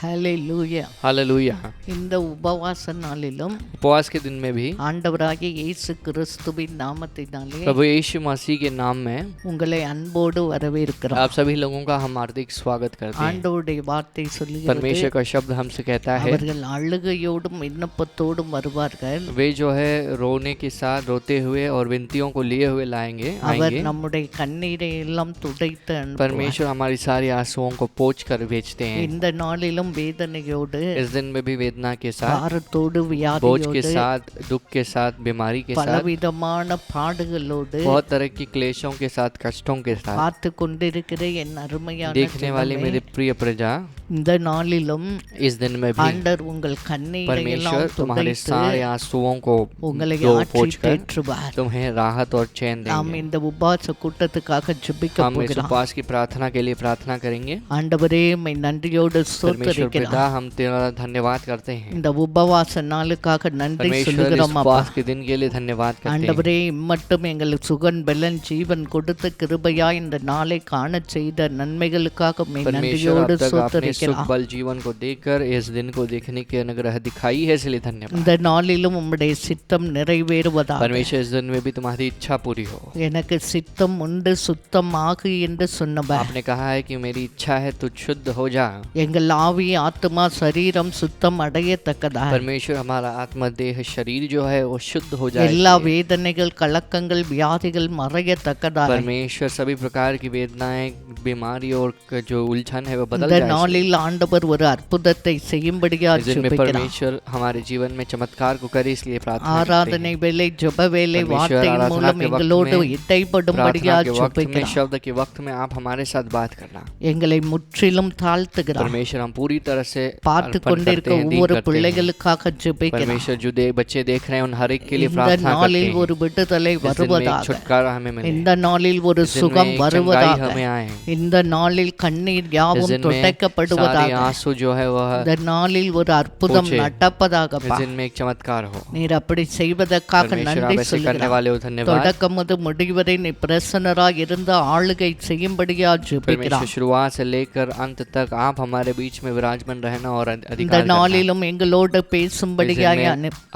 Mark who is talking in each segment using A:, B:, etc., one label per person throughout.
A: ஹல்லேலூயா.
B: Hallelujah.
A: இந்த உபவாச நாளிலும்
B: उपवास के दिन में भी
A: ஆண்டவராகிய இயேசு கிறிஸ்துவின் நாமத்தினாலே
B: प्रभु यीशु मसीह के नाम में
A: உங்களை அன்போடு வரவேற்கிறோம்.
B: आप सभी लोगों का हम हार्दिक स्वागत करते हैं।
A: ஆண்டவருடைய வார்த்தை சொல்லுகிறது,
B: परमेश्वर का शब्द हमसे कहता है
A: அவர்கள் அழுகையோடும் விண்ணப்பத்தோடும் வருவார்கள்.
B: वे जो है रोने के साथ रोते हुए और विनतियों को लिए हुए
A: அவர்
B: आएंगे।
A: நம்முடைய கண்ணீரை எல்லாம் துடைத்து அனுப்புவார்.
B: परमेश्वर हमारी सारी आंसुओं को पोंछ कर भेजते हैं।
A: இந்த நாளிலும் வேதனையோடு,
B: इस दिन में भी वेदना के साथ,
A: பாரத்தோடு,
B: बोझ के
A: வியாதியோடு,
B: साथ, दुख के साथ, बीमारी के साथ,
A: பலவிதமான பாடுகளோடு
B: बहुत तरह की क्लेशों के साथ, कष्टों के साथ
A: பார்த்து கொண்டிருக்கிற என் அருமையான
B: देखने वाली
A: ஜனமே,
B: मेरी प्रिय प्रजा,
A: இந்த நாளிலும்
B: इस दिन में भी
A: ஆண்டவர் உங்கள் கண்ணீரை
B: परमेश्वर
A: எல்லாம்
B: तुम्हारे
A: துடைத்து
B: सारे आंसुओं को
A: உங்களை ஆற்றி
B: पोंछकर
A: தேற்றுவார்.
B: तुम्हें राहत और चैन
A: நாம்
B: देंगे।
A: இந்த உபவாச கூட்டத்துக்காக ஜெபிக்க
B: हम इस
A: போகிறோம்.
B: उपवास की प्रार्थना के लिए प्रार्थना करेंगे।
A: ஆண்டவரே, உம்மை நன்றியோடு
B: परमेश्वर
A: ஸ்தோத்திரிக்கிறோம்.
B: पिता, हम तेरा धन्यवाद करते हैं।
A: இந்த உபவாச நாளுக்காக நன்றி
B: परमेश्वर इस
A: சொல்லுகிறோம். அப்பா
B: उपवास के दिन के लिए धन्यवाद करते हैं।
A: ஆண்டவரே, இம்மட்டும் எங்களுக்கு சுகன் பலன் ஜீவன் கொடுத்த கிருபையா இந்த நாளை காண செய்த நன்மைகளுக்காக உம்மை
B: परमेश्वर
A: நன்றியோடு
B: अब तक आपने सुख
A: ஸ்தோத்திரிக்கிறோம்.
B: बल जीवन को देकर इस दिन को देखने की अनुग्रह दिखाई है, इसलिए धन्यवाद।
A: இந்த நாளிலும் உம்முடைய சித்தம் நிறைவேறுவதாக.
B: परमेश्वर इस दिन में भी तुम्हारी इच्छा पूरी हो।
A: எனக்கு சித்தம் உண்டு, சுத்தம் ஆகு என்று சொன்னவர்.
B: आपने कहा है कि मेरी इच्छा है तू शुद्ध हो जा।
A: எங்கள் ஆவி ஆத்மா சரீரம் சுத்தம் அடையத்தக்கதாக
B: परमेश्वर हमारा आत्मा देह शरीर जो है वो शुद्ध हो जाए।
A: எல்லா வேதனைகள் கலக்கங்கள் வியாதிகள் மறையத்தக்கதாக
B: परमेश्वर सभी प्रकार की वेदनाएं, बीमारी और जो उलझन है वो बदल
A: இந்த
B: जाए।
A: நாளில் ஆண்டவர் ஒரு அற்புதத்தை செய்யும்படியா
B: इस दिन में
A: ஜெபிக்கிறோம்.
B: परमेश्वर हमारे जीवन में चमत्कार को करे, इसलिए प्रार्थना करते
A: ஆராதனை வேலை ஜெப வேலை
B: परमेश्वर
A: வார்த்தையின்
B: आराधना
A: மூலம்
B: के वक्त
A: எங்களோடு
B: में,
A: இடைப்படும்படியா
B: प्रार्थना के वक्त में,
A: ஜெபிக்கிறோம்.
B: शब्द के वक्त में आप हमारे साथ बात करना।
A: எங்களை முற்றிலும் தாழ்த்துகிறோம்.
B: परमेश्वर हम पूरी तरह से
A: பார்த்து
B: अर्पण
A: கொண்டிருக்க
B: करते हैं, दीन
A: ஒவ்வொரு
B: करते हैं।
A: பிள்ளைகளுக்காக ஜெபிக்கிறோம்.
B: परमेश्वर जो बच्चे देख रहे हैं उन हर एक के लिए
A: இந்த
B: प्रार्थना करते
A: நாளில்
B: हैं।
A: ஒரு விடுதலை
B: इस दिन में एक
A: வருவதாக.
B: छुटकारा हमें मिले,
A: இந்த நாளில் ஒரு
B: इस दिन में
A: சுகம்
B: एक चंगाई
A: வருவதாக.
B: हमें आए,
A: இந்த நாளில் கண்ணீர்
B: इस
A: யாவும்
B: दिन में सारे
A: துடைக்கப்படுவதாக.
B: आंसू जो है वह,
A: இந்த நாளில் ஒரு அற்புதம்
B: पूछे।
A: நடப்பதாகப்பா.
B: इस दिन में एक चमत्कार हो।
A: நீர் அப்படி செய்வதற்காக
B: परमेश्वर
A: நன்றி
B: आप ऐसे करने
A: சொல்கிறோம்.
B: वाले हो, धन्यवाद।
A: தொடக்கம் முதல் முடிவரை நீ பிரசன்னராய் இருந்த ஆளுகை செய்யும்படியா ஜெபிக்கிறோம்.
B: परमेश्वर शुरुआत से लेकर अंत तक आप हमारे बीच में विराजमान रहना और
A: இந்த
B: अधिकार करना।
A: நாளிலும் எங்களோடு பேசும்படியாய்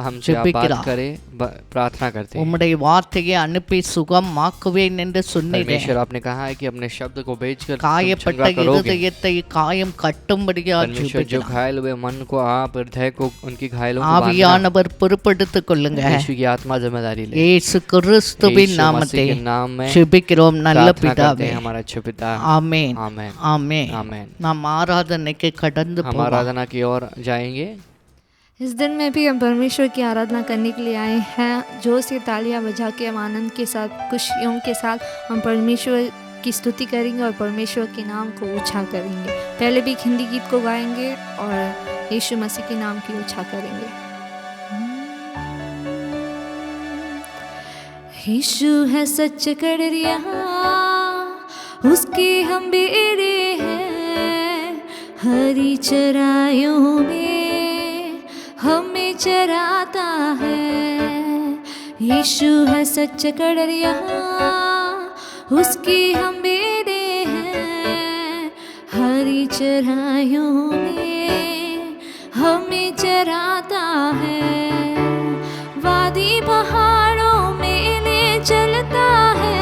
B: हमसे आप बात
A: ஜெபிக்கிறோம்.
B: करें, प्रार्थना करते हैं।
A: உம்முடைய வார்த்தையை அனுப்பி சுகம் ஆக்குவேன் என்று சொன்னீரே.
B: परमेश्वर आपने कहा है कि अपने शब्द को भेजकर तुम
A: காயப்பட்ட
B: चंगा करोगे।
A: இருதயத்தை காயம் கட்டும்படியா
B: परमेश्वर जो
A: ஜெபிக்கிறோம்.
B: घायल हुए मन को, आप हृदय को, उनकी घायलों को बांधना।
A: ஆவியானவர் பொறுப்பெடுத்துக் கொள்ளுங்க.
B: यीशु की आत्मा जिम्मेदारी ले।
A: இயேசு கிறிஸ்துவின்
B: यीशु
A: நாமத்தை
B: मसीह के नाम में
A: ஜெபிக்கிறோம் நல்ல
B: प्रार्थना करते
A: பிதாவே.
B: हैं हमारा अच्छे पिता।
A: ஆமென்.
B: आमेन,
A: ஆமென்.
B: आमेन।
A: நாம் ஆராதனைக்கு கடந்து
B: हम
A: போவோம்.
B: आराधना की ओर जाएंगे।
C: इस दिन में भी हम परमेश्वर की आराधना करने के लिए आए हैं। जोर से तालियां बजा के, हम आनंद के साथ, खुशियों के साथ हम परमेश्वर की स्तुति करेंगे और परमेश्वर के नाम को ऊंचा करेंगे। पहले भी हिंदी गीत को गाएंगे और यीशु मसीह के नाम की ऊंचा करेंगे। यीशु है सच कड़रिया, उसके हम बेड़े हैं, हरी चराइयों में हमें चराता है। यीशु है सच कड़रिया, उसकी हम बेड़े हैं, हरी चराइयों में हमें चराता है। वादी पहाड़ों में ले चलता है,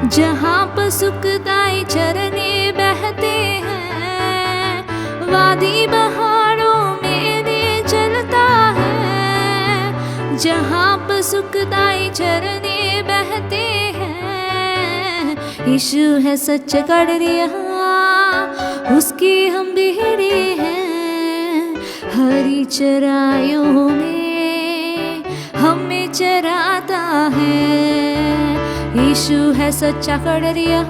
C: जहाँ पर सुखदाई झरने बहते हैं। वादी पहाड़ों में ले चलता है, जहाँ पर सुखदाई झरने बहते हैं। यीशु है सच कड़रिया, उसकी हम बेड़े हैं, हरी चराइयों में हमें चराता है। यीशु है सच्चा कड़रिया,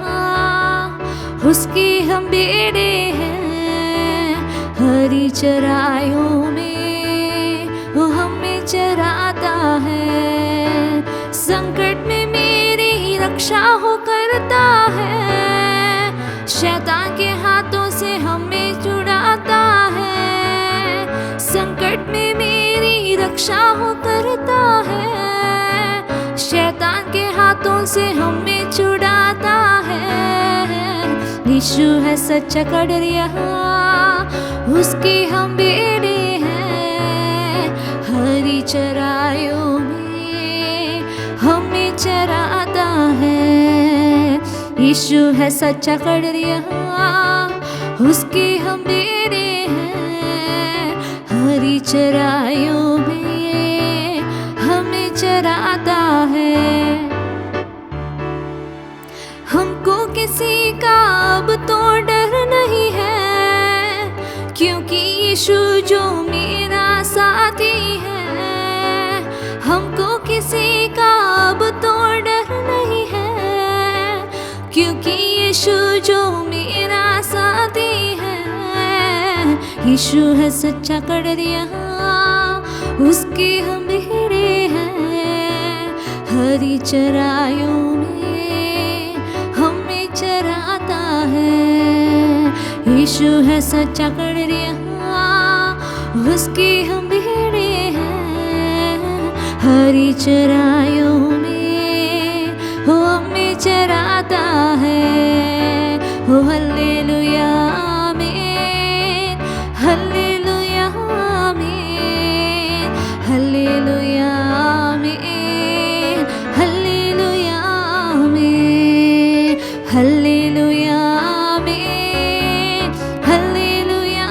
C: उसकी हम बेड़े हैं, हरी चराइयों में वो हमें चराता है। संकट में मेरी रक्षा हो करता है, शैतान के हाथों से हमें छुड़ाता है। संकट में मेरी रक्षा हो करता है, शैतान के हाथों से हमें छुड़ाता है। यीशु है सच्चा कड़रिया, उसके हम बेटे हैं। हरी चराइयों में हमें चराता है। यीशु है सच्चा कड़रिया, उसके हम बेटे हैं। हरी चराइयों में हमें चराता है। हमको किसी का अब तो डर नहीं है, क्योंकि यीशु जो मेरा साथी है। हमको किसी का अब तो डर नहीं है, क्योंकि यीशु जो मेरा साथी है। यीशु है सच्चा कड़रिया, उसके हम भेड़े हैं। हरी चराइयों में हमें चराता है। यीशु है सच्चा कड़रिया, उसके हम भेड़े हैं। हरी चराइयों में वो हमें चराता है। हो हल्लेलुया आमीन, हल्लेलुया आमीन, हल्लेलुया आमीन, हल्लेलुया आमीन, हल्लेलुया आमीन, हल्लेलुया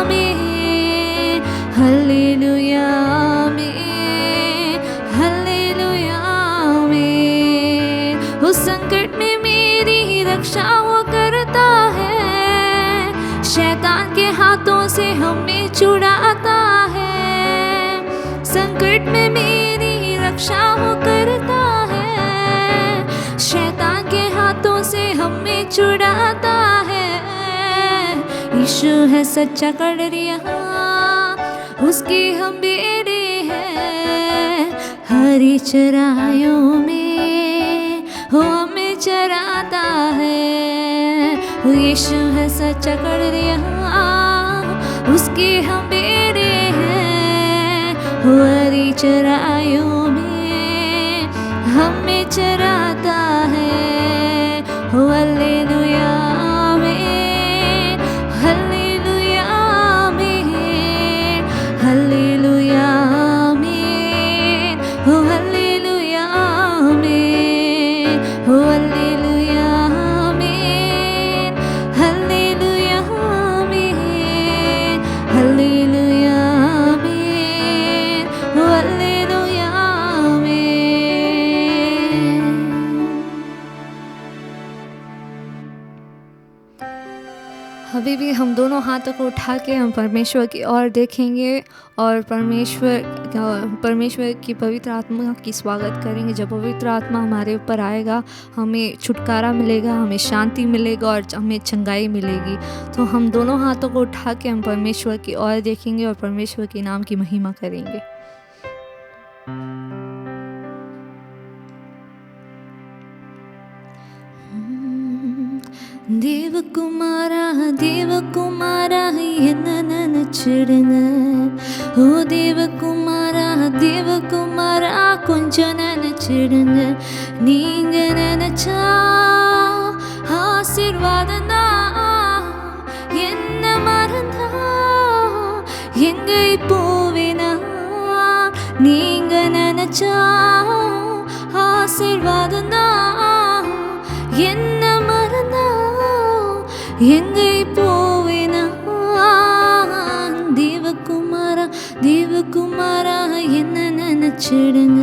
C: आमीन, हल्लेलुया आमीन, हल्लेलुया आमीन। उस संकट में मेरी रक्षा वो करता है। शैतान के हाथों से हमें छुड़ाता है। संकट में मेरी रक्षा वो करता है। शैतान के हाथों से हमें छुड़ाता है। यीशु है सच्चा कड़रिया, उसके हम बेटे हैं। हरी चराइयों में वो हमें चराता है। यीशु है सच्चा कड़रिया, उसके हम बेटे हैं। हरी चराइयों में हमें चराता है। हल्लेलुया आमीन, हल्लेलुया आमीन, हल्लेलुया आमीन, हल्लेलुया आमीन, हल्लेलुया आमीन, हल्लेलुया आमीन, हल्लेलुया आमीन, हल्लेलुया आमीन। अभी भी हम दोनों हाथों को उठा के हम परमेश्वर की ओर देखेंगे और परमेश्वर की पवित्र आत्मा की स्वागत करेंगे। जब पवित्र आत्मा हमारे ऊपर आएगा, हमें छुटकारा मिलेगा, हमें शांति मिलेगा और हमें चंगाई मिलेगी। तो हम दोनों हाथों को उठा के हम परमेश्वर की ओर देखेंगे और परमेश्वर के नाम की महिमा करेंगे। தேவகுமாரா தேவகுமாரா என்ன நினைச்சிடுங்க. ஓ தேவகுமாரா தேவகுமாரா கொஞ்சம் நினைச்சிடுங்க. நீங்க நினைச்சா ஆசீர்வாதம் தான். என்ன மறந்தா எங்க போவேனா. நீங்க நினைச்சா ஆசீர்வாதம் தான். என்ன மறந்தா எங்கே போவேனா. தேவகுமாரா தேவகுமாரா என்ன நினைச்சிடுங்க.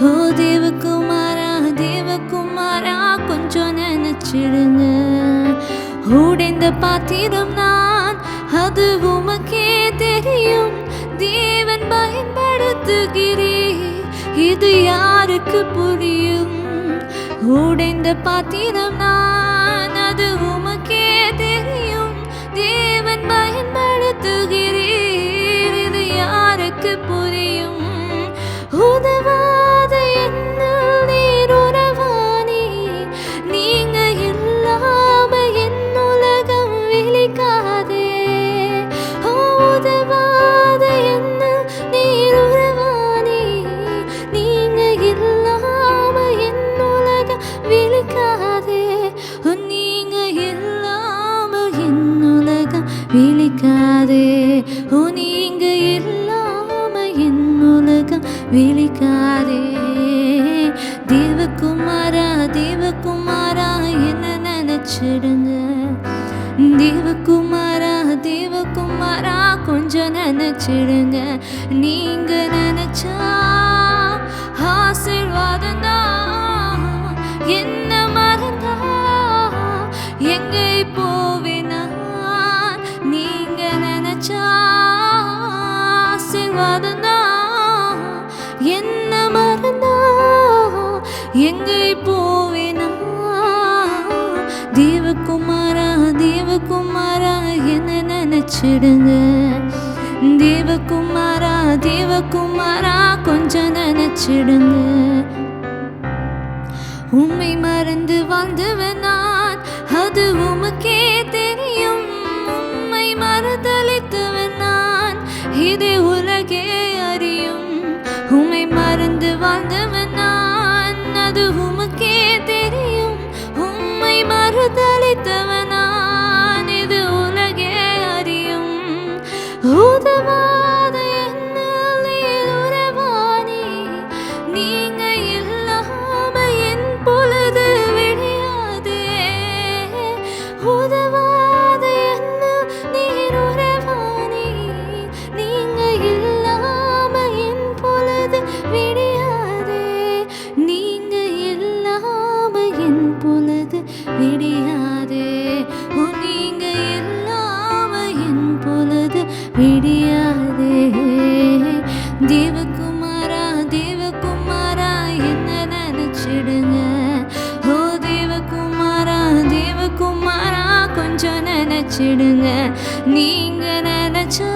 C: ஓ தேவகுமாரா தேவகுமாரா கொஞ்சம் நினைச்சிடுங்க. உடைந்த பாத்திரம் நான், அது உமக்கே தெரியும். தேவன் பயன்படுத்துகிறேன், இது யாருக்கு புரியும். உடைந்த பாத்திரம் நான், அது உமக்கே தெரியும். தேவன் பயன்படுத்துகிறீர், இது யாருக்கு புரியும். உதவாத என்னில் நீர் உறவானி. நீங்க இல்லாம என் உலகம் விழிக்காதே. உதவாத என்னில் நீர் உறவானி. நீங்க இல்லாம என் உலகம் விழிக்காதே. நீங்க இல்லாம என் உலகம் விழிக்காதே. ஓ நீங்க இல்லாம என் உலகம் விழிக்காதே. தேவகுமாரா தேவகுமாரா என்ன நினைச்சிடுங்க. தேவகுமாரா தேவகுமாரா கொஞ்சம் நினைச்சிடுங்க. நீங்க நினைச்சா ஆசீர்வாதம் தான். என்ன மறந்தா எங்கே போவேனா. நீங்க நினைச்சா ஆசீர்வாதம் தான். என்ன மறந்தா எங்கே போவேனா. தேவகுமாரா தேவகுமாரா என்ன நினைச்சிடுங்க. தேவகுமாரா தேவகுமாரா கொஞ்சம் நினைச்சிடுங்க. உம்மை மறந்து வாழ்ந்தவன் நான், அது உமக்கே தெரியும். உம்மை மறுதலித்தவன் நான், இதை உலகே அறியும். உம்மை மறந்து வாழ்ந்தவன் நான், அது உமக்கே தெரியும். உம்மை மறுதலித்தவன் நான், இது உலகே அறியும். உதவாத என்னால் நீர் உறவானி. நீங்க இல்லாம என் பொழுது விடியாதே. உதவாத என்னால் நீர் உறவானி. நீங்க இல்லாம என் பொழுது விடியாதே. நீங்க இல்லாம என் பொழுது விடியாதே. ஓ நீங்க இல்லாம என் பொழுது விடியாதே. தேவகுமாரா தேவகுமாரா என்ன நினைச்சிடுங்க. ஓ தேவகுமாரா தேவகுமாரா கொஞ்சம் நினைச்சிடுங்க. நீங்க நினைச்சா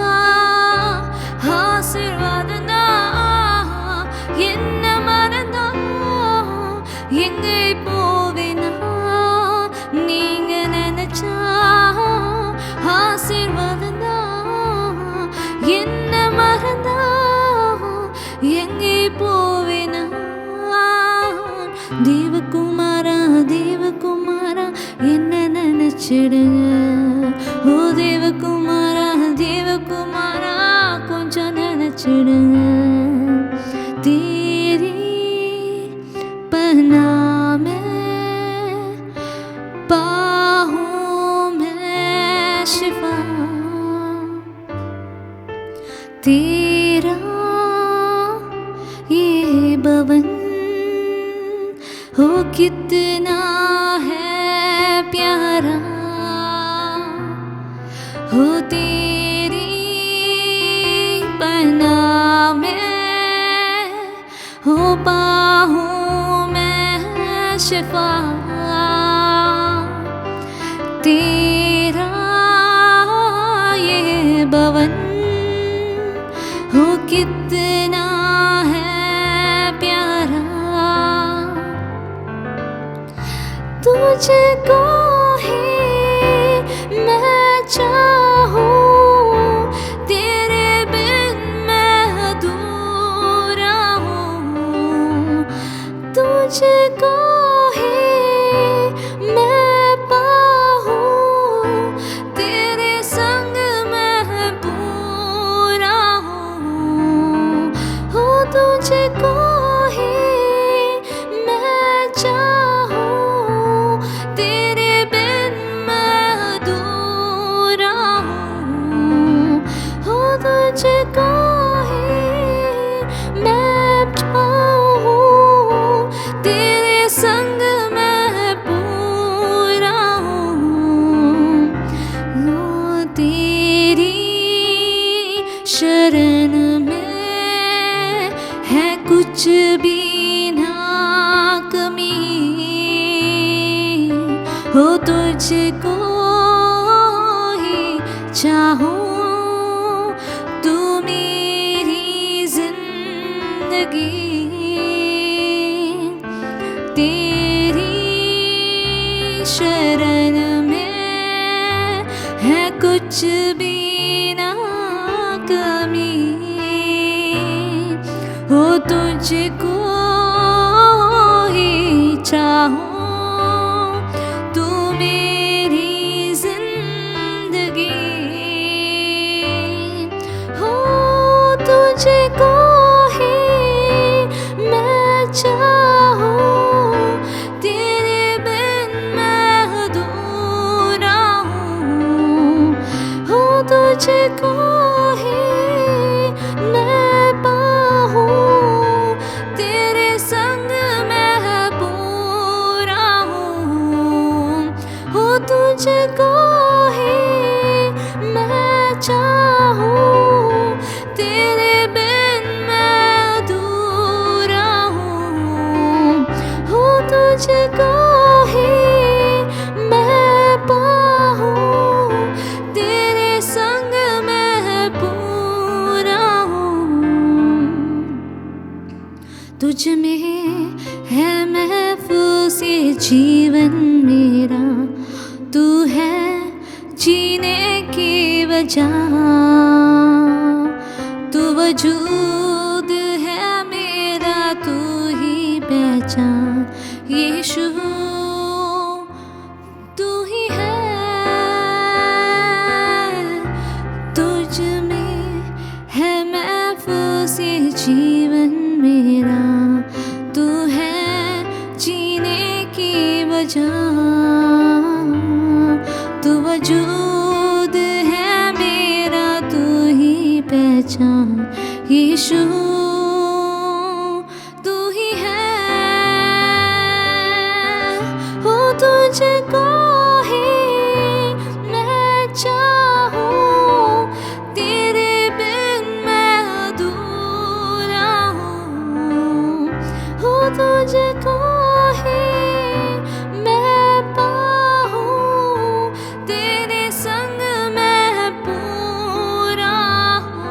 C: ஆசீர்வாதம் தான். என்ன மறந்தா எங்கே போவேனா. நீங்க நினைச்சா ஆசீர்வாதம் தான். என்ன மறந்தா எங்கே போவேனா. தேவகுமாரா தேவகுமாரா என்ன நினைச்சிடுங்க. ஓ தேவகுமாரா தேவகுமாரா கொஞ்சம் நினைச்சிடுங்க. तेरी पनाह में पाहूं मैं शिफा. तेरा ये भवन हो कितना है प्यारा. हो तेरी पनाह में हो पाहूं मैं शिफा. तेरा ये भवन हो कितना है प्यारा. तुझको ही मैं चाहूं. तेरे बिन मैं अधूरा हूँ. तुझको ही मैं पाऊं. तेरे संग मैं पूरा हूँ. हो तुझको ही मैं चाहूं. तेरे बिन मैं अधूरा हूँ. हो तुझको ही मैं चाहूं. तेरे संग मैं पूरा हूँ. वो तेरी शरण में है कुछ भी ना कमी. हो तुझको ही चाहूं. तू मेरी जिंदगी. तेरी शरण में है कुछ भी ना कमी. हो तुझको ही चाहूं. तू मेरी जिंदगी. तुझको ही मैं चाहूँ, तेरे बिन मैं अधूरा हूँ तुझको ही मैं पाऊँ, तेरे संग मैं पूरा हूँ। तुझ में है महफूज ये जीवन मेरा, तू है जीने की वजह, तू वजूद है मेरा, तू ही पहचान यीशु, तू ही है। तुझ में है महफूज ये जीवन मेरा, तू है जीने की वजह, तू वजूद है मेरा, तू ही पहचान यीशु, तू ही है। हो तुझको ही मैं चाहूँ, तेरे बिन मैं अधूरा हूँ। हो तुझको ही मैं पाऊँ, तेरे संग मैं पूरा हूँ।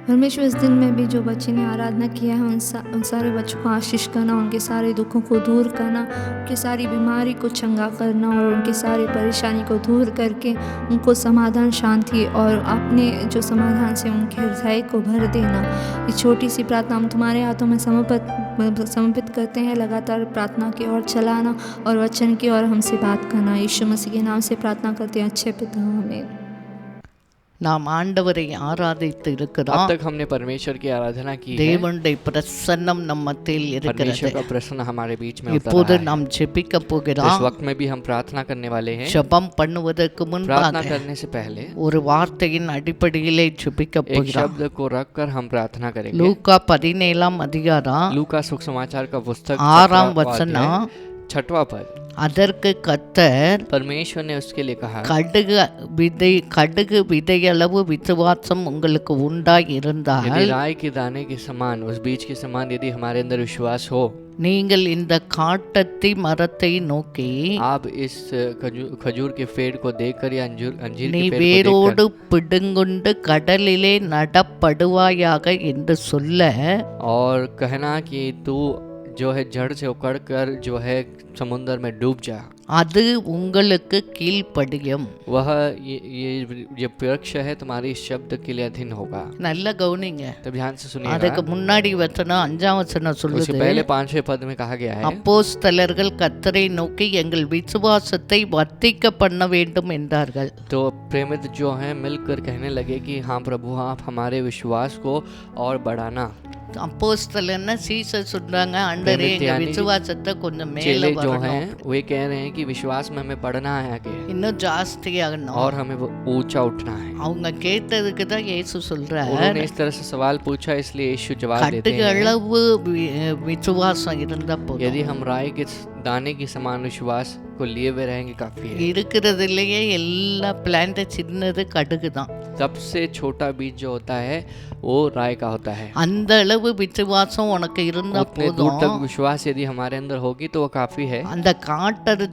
C: परमेश्वर इस दिन में भी जो बच्चे ने आराधना किया है उन सारे बच्चों को आशीष करना, उनके सारे दुखों को दूर करना, उनकी सारी बीमारी को चंगा करना और उनकी सारी परेशानी को दूर करके उनको समाधान, शांति और अपने जो समाधान से उनके हृदय को भर देना। ये छोटी सी प्रार्थना हम तुम्हारे हाथों में समर्पित करते हैं। लगातार प्रार्थना की ओर चलाना और वचन की ओर हमसे बात करना। यीशु मसीह के नाम से प्रार्थना करते हैं, अच्छे पिता, आमीन।
A: நாம் ஆண்டவரை ஆராதித்து
B: अब
A: இருக்கிறோம்.
B: तक हमने परमेश्वर की आराधना की है।
A: தேவனுடைய பிரசன்னம் நம்ம மத்தியில் இருக்கிறது.
B: परमेश्वर का प्रसन्न हमारे बीच में उतर
A: இப்போது
B: रहा है।
A: நாம் ஜெபிக்க
B: इस
A: போகிறோம்.
B: वक्त में भी हम प्रार्थना करने वाले हैं।
A: ஜெபம் பண்ணுவதற்கு
B: प्रार्थना
A: முன்பாக
B: करने से पहले
A: ஒரு வார்த்தையின் அடிப்படையிலே ஜெபிக்க
B: एक
A: போகிறோம்.
B: शब्द को रखकर हम प्रार्थना करेंगे।
A: லூக்கா 17ஆம் அதிகாரம்
B: लूका सुसमाचार का पुस्तक
A: 6ஆம்
B: 7वां
A: வசனம்,
B: अध्याय, 6वां पद।
A: அதற்கு கர்த்தர்
B: परमेश्वर ने उसके लिए कहा,
A: கடுகு விதையளவு விசுவாசம் உங்களுக்கு உண்டாய்
B: यदि
A: இருந்தால்
B: राई के दाने के समान, उस बीज के समान यदि हमारे अंदर विश्वास हो,
A: நீங்கள் இந்த காட்டத்தி மரத்தை நோக்கி
B: आप इस खजूर के पेड़ को देखकर या अंजीर
A: நீ
B: के पेड़ को
A: வேரோடு பிடுங்குண்டு கடலிலே நடப்படுவாயாக என்று சொல்ல,
B: और कहना कि तू जो है जड़ से उकड़ कर जो है समुद्र में डूब जा,
A: அது உங்களுக்கு கீழ்ப்படியும்.
B: वह ये वृक्ष है तुम्हारे इस शब्द के लिए अधीन होगा।
A: நல்ல கவனிங்க.
B: तो ध्यान से सुनिएगा।
A: அதுக்கு முன்னாடி வசனம் 5ஆம் வசனம்
B: उससे
A: சொல்லுது,
B: पहले 5वें पद में कहा गया है,
A: அப்போஸ்தலர்கள் கர்த்தரை நோக்கி எங்கள் விசுவாசத்தை வர்த்திக்க பண்ண வேண்டும் என்றார்கள்.
B: तो प्रेमित जो हैं मिलकर कहने लगे कि हाँ प्रभु, आप हमारे विश्वास को और बढ़ाना।
A: அப்போஸ்தலன்னா சீசர் சொல்றாங்க, ஆண்டவரே எங்க விசுவாசத்தை கொஞ்சம் மேல
B: चेले जो
A: வரணும்,
B: हैं वे कह रहे हैं कि विश्वास में हमें बढ़ना है आगे
A: இன்னும் ஜாஸ்தியாகணும்.
B: और हमें वो ऊंचा उठना है।
A: அவங்க கேட்டதுக்கு தான் இயேசு சொல்றார்,
B: उन्होंने इस तरह से सवाल पूछा, इसलिए यीशु जवाब देते
A: கடுகு
B: हैं,
A: அளவு விசுவாசம் இருந்தா போதும்.
B: यदि हम राई के दाने के समान विश्वास को लिए हुए रहेंगे काफी है।
A: இருக்கிறதுலயே எல்லா பிளான்ட் சின்னது கடுகு தான்.
B: सबसे छोटा बीज जो होता है वो राय का होता है।
A: அந்த அளவு விசுவாசம் உனக்கு இருந்தா
B: उतने दूर तक
A: போதும்.
B: विश्वास यदि हमारे अंदर होगी तो वो काफी है।
A: அந்த காட்டரு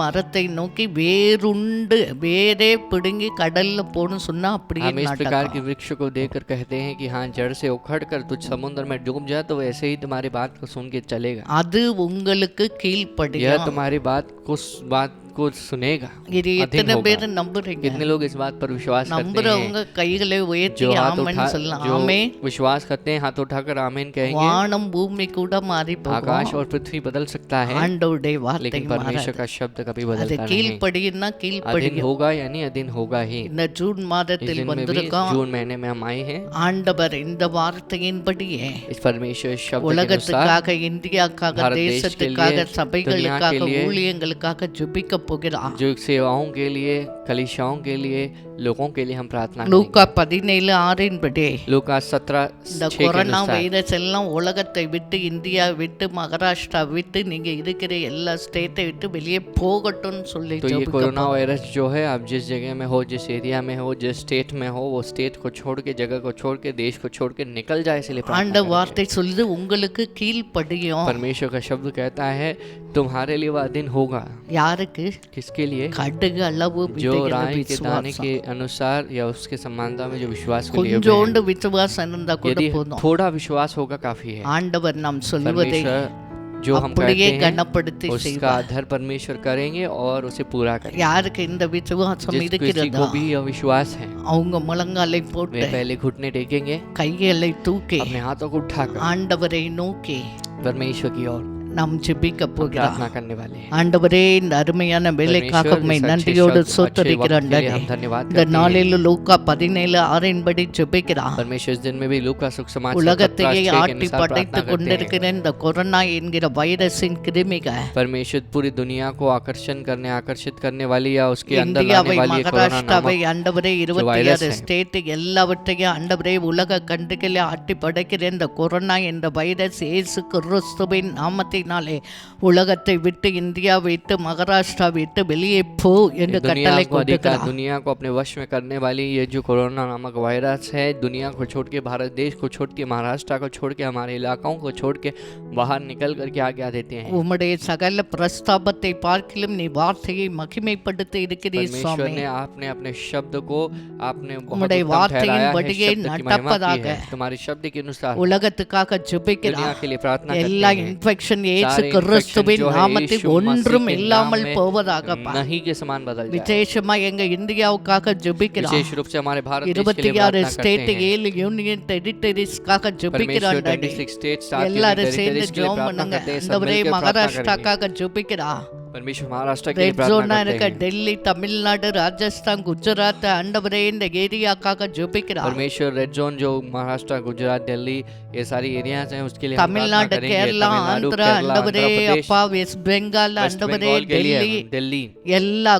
A: மரத்தை நோக்கி வேருண்டு வேரே பிடுங்கி கடல்ல போன்னு சொன்னா அப்படியே
B: हम इस प्रकार के
A: நடக்கும்.
B: वृक्ष को देखकर कहते हैं कि हाँ जड़ से उखड़ कर तुझ समुद्र में डूब जा, तो वैसे ही तुम्हारी बात को सुन के चलेगा।
A: அது உங்களுக்கு
B: यह
A: கீழ்ப்படியும்.
B: तुम्हारी बात को सुनेगा।
A: இது
B: अधीन
A: எத்தனை
B: होगा।
A: பேர் நம்புறீங்க?
B: कितने लोग इस बात पर विश्वास करते
A: நம்புறவங்க
B: हैं?
A: கைகளை உயர்த்தி
B: जो हाथ
A: ஆமென் சொல்லலாம்.
B: जो
A: ஆமே.
B: विश्वास करते हैं हाथ उठाकर आमीन कहेंगे।
A: வானம் பூமி கூட மாறி
B: आकाश
A: போகும்,
B: और पृथ्वी बदल सकता है,
A: ஆண்டவருடைய வார்த்தை
B: लेकिन परमेश्वर
A: மாறாது.
B: का शब्द कभी
A: அது
B: बदलता नहीं।
A: கீழ்ப்படியும்னா
B: अधीन
A: கீழ்ப்படியும்.
B: होगा यानी अधीन होगा ही।
A: இந்த ஜூன்
B: इस
A: மாதத்தில்
B: दिन में भी
A: வந்திருக்கோம்.
B: जून महीने में हम आए हैं।
A: ஆண்டவர் இந்த வார்த்தையின்படியே
B: इस परमेश्वर शब्द के अनुसार
A: உலகத்துக்காக, இந்தியாக்காக,
B: भारत देश के
A: தேசத்துக்காக,
B: लिए,
A: சபைகளுக்காக,
B: दुनिया के लिए,
A: ஊழியங்களுக்காக ஜெபிக்க போகிறார்.
B: जो सेवाओं के लिए, कलीसियाओं के लिए, लोगों के लिए हम प्रार्थना
A: லூக்கா
B: करेंगे।
A: 17:6
B: लूका 17
A: இந்த
B: 6 के
A: கொரோனா
B: अनुसार
A: வைரஸ் எல்லாம் உலகத்தை விட்டு, இந்தியா விட்டு, மகாராஷ்டிரா விட்டு, நீங்க இருக்கிற எல்லா ஸ்டேட்டை விட்டு வெளியே போகட்டும்னு சொல்லி
B: तो ये
A: ஜெபிக்க
B: कोरोना
A: போறோம்.
B: वायरस जो है, आप जिस जगह में हो, जिस एरिया में हो, जिस स्टेट में हो, वो स्टेट को छोड़ के, जगह को छोड़ के, देश को छोड़ के निकल जाए, इसलिए प्रार्थना
A: ஆண்ட
B: करेंगे।
A: வார்த்தை சொல்லுது, உங்களுக்கு கீழ்ப்படியும்.
B: परमेश्वर का शब्द कहता है तुम्हारे लिए वह दिन होगा।
A: யாருக்கு?
B: किसके लिए?
A: கடுகு அளவு
B: जो
A: விதைகள்
B: राय के दाने
A: விசுவாசம்.
B: के अनुसार या उसके समानता में जो विश्वास के लिए हुए हैं।
A: கொஞ்சோண்டு விசுவாசம் இருந்தா கூட
B: यदि
A: போதும்.
B: थोड़ा विश्वास होगा काफी है।
A: ஆண்டவர் நாம் சொல்வதை
B: परमेश्वर जो हम
A: அப்படியே
B: कहते हैं
A: கனப்படுத்தி
B: उसका
A: செய்வார்.
B: आदर परमेश्वर करेंगे और उसे पूरा करेंगे।
A: யாருக்கு இந்த விசுவாசம்
B: जिस किसी
A: இருக்கிறதோ
B: को भी यह विश्वास है,
A: அவங்க முழங்காலை போட்டு
B: वे पहले घुटने टेकेंगे,
A: கைகளை தூக்கி
B: अपने हाथों को उठाकर
A: ஆண்டவரை நோக்கி
B: परमेश्वर की ओर
A: நாம் ஜெபிக்க போகிறோம்.
B: प्रार्थना करने वाले हैं।
A: ஆண்டவரே, இந்த அருமையான வேலைக்காக
B: परमेश्वर,
A: உம்மை
B: इस अच्छे
A: நன்றியோடு
B: शब्द, अच्छे वक्त
A: ஸ்தோத்திரிக்கிறோம்.
B: के लिए हम धन्यवाद
A: இந்த
B: करते हैं।
A: நாளில் லூக்கா 17:6 படி ஜெபிக்கிறான்.
B: परमेश्वर इस दिन में भी लूका सुसमाचार
A: உலகத்தையே
B: 17:6 के
A: ஆட்டி
B: अनुसार
A: படைத்து
B: प्रार्थना करते
A: கொண்டிருக்கிற
B: हैं।
A: இந்த கொரோனா என்கிற வைரஸின் கிருமிகள்
B: परमेश्वर पूरी दुनिया को आकर्षित करने वाली या उसके अंदर
A: இந்தியாவை,
B: लाने वाली ये कोरोना
A: மகாராஷ்டிராவை,
B: नामक
A: ஆண்டவரே
B: जो
A: 26
B: वायरस है,
A: ஸ்டேட் எல்லாவற்றையும் ஆண்டவரே உலக கண்டுகளை ஆட்டி படைக்கிற இந்த கொரோனா என்ற வைரஸ் இயேசு கிறிஸ்துவின் நாமத்தினாலே உலகத்தை விட்டு, இந்தியா விட்டு, மகாராஷ்டிரா விட்டு வெளியே போ என்று கட்டளை கொடுக்கிறார்.
B: दुनिया को अपने वश में करने वाली ये जो कोरोना नामक वायरस है, दुनिया को छोड़ के, भारत देश को छोड़ के, महाराष्ट्र को छोड़ के, हमारे इलाकों को छोड़ के बाहर निकल करके आज्ञा देते हैं।
A: உம்முடைய சகல பிரஸ்தாபத்தை பார்க்கிலும் நீ வார்த்தையை மகிமைப்படுத்தி இருக்கிறீர்
B: परमेश्वर
A: சுவாமி.
B: ने आपने अपने शब्द को आपने बहुत
A: உம்முடைய
B: उत्तम
A: வார்த்தையின்
B: ठहराया है,
A: படியே
B: शब्द की महिमा की
A: நடப்பதாக
B: है। तुम्हारे शब्द के अनुसार
A: உலகத்துக்காக
B: दुनिया
A: ஜெபிக்கிறார்.
B: के लिए प्रार्थना
A: எல்லா
B: करते हैं।
A: இன்ஃபெக்ஷன் இயேசு
B: सारे
A: கிறிஸ்துவின்
B: infection जो है
A: நாமத்தில்
B: यीशु मसीह
A: ஒன்றும்
B: के
A: இல்லாமல்
B: नाम में
A: போவதாகப்பா.
B: नहीं के समान बदल जाए।
A: விசேஷமா எங்க இந்தியாவுக்காக ஜெபிக்கிறார்.
B: विशेष रूप से हमारे भारत देश के लिए
A: 26
B: प्रार्थना करते
A: ஸ்டேட்
B: हैं।
A: 7 யூனியன் டெரிட்டரிஸ்க்காக
B: परमेश्वर
A: ஜெபிக்கிறார்.
B: 26 स्टेट 7
A: எல்லாரும் சேர்ந்து
B: टेरिटरीज के लिए
A: ஜெபம்
B: प्रार्थना
A: பண்ணுங்க.
B: करते हैं। सब
A: ஆண்டவரே,
B: मिलकर प्रार्थना करेंगे।
A: மகாராஷ்டிராக்காக ஜெபிக்கிறார்.
B: परमेश्वर महाराष्ट्र के लिए
A: ரெட்
B: प्रार्थना
A: ஜோனா
B: करते
A: இருக்க
B: हैं।
A: டெல்லி, தமிழ்நாடு, ராஜஸ்தான், குஜராத், ஆண்டவரே இந்த ஏரியாக்காக ஜெபிக்கிறார்.
B: परमेश्वर रेड जोन जो महाराष्ट्र, गुजरात, दिल्ली ये सारी एरियाज हैं उसके लिए हम प्रार्थना
A: தமிழ்நாடு,
B: करेंगे।
A: கேரளா,
B: तमिलनाडु,
A: ஆந்திரா,
B: केरला,
A: ஆண்டவரே
B: आंध्र प्रदेश,
A: அப்பா, வெஸ்ட் பெங்கால்,
B: वेस्ट
A: ஆண்டவரே
B: बंगाल के लिए
A: டெல்லி,
B: दिल्ली
A: எல்லா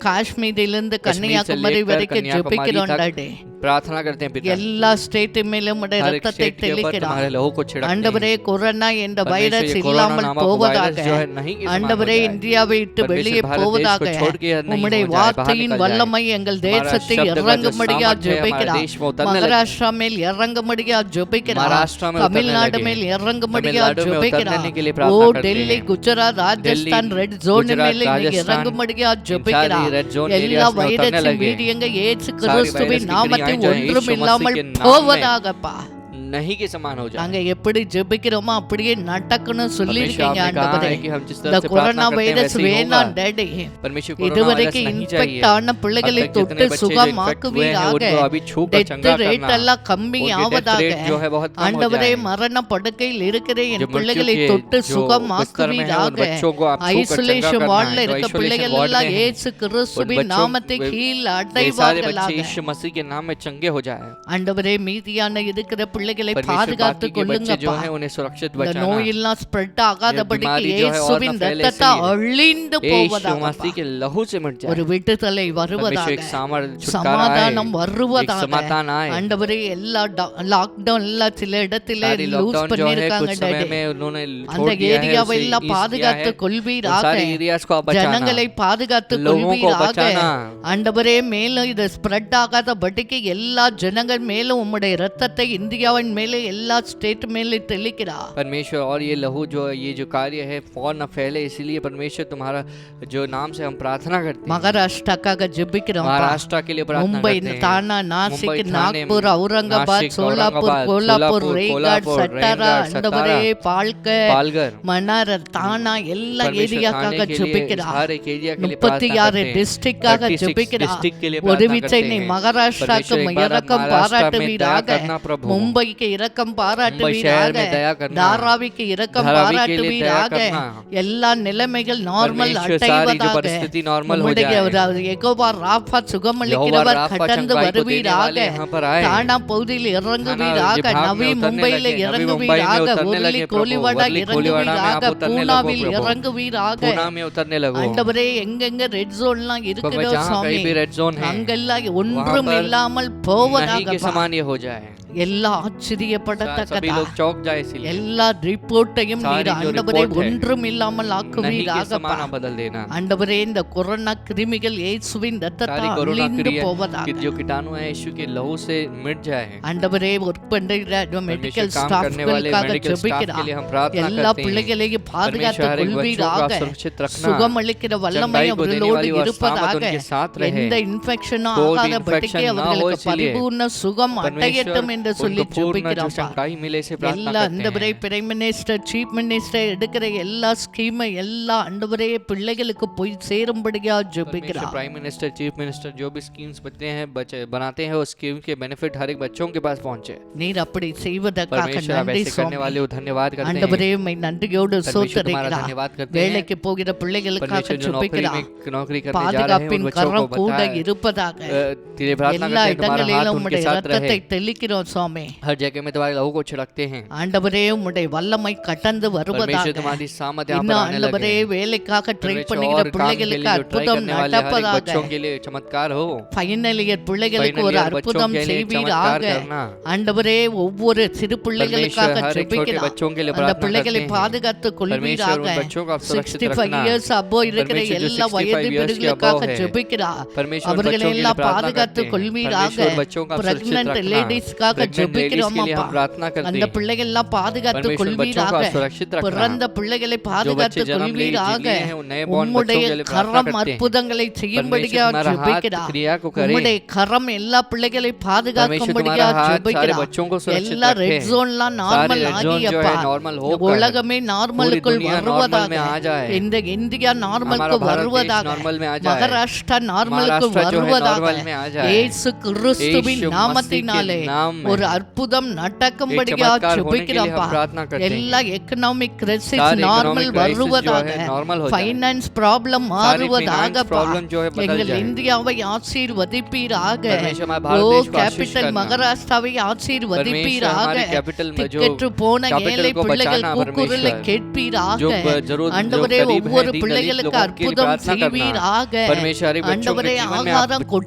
A: காஷ்மீரிலிருந்து கன்னியாகுமரி
B: लेकर
A: வரைக்கும்
B: कन्याकुमारी
A: ஜெபிக்கிறோம்.
B: तक
A: டாடி,
B: प्रार्थना करते हैं पिता।
A: எல்லா ஸ்டேட் மேலும் உடைய
B: हर एक
A: ரத்தத்தை
B: स्टेट के ऊपर
A: தெளிக்கிறார்.
B: तुम्हारे लहू को छिड़कते हैं।
A: ஆண்டவரே, கொரோனா என்ற
B: परमेश्वर
A: வைரஸ்
B: ये कोरोना
A: இல்லாமல்
B: नामक
A: போவதாக.
B: वायरस जो है नहीं के समान हो
A: ஆண்டவரே,
B: जाए।
A: இந்தியாவை விட்டு
B: परमेश्वर
A: வெளியே
B: भारत देश
A: போவதாக.
B: को छोड़ के नहीं
A: உம்முடைய
B: हो जाए, बाहर
A: வார்த்தையின்
B: निकल जाए।
A: வல்லமை எங்கள் தேசத்தை
B: शब्द का जो
A: இறங்கும்படியா
B: सामर्थ्य है हमारे
A: ஜெபிக்கிறார்.
B: देश में उतरने लगे।
A: மகாராஷ்டிரா மேல் இறங்கும்படியா ஜெபிக்கிறார்.
B: महाराष्ट्र में उतरने
A: தமிழ்நாடு
B: लगे।
A: மேல் இறங்கும்படியா
B: तमिलनाडु में
A: ஜெபிக்கிறார்.
B: उतरने के लिए
A: ஓ
B: प्रार्थना करते
A: டெல்லி,
B: हैं।
A: குஜராத், ராஜஸ்தான்
B: दिल्ली,
A: ரெட் ஜோன்
B: गुजरात,
A: மேல் நீங்க
B: राजस्थान,
A: இறங்கும்படியா
B: इन
A: ஜெபிக்கிறார்.
B: सारी रेड जोन
A: எல்லா
B: एरियाज में उतरने
A: வைரஸின்
B: लगे।
A: வீரியங்க இயேசு
B: सारी
A: கிறிஸ்துவின்
B: वायरस की
A: நாமத்தில்
B: क्रियाएं जो है
A: ஒன்றும்
B: यीशु
A: இல்லாமல்
B: मसीह के नाम में
A: போவதாகப்பா.
B: नहीं के समान हो जाए।
A: நாங்க எப்படி ஜெபிக்கிறோமோ அப்படியே நடக்கணும்னு
B: परमेश्वर
A: சொல்லியிருக்கீங்க
B: आपने कहा
A: ஆண்டவரே.
B: है कि हम जिस
A: இந்த
B: तरह से
A: கொரோனா
B: प्रार्थना करते हैं
A: வைரஸ்
B: वैसे ही
A: வேணாம்
B: होगा।
A: டேடி.
B: परमेश्वर कोरोना वायरस
A: இதுவரைக்கும்
B: नहीं
A: இன்ஃபெக்ட்
B: चाहिए।
A: ஆன பிள்ளைகளை
B: अब तक
A: தொட்டு
B: जितने बच्चे जो
A: சுகம்
B: इन्फेक्ट हुए हैं
A: ஆக்குவீராக.
B: उनको अभी छू कर
A: டெத்
B: चंगा
A: ரேட்
B: करना।
A: எல்லாம் கம்மி
B: उनकी डेथ
A: ஆவதாக.
B: रेट जो है बहुत कम हो
A: ஆண்டவரே,
B: जाए।
A: மரண படுக்கையில் இருக்கிற
B: जो
A: என்
B: मृत्यु
A: பிள்ளைகளை
B: के
A: தொட்டு
B: जो
A: சுகம்
B: बिस्तर में है उन
A: ஆக்குவீராக.
B: बच्चों को आप छू कर चंगा
A: ஐசோலேஷன்
B: करना
A: வார்டில்
B: है। जो
A: இருக்க
B: आइसोलेशन
A: பிள்ளைகள்
B: वार्ड
A: எல்லாம்
B: में हैं,
A: இயேசு
B: उन
A: கிறிஸ்துவின்
B: बच्चों
A: நாமத்தை
B: वे
A: கீழ்
B: सारे बच्चे
A: அடைவார்களாக.
B: यीशु मसीह के नाम में चंगे हो जाए।
A: ஆண்டவரே, மீதியான இருக்கிற பிள்ளைகளை
B: परमेश्वर
A: பாதுகாத்து
B: बाकी के बच्चे जो
A: கொள்ளுங்கப்பா.
B: हैं उन्हें सुरक्षित
A: இந்த
B: बचाना।
A: நோயெல்லாம் ஸ்ப்ரெட் ஆகாதபடிக்கு
B: बीमारी जो है और
A: இயேசுவின்
B: न फैले
A: ரத்தத்தை
B: इसलिए।
A: அழிந்து
B: यीशु
A: போவதாக.
B: मसीह के लहू से मिट
A: ஒரு
B: जाए।
A: விடுதலை
B: परमेश्वर
A: வருவதாக.
B: एक छुटकारा
A: சமாதானம்
B: आए, एक
A: வருவதாக.
B: समाधान आए।
A: ஆண்டவரே, எல்லா லாக்டவுன் எல்லாம் சில இடத்துல
B: सारी
A: லூஸ்
B: लॉकडाउन जो है
A: பண்ணிருக்காங்க
B: कुछ समय
A: டாடி.
B: में उन्होंने
A: அந்த
B: छोड़ दिया है,
A: ஏரியாவை
B: उसे
A: எல்லாம்
B: ease किया
A: பாதுகாத்து
B: है।
A: கொள்வீராக.
B: सारे एरियाज को आप बचाना।
A: ஜனங்களை பாதுகாத்து
B: लोगों को
A: கொள்வீராக.
B: बचाना।
A: ஆண்டவரே, மேலும் இது ஸ்ப்ரெட் ஆகாதபடிக்கு எல்லா ஜனங்கள் மேலும் உம்முடைய ரத்தத்தை இந்தியாவின் மேலே எல்லா ஸ்டேட் மேலே தெளிக்கிறார்.
B: परमेश्वर और ये लहू जो ये जो कार्य है फौर न फैले, इसीलिए परमेश्वर तुम्हारा जो नाम से हम प्रार्थना करते हैं।
A: மகாராஷ்டிராக்காக ஜெபிக்கிறோம்.
B: महाराष्ट्र के लिए प्रार्थना
A: மும்பை,
B: करते हैं।
A: தானா, நாசிக்,
B: मुंबई, थाने,
A: நாக்பூர், औरंगाबाद,
B: नासिक,
A: சோலாப்பூர்,
B: औरंगाबाद,
A: கோலாப்பூர்,
B: सोलापुर,
A: ரேகாட்,
B: कोल्हापुर,
A: சட்டாரா,
B: रेंगाट,
A: ஆண்டவரே,
B: सतारा,
A: பால்கர்,
B: पालघर,
A: மன்னார், தானா எல்லா
B: परमेश्वर
A: ஏரியாக்காக
B: थाने के लिए
A: ஜெபிக்கிறார்.
B: हर एक एरिया के लिए प्रार्थना
A: 36
B: करते हैं।
A: டிஸ்ட்ரிக்டாக
B: 36
A: ஜெபிக்கிறார்.
B: डिस्ट्रिक्ट के लिए
A: ஒரு
B: प्रार्थना
A: விச்சை
B: करते
A: நீ
B: हैं।
A: மகாராஷ்டிராக்கு
B: परमेश्वर एक बार
A: இறக்கம்
B: महाराष्ट्र में दया
A: பாராட்டுவீராக.
B: करना प्रभु।
A: மும்பை ஊருக்கு இரக்கம்
B: मुंबई शहर
A: பாராட்டுவீராக
B: में दया करना,
A: தாராவிக்கு இரக்கம்
B: धारावी के लिए दया
A: பாராட்டுவீராக
B: करना,
A: எல்லா நிலைமைகள் நார்மல்
B: परमेश्वर सारी जो
A: அடைவதாக
B: परिस्थिति नॉर्मल हो
A: உம்முடைய
B: जाए,
A: யெகோவா ராஃபா
B: यहोवा
A: சுகமளிக்கிறவர்
B: राफा
A: கடந்து
B: चंगाई को देने
A: வருவீராக
B: वाले यहाँ पर आए,
A: தானா பகுதியில் இறங்குவீராக
B: विभाग में
A: நவி
B: उतरने
A: மும்பையில
B: लगे, नवी मुंबई में
A: இறங்குவீராக
B: उतरने
A: உருளி
B: लगे प्रभु,
A: கோலிவாடா
B: वर्ली कोलीवाड़ा में आप
A: இறங்குவீராக
B: उतरने लगो
A: பூனாவில்
B: प्रभु,
A: இறங்குவீராக
B: पूना में उतरने लगो,
A: ஆண்டவரே எங்கெங்க ரெட் ஜோன்லாம் இருக்குதோ
B: जहाँ
A: சுவாமி
B: कहीं भी रेड जोन है
A: அங்கெல்லாம்
B: वहाँ
A: ஒன்றும்
B: पर
A: இல்லாமல்
B: नहीं
A: போவதாக
B: के समान ये हो जाए,
A: எல்லா
B: सभी
A: ஆச்சரியப்படத்தக்கதா
B: लोग चौक जाए, इसीलिए
A: எல்லா ரிப்போர்ட்டையும்
B: सारी
A: நீர்
B: जो
A: ஆண்டவரே
B: रिपोर्ट है,
A: ஒன்றும் இல்லாமல்
B: नहीं के
A: ஆக்குவீராகப்பா
B: समान आप बदल देना,
A: ஆண்டவரே இந்த கொரோனா கிருமிகள் இயேசுவின்
B: सारी
A: ரத்தத்தால்
B: कोरोना
A: அழிந்து
B: क्रिया
A: போவதாக
B: कि जो कीटाणु है यीशु के लहू से मिट जाए,
A: ஆண்டவரே ஒர்க் பண்ற மெடிக்கல்
B: परमेश्वर काम करने वाले
A: ஸ்டாஃப்களுக்காக
B: मेडिकल स्टाफ के
A: ஜெபிக்கிறா
B: लिए हम प्रार्थना
A: எல்லா
B: करते हैं,
A: பிள்ளைகளையும் பாதுகாத்து
B: परमेश्वर हर एक बच्चों को
A: கொள்வீராக
B: सुरक्षित रखना,
A: சுகமளிக்கிற வல்லமை
B: चंगाई को देने
A: அவர்களோடு
B: वाली वो सामत
A: இருப்பதாக
B: उनके साथ रहे,
A: எந்த இன்ஃபெக்ஷனும்
B: कोई भी
A: ஆகாதபடிக்கு
B: infection ना हो,
A: அவர்களுக்கு
B: इसलिए
A: பரிபூர்ண சுகம் அடையட்டும் என்று
B: परमेश्वर
A: சொல்லி
B: उनको पूर्ण जो
A: ஜெபிக்கிறோம்
B: चंगाई मिले से प्रार्थना
A: எல்லா
B: करते
A: ஆண்டவரே
B: हैं,
A: பிரைம் மினிஸ்டர் சீஃப் மினிஸ்டர் எடுக்கிற எல்லா ஸ்கீமை எல்லா ஆண்டவரே பிள்ளைகளுக்கு போய் சேரும்படியா
B: परमेश्वर
A: ஜெபிக்கிறோம்
B: प्राइम मिनिस्टर चीफ मिनिस्टर जो भी स्कीम्स बनाते हैं वो स्कीम के बेनिफिट हर एक बच्चों के पास पहुंचे,
A: நீர் அப்படி செய்வதற்காக
B: परमेश्वर आप
A: நன்றி
B: ऐसे करने
A: சுவாமி
B: वाले हो धन्यवाद करते हैं,
A: ஆண்டவரே உம்மை நன்றியோடு
B: परमेश्वर तुम्हारा
A: சோத்தரிக்கிறா
B: धन्यवाद करते हैं,
A: வேலைக்கு போகிற பிள்ளைகளுக்காக
B: परमेश्वर जो नौकरी
A: ஜெபிக்கிறா
B: में नौकरी करने जा रहे हैं
A: பாதுகாப்பின்
B: उन बच्चों को
A: கரம் கூட
B: बताए,
A: இருப்பதாக
B: तेरे प्रार्थना
A: எல்லா
B: करते हैं तुम्हारा हाथ
A: இடங்களிலும்
B: उनके
A: உம்முடைய
B: साथ
A: ரத்தத்தை
B: रहे,
A: தெளிக்கிறோம் சுவாமி
B: हर जगह में तुम्हारे लहू को छिड़कते हैं,
A: ஆண்டவரே உம்முடைய வல்லமை கடந்து
B: परमेश्वर
A: வருவதாக
B: तुम्हारी सामत यहाँ पर
A: இன்னும்
B: आने
A: ஆண்டவரே
B: लगे,
A: வேலைக்காக ட்ரை
B: परमेश्वर
A: பண்ணுகிற
B: और काम के लिए
A: பிள்ளைகளுக்கு
B: जो ट्राई
A: அற்புதம்
B: करने वाले हर एक
A: நடப்பதாக
B: बच्चों के लिए चमत्कार हो,
A: ஃபைனல் இயர் பிள்ளைகளுக்கு ஒரு
B: फाइनल ईयर बच्चों
A: அற்புதம்
B: के लिए
A: செய்வீராக
B: चमत्कार करना,
A: ஆண்டவரே ஒவ்வொரு சிறு
B: परमेश्वर
A: பிள்ளைகளுக்காக
B: हर एक छोटे
A: ஜெபிக்கிறோம்
B: बच्चों के लिए
A: அந்த
B: प्रार्थना
A: பிள்ளைகளை
B: करते हैं,
A: பாதுகாத்து
B: परमेश्वर
A: கொள்வீராக
B: उन बच्चों को आप सुरक्षित
A: 65
B: रखना,
A: இயர்ஸ் அபோ இருக்கிற
B: परमेश्वर जो
A: எல்லா
B: 65
A: வயது
B: years के
A: பிரிவுகளுக்காக
B: above है,
A: ஜெபிக்கிறா
B: परमेश्वर
A: அவர்களை
B: बच्चों के लिए
A: எல்லாம்
B: प्रार्थना
A: பாதுகாத்து
B: करते हैं,
A: கொள்வீராக
B: परमेश्वर बच्चों का आप सुरक्षित
A: பிரெக்னன்ட்
B: रखना,
A: லேடிஸ்க்காக
B: प्रेग्नेंट लेडीज
A: ஜெபிக்கிறோம்
B: के लिए
A: அப்பா
B: हम प्रार्थना करते
A: அந்த
B: हैं,
A: பிள்ளைகள் எல்லாம் பாதுகாத்து
B: परमेश्वर बच्चों को
A: கொள்வீராக
B: आप सुरक्षित रखना,
A: பிறந்த பிள்ளைகளை
B: जो
A: பாதுகாத்து
B: बच्चे जन्म ले
A: கொள்வீராக
B: लिए हैं उन नए born बच्चों
A: உம்முடைய
B: के लिए प्रार्थना
A: கரம்
B: करते हैं,
A: அற்புதங்களை செய்யும்படியா
B: परमेश्वर तुम्हारा हाथ
A: ஜெபிக்கிறா
B: क्रिया को करे,
A: உம்முடைய கரம் எல்லா பிள்ளைகளை
B: परमेश्वर
A: பாதுகாக்கும்படியா
B: तुम्हारा हाथ सारे
A: ஜெபிக்கிறா
B: बच्चों को सुरक्षित
A: எல்லா
B: रखे,
A: ரெட் ஜோன்லாம்
B: सारे
A: நார்மல்
B: रेड जोन जो
A: ஆகியப்பா
B: है नॉर्मल होकर
A: உலகமே
B: पूरी
A: நார்மலுக்குள்
B: दुनिया नॉर्मल
A: வருவதாக
B: में आ जाए,
A: இந்த இந்தியா
B: हमारा
A: நார்மலுக்கு
B: भारत देश
A: வருவதாக
B: नॉर्मल में आ जाए,
A: மகாராஷ்டிரா நார்மலுக்கு
B: महाराष्ट्र जो है
A: வருவதாக
B: नॉर्मल में आ जाए,
A: இயேசு கிறிஸ்துவின்
B: यीशु
A: நாமத்தினாலே
B: मसीह के नाम में
A: ஒரு அற்புதம்
B: एक
A: நடக்கும்படியா
B: चमत्कार होने के लिए
A: ஜெபிக்கிறோம்ப்பா
B: हम प्रार्थना करते हैं,
A: எல்லா எக்கனாமிக் கிரைசிஸ்
B: सारे
A: நார்மல்
B: economic crisis जो
A: வருவதாக
B: है नॉर्मल हो जाए,
A: ஃபைனான்ஸ் ப்ராப்ளம்
B: सारी
A: மாறுவதாக
B: finance problem जो है बदल
A: எங்கள்
B: जाए,
A: இந்தியாவை ஆசீர்வதிப்பீராக
B: परमेश्वर हमारे
A: ஓ
B: भारत देश को आशीष
A: கேபிட்டல்
B: करना,
A: மகாராஷ்டிராவை
B: परमेश्वर
A: ஆசீர்வதிப்பீராக
B: हमारे कैपिटल में जो
A: திக்கற்று போன
B: capital
A: ஏழை
B: को
A: பிள்ளைகள்
B: बचाना,
A: கூக்குரலை
B: परमेश्वर
A: கேட்பீராக
B: जो जरूरत जो
A: ஆண்டவரே
B: गरीब है
A: ஒவ்வொரு
B: दीन दलित
A: பிள்ளைகளுக்கு
B: लोगों के लिए
A: அற்புதம்
B: प्रार्थना करना,
A: செய்வீராக
B: परमेश्वर हर एक बच्चों के
A: ஆண்டவரே
B: जीवन में
A: ஆகாரம்
B: आप अद्भुत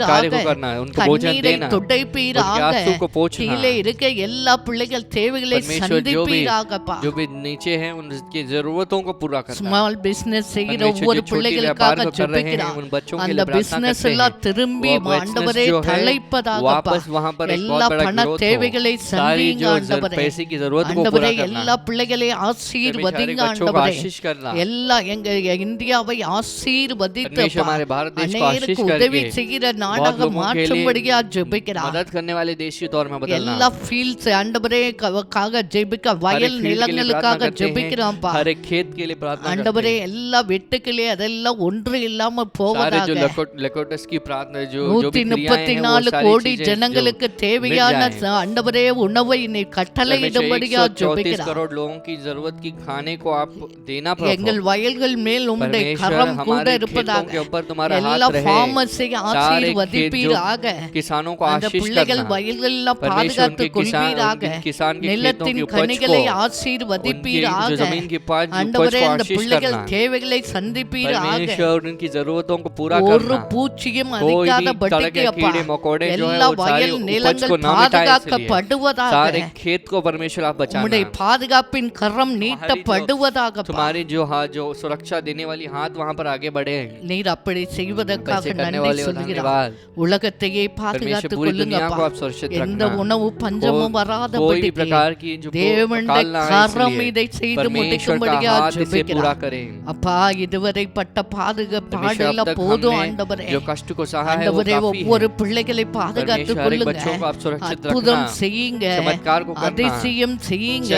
B: कार्य
A: கொட்டுப்பீராக
B: को करना, उनको भोजन
A: கண்ணீரை
B: देना,
A: துடைப்பீராக
B: उनके आंसू को पोंछना,
A: கீழே இருக்க எல்லா பிள்ளைகள் தேவைகளை
B: परमेश्वर
A: சந்திப்பீராகப்பா
B: जो भी नीचे हैं उनकी जरूरतों को पूरा करना,
A: ஸ்மால் பிசினஸ் செய்கிற
B: परमेश्वर
A: ஒவ்வொரு
B: जो छोटी व्यापार
A: பிள்ளைகளுக்காக
B: को कर रहे हैं
A: ஜெபிக்கிறா
B: उन बच्चों के
A: அந்த
B: लिए प्रार्थना
A: பிசினஸ்
B: करते
A: எல்லாம்
B: हैं,
A: திரும்பி
B: वो business
A: ஆண்டவரே
B: जो है
A: தலைப்பதாகப்பா
B: वापस वहां पर एक
A: எல்லா
B: बहुत बड़ा
A: பண
B: growth हो,
A: தேவைகளை
B: सारी
A: சந்திங்க
B: जो
A: ஆண்டவரே
B: पैसे की जरूरत को
A: ஆண்டவரே
B: पूरा करना,
A: எல்லா பிள்ளைகளை
B: परमेश्वर हर एक
A: ஆசீர்வதிங்க
B: बच्चों को
A: ஆண்டவரே
B: आशीष करना,
A: எல்லா எங்க இந்தியாவை ஆசீர்வதித்து
B: परमेश्वर हमारे भारत देश को आशीष
A: அநேருக்கு உதவி
B: करके
A: செய்கிற
B: बहुत
A: நாடாக
B: लोगों के
A: மாற்றும்படியா
B: लिए
A: ஜெபிக்கிறா
B: मदद करने वाले देश के तौर में बदलना,
A: எல்லா ஃபீல்ட்ஸ் ஆண்டவரே காக ஜெபிக்க
B: हर एक
A: வயல்
B: फील्ड के लिए प्रार्थना
A: நிலங்களுக்காக
B: करते हैं,
A: ஜெபிக்கிறோம்ப்பா
B: हर एक खेत के लिए प्रार्थना करते
A: ஆண்டவரே
B: हैं,
A: எல்லா வெட்டுக்கிளே அதெல்லாம் ஒன்று இல்லாம
B: सारे जो
A: போவதாக
B: लेकोटस की प्रार्थना जो भी क्रियाएं हैं वो
A: 134
B: सारी
A: கோடி
B: चीजें
A: ஜனங்களுக்கு
B: जो
A: தேவையான
B: मिल जाए,
A: ஆண்டவரே உணவை நீ
B: परमेश्वर
A: கட்டளையிடும்படியா
B: 134
A: ஜெபிக்கிறா
B: करोड़ लोगों की जरूरत की खाने को आप देना प्रभु,
A: எங்கள் வயல்கள் மேல் உம்முடைய
B: परमेश्वर
A: கரம் கூட
B: हमारे खेतों
A: இருப்பதாக
B: के ऊपर तुम्हारा
A: எல்லா
B: हाथ रहे,
A: ஃபார்மர்ஸை
B: सारे खेत
A: ஆசீர்வதிப்பீராக
B: जो किसानों को
A: அந்த
B: आशीष
A: பிள்ளைகள்
B: करना,
A: வயல்கள் எல்லாம்
B: परमेश्वर
A: பாதுகாத்து
B: उनके किसान
A: கொள்வீராக
B: उनके किसान के खेतों
A: நிலத்தின்
B: की उपज
A: கனிகளை
B: को, उनकी
A: ஆசீர்வதிப்பீராக
B: जो जमीन की उपज
A: ஆண்டவரே
B: को
A: அந்த
B: आशीष
A: பிள்ளைகள்
B: करना,
A: தேவைகளை சந்திப்பீராக
B: परमेश्वर उनकी जरूरतों को पूरा
A: ஒரு
B: करना,
A: பூச்சியும்
B: कोई
A: அரிக்காத
B: भी तरह
A: பட்டிக்கு
B: के
A: அப்பா
B: कीड़े मकोड़े जो है
A: எல்லா
B: वो सारी
A: வயல்
B: उपज
A: நிலங்கள்
B: को न मिटाए, इसलिए
A: பாதுகாக்கப்படுவதாக
B: सारे खेत को परमेश्वर आप
A: உம்முடைய
B: बचाना,
A: பாதுகாப்பின் கரம் நீட்டப்படுவதாக
B: तुम्हारी जो सुरक्षा देने वाली हाथ वहां पर आगे बढ़े,
A: நீர் அப்படி செய்வதற்காக
B: वैसे करने
A: நன்றி
B: वाले हो
A: சொல்கிறார்
B: धन्यवाद,
A: உலகத்தையே
B: परमेश्वर
A: பாதுகாத்து
B: पूरी दुनिया को
A: கொள்ளுங்கப்பா
B: आप सुरक्षित
A: எந்த
B: रखना,
A: உணவு பஞ்சமும்
B: कोई भी
A: வராதபடிக்கு
B: प्रकार की जो
A: தேவனுடைய
B: काल ना आए,
A: கரம்
B: इसलिए
A: இதை செய்து
B: परमेश्वर
A: முடிக்கும்படியா
B: का हाथ इसे पूरा
A: ஜெபிக்கிறார்
B: करें,
A: அப்பா இதுவரை பட்ட
B: परमेश्वर
A: பாடெல்லாம்
B: अब तक
A: போதும்
B: हमने
A: ஆண்டவரே
B: जो कष्ट को सहा है वो
A: ஆண்டவரே
B: काफी
A: ஒவ்வொரு
B: है,
A: பிள்ளைகளை பாதுகாத்து
B: परमेश्वर हर एक
A: கொள்ளுங்க
B: बच्चों को आप सुरक्षित
A: அற்புதம்
B: रखना,
A: செய்யுங்க
B: चमत्कार को करना,
A: அதிசயம் செய்யுங்க